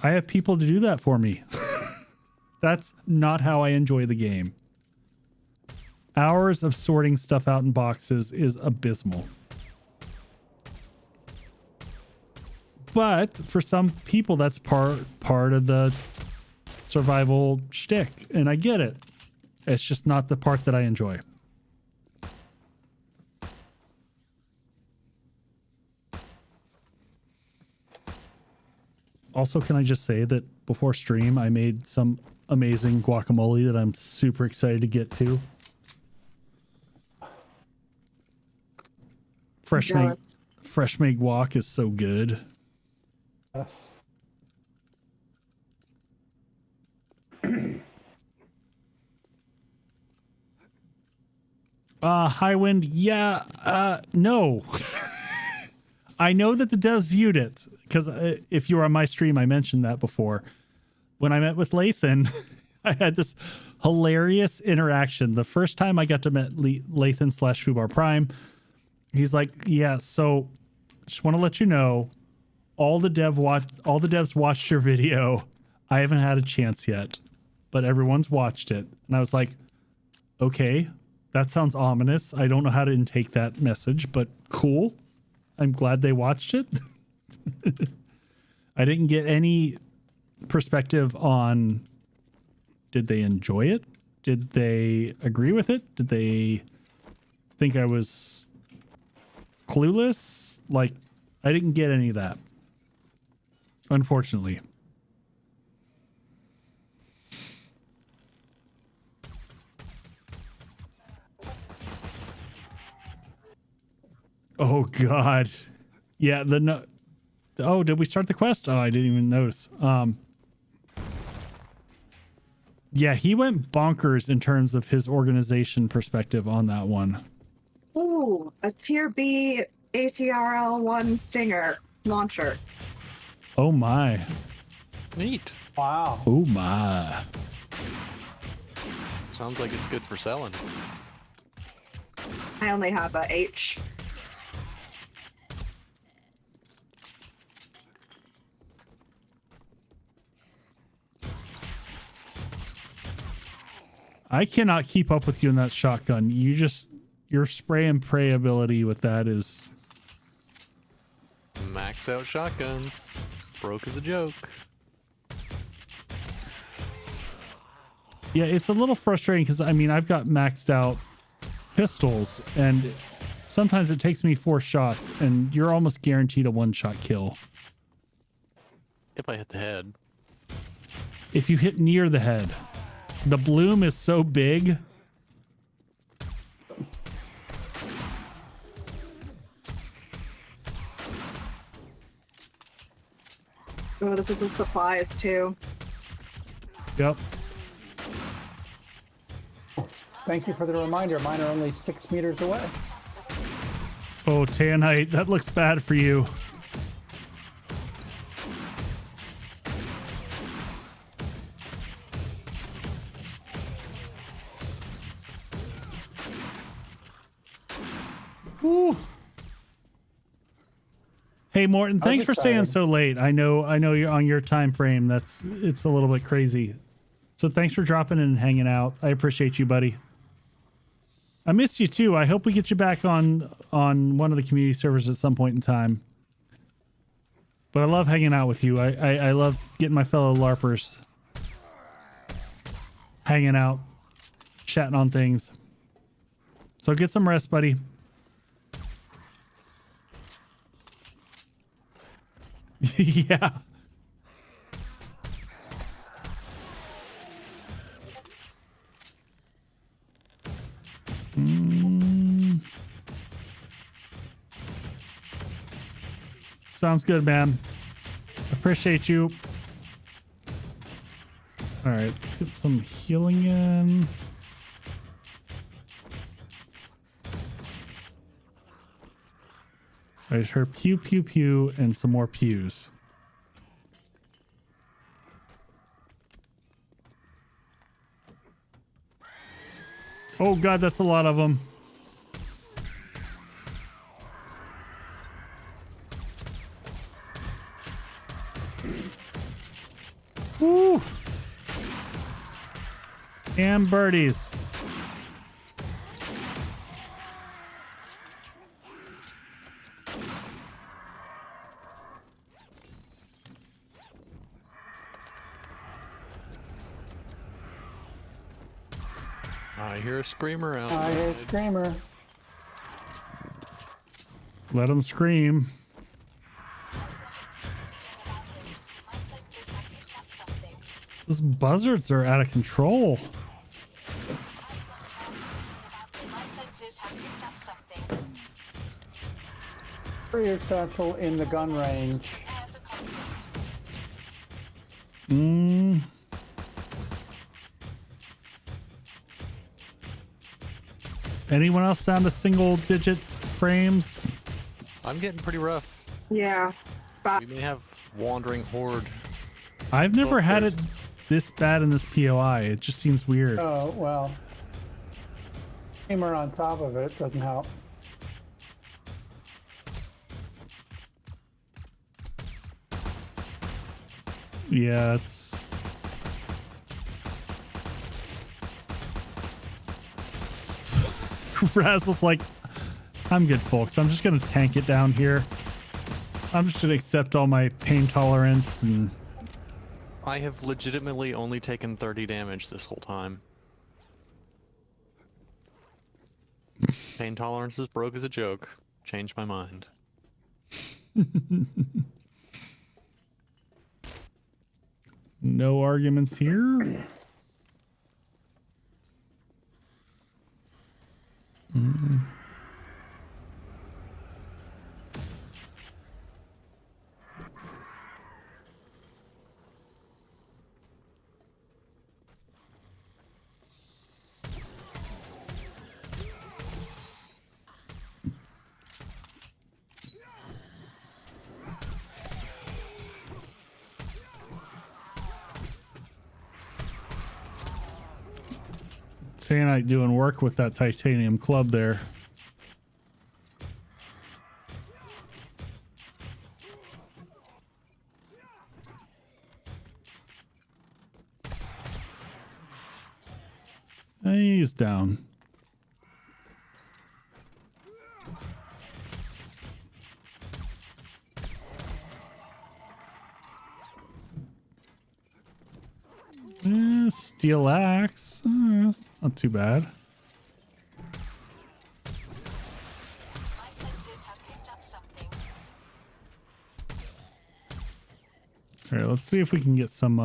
I have people to do that for me. That's not how I enjoy the game. Hours of sorting stuff out in boxes is abysmal. But for some people, that's part of the survival shtick, and I get it. It's just not the part that I enjoy. Also, can I just say that before stream, I made some amazing guacamole that I'm super excited to get to. Fresh made guac is so good. Yes. Highwind, yeah, no. I know that the devs viewed it because if you were on my stream, I mentioned that before. When I met with Lathan, I had this hilarious interaction. The first time I got to meet Lathan / Fubar Prime, he's like, "Yeah, so just want to let you know, all the devs watched your video. I haven't had a chance yet, but everyone's watched it." And I was like, "Okay, that sounds ominous. I don't know how to intake that message, but cool. I'm glad they watched it." I didn't get any perspective on, did they enjoy it? Did they agree with it? Did they think I was clueless? Like, I didn't get any of that, unfortunately. Oh God. Yeah, oh, did we start the quest? Oh, I didn't even notice. Yeah, he went bonkers in terms of his organization perspective on that one. Ooh, a tier B ATRL-1 Stinger launcher. Oh my. Neat. Wow. Oh my. Sounds like it's good for selling. I only have a H. I cannot keep up with you in that shotgun. Your spray and pray ability with that is Maxed out shotguns. Broke as a joke. yeah, it's a little frustrating because I mean I've got maxed out pistols and sometimes it takes me 4 shots and you're almost guaranteed a 1-shot kill. If I hit the head. If you hit near the head. The bloom is so big. Oh, this is the supplies too. Yep. Thank you for the reminder. Mine are only 6 meters away. Oh, Tanite, that looks bad for you. Woo. Hey Morton, thanks for staying so late. I know you're on your time frame. It's a little bit crazy. So thanks for dropping in and hanging out. I appreciate you, buddy. I missed you too. I hope we get you back on one of the community servers at some point in time. But I love hanging out with you. I love getting my fellow LARPers hanging out, chatting on things. So get some rest, buddy. Yeah. Sounds good, man. Appreciate you. All right, let's get some healing in. I just heard pew, pew, pew, and some more pews. Oh God, that's a lot of them. Woo! And birdies. I hear a screamer outside. I hear a screamer. Let them scream. Those buzzards are out of control. My senses have picked up something. For your satchel in the gun range. Anyone else down to single digit frames? I'm getting pretty rough. Yeah. We may have wandering horde. I've never had it first. this bad in this POI. It just seems weird. Oh, well. Gamer on top of it doesn't help. Yeah, it's... Razzle's like, I'm good, folks. I'm just going to tank it down here. I'm just going to accept all my pain tolerance and... I have legitimately only taken 30 damage this whole time. Pain tolerance is broke as a joke. Changed my mind. No arguments here. Saniite doing work with that titanium club there. He's down. Steel axe. That's not too bad. My senses have picked up something. All right, let's see if we can get some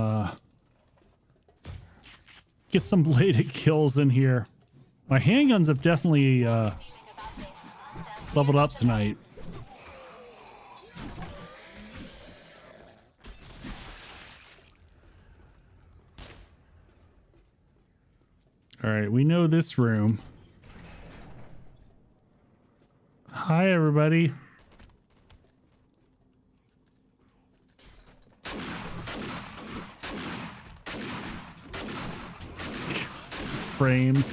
bladed kills in here. My handguns have definitely leveled up tonight. All right, we know this room. Hi, everybody. Frames.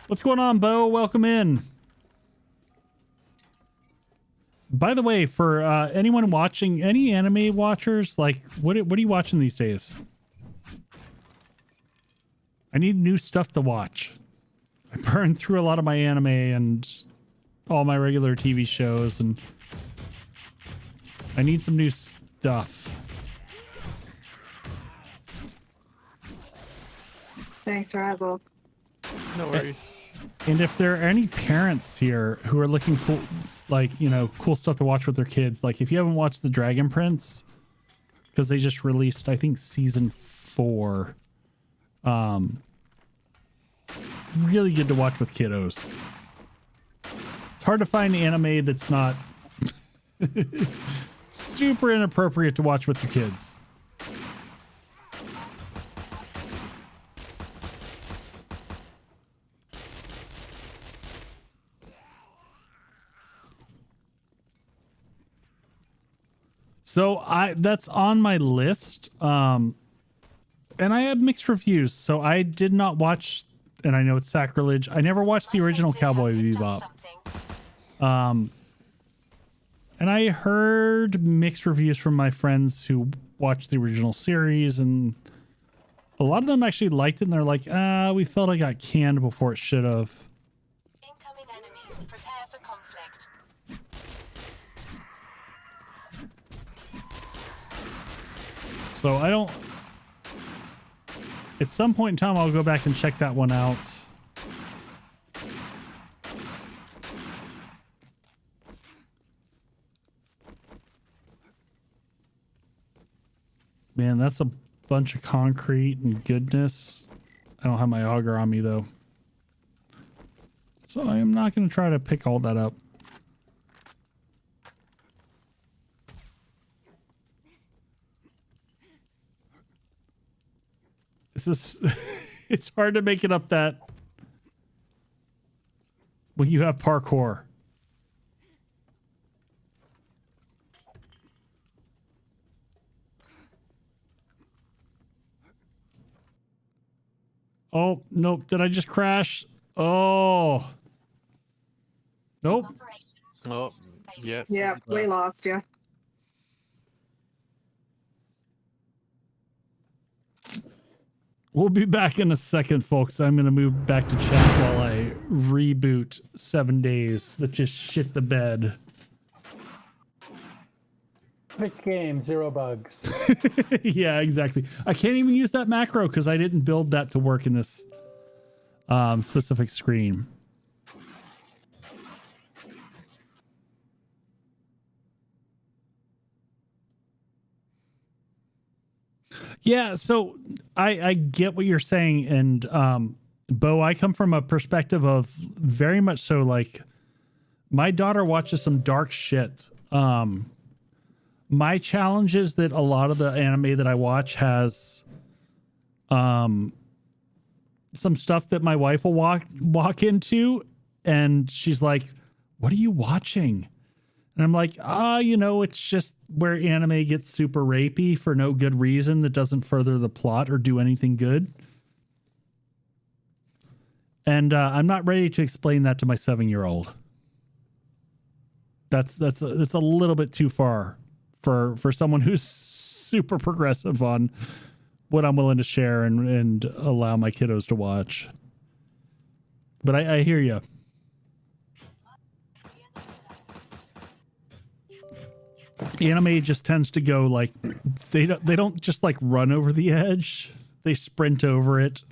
What's going on, Bo? Welcome in. By the way, for anyone watching, any anime watchers, like, what are you watching these days? I need new stuff to watch. I burned through a lot of my anime and all my regular TV shows, and I need some new stuff. Thanks, Razzle. No worries. And if there are any parents here who are looking cool, like, you know, cool stuff to watch with their kids, like if you haven't watched The Dragon Prince, because they just released, I think, season 4, really good to watch with kiddos. It's hard to find anime that's not super inappropriate to watch with your kids. So that's on my list. And I have mixed reviews. So I did not watch, and I know it's sacrilege, I never watched the original Cowboy Bebop. And I heard mixed reviews from my friends who watched the original series, and a lot of them actually liked it, and they're like, we felt it got canned before it should have. Incoming enemies. Prepare for conflict. So I don't... At some point in time, I'll go back and check that one out. Man, that's a bunch of concrete and goodness. I don't have my auger on me though. So I am not going to try to pick all that up. This is, it's hard to make it up that when you have parkour. Oh, nope. Did I just crash? Oh. Nope. Oh, yes. Yeah, we lost you. We'll be back in a second, folks. I'm going to move back to chat while I reboot 7 days that just shit the bed. Perfect game, 0 bugs. Yeah, exactly. I can't even use that macro because I didn't build that to work in this specific screen. Yeah, so I get what you're saying, and Bo, I come from a perspective of very much so like my daughter watches some dark shit. My challenge is that a lot of the anime that I watch has some stuff that my wife will walk into, and she's like, "What are you watching?" And I'm like, you know, it's just where anime gets super rapey for no good reason that doesn't further the plot or do anything good. And I'm not ready to explain that to my 7-year-old. That's a little bit too far for someone who's super progressive on what I'm willing to share and allow my kiddos to watch. But I hear you. Anime just tends to go like they don't just like run over the edge. They sprint over it.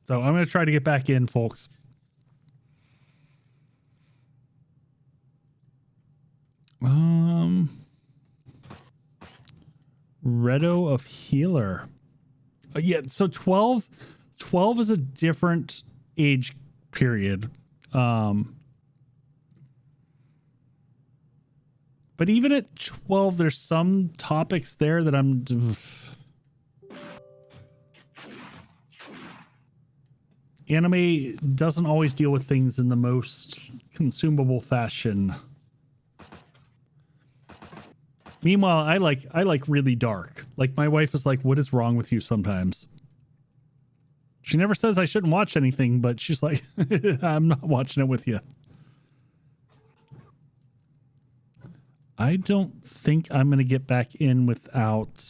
So I'm going to try to get back in, folks. Redo of Healer. Yeah, so 12 is a different age period. But even at 12, there's some topics there that I'm... Anime doesn't always deal with things in the most consumable fashion. Meanwhile, I like really dark. Like my wife is like, "What is wrong with you?" Sometimes. She never says I shouldn't watch anything, but she's like, "I'm not watching it with you." I don't think I'm going to get back in without...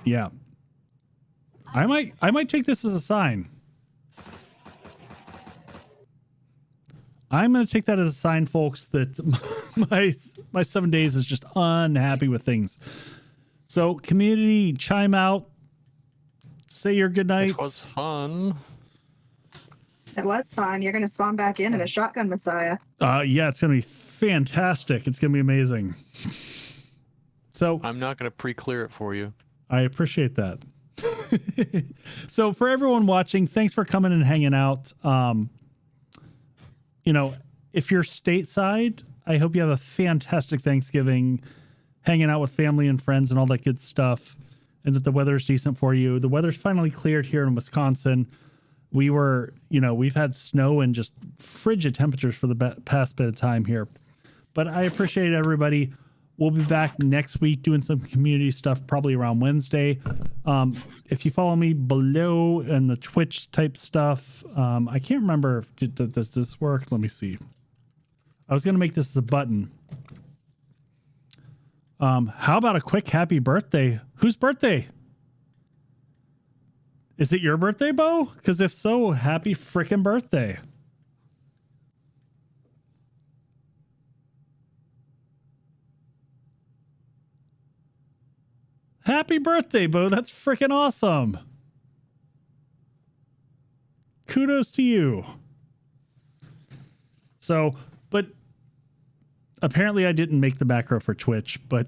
Yeah. I might take this as a sign. I'm going to take that as a sign, folks, that my 7 days is just unhappy with things. So, community, chime out. Say your good night. It was fun. It was fun. You're going to spawn back in a shotgun messiah. Yeah, it's going to be fantastic. It's going to be amazing. So I'm not going to pre-clear it for you. I appreciate that. So for everyone watching, thanks for coming and hanging out. You know, if you're stateside, I hope you have a fantastic Thanksgiving, hanging out with family and friends and all that good stuff, and that the weather's decent for you. The weather's finally cleared here in Wisconsin. We've had snow and just frigid temperatures for the past bit of time here. But I appreciate everybody. We'll be back next week doing some community stuff, probably around Wednesday. If you follow me below and the Twitch type stuff, I can't remember. Does this work? Let me see. I was going to make this as a button. How about a quick happy birthday? Whose birthday? Is it your birthday, Bo? Because if so, happy freaking birthday. Happy birthday, Bo. That's freaking awesome. Kudos to you. So, but apparently I didn't make the macro for Twitch, but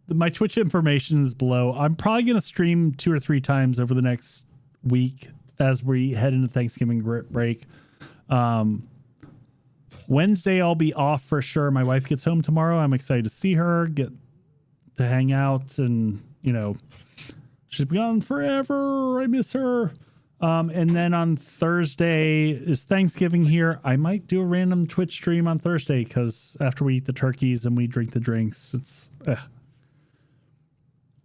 my Twitch information is below. I'm probably going to stream 2 or 3 times over the next week as we head into Thanksgiving break. Wednesday I'll be off for sure. My wife gets home tomorrow. I'm excited to see her, get to hang out, and she's been gone forever. I miss her. And then on Thursday is Thanksgiving here. I might do a random Twitch stream on Thursday because after we eat the turkeys and we drink the drinks, it's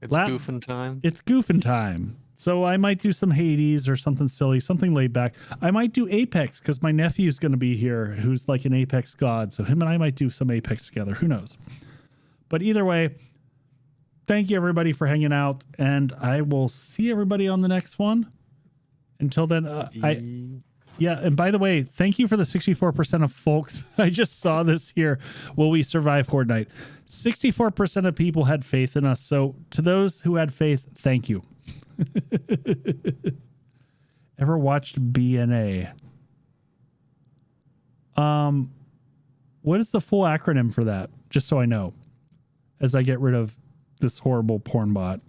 goofing time. It's goofing time. So I might do some Hades or something silly, something laid back. I might do Apex because my nephew's going to be here, who's like an Apex god. So him and I might do some Apex together. Who knows? But either way, thank you everybody for hanging out, and I will see everybody on the next one. Until then, and by the way, thank you for the 64% of folks. I just saw this here. Will we survive Horde Night? 64% of people had faith in us. So to those who had faith, thank you. Ever watched BNA? What is the full acronym for that? Just so I know, as I get rid of this horrible porn bot.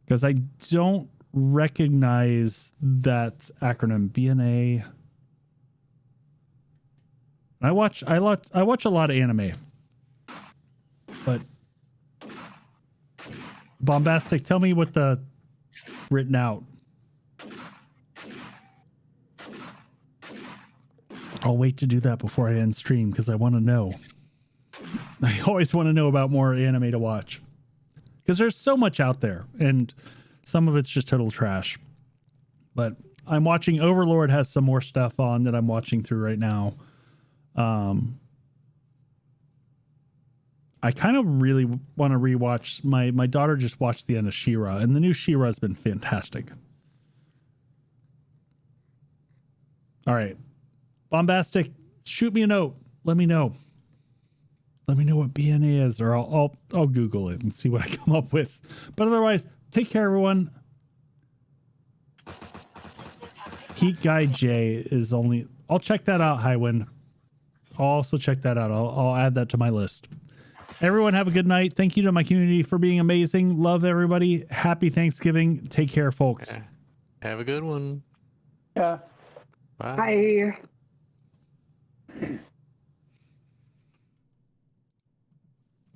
Because I don't recognize that acronym. BNA. I watch a lot of anime. But Bombastic, tell me what the written out. I'll wait to do that before I end stream because I want to know. I always want to know about more anime to watch. Because there's so much out there, and some of it's just total trash. But I'm watching Overlord has some more stuff on that I'm watching through right now. I kind of really want to rewatch. My daughter just watched the end of She-Ra, and the new She-Ra has been fantastic. All right. Bombastic, shoot me a note. Let me know. Let me know what BNA is, or I'll Google it and see what I come up with. But otherwise, take care, everyone. Heat Guy J is only. I'll check that out, Highwind. I'll also check that out. I'll add that to my list. Everyone have a good night. Thank you to my community for being amazing. Love everybody. Happy Thanksgiving. Take care, folks. Have a good one. Yeah. Bye. Bye.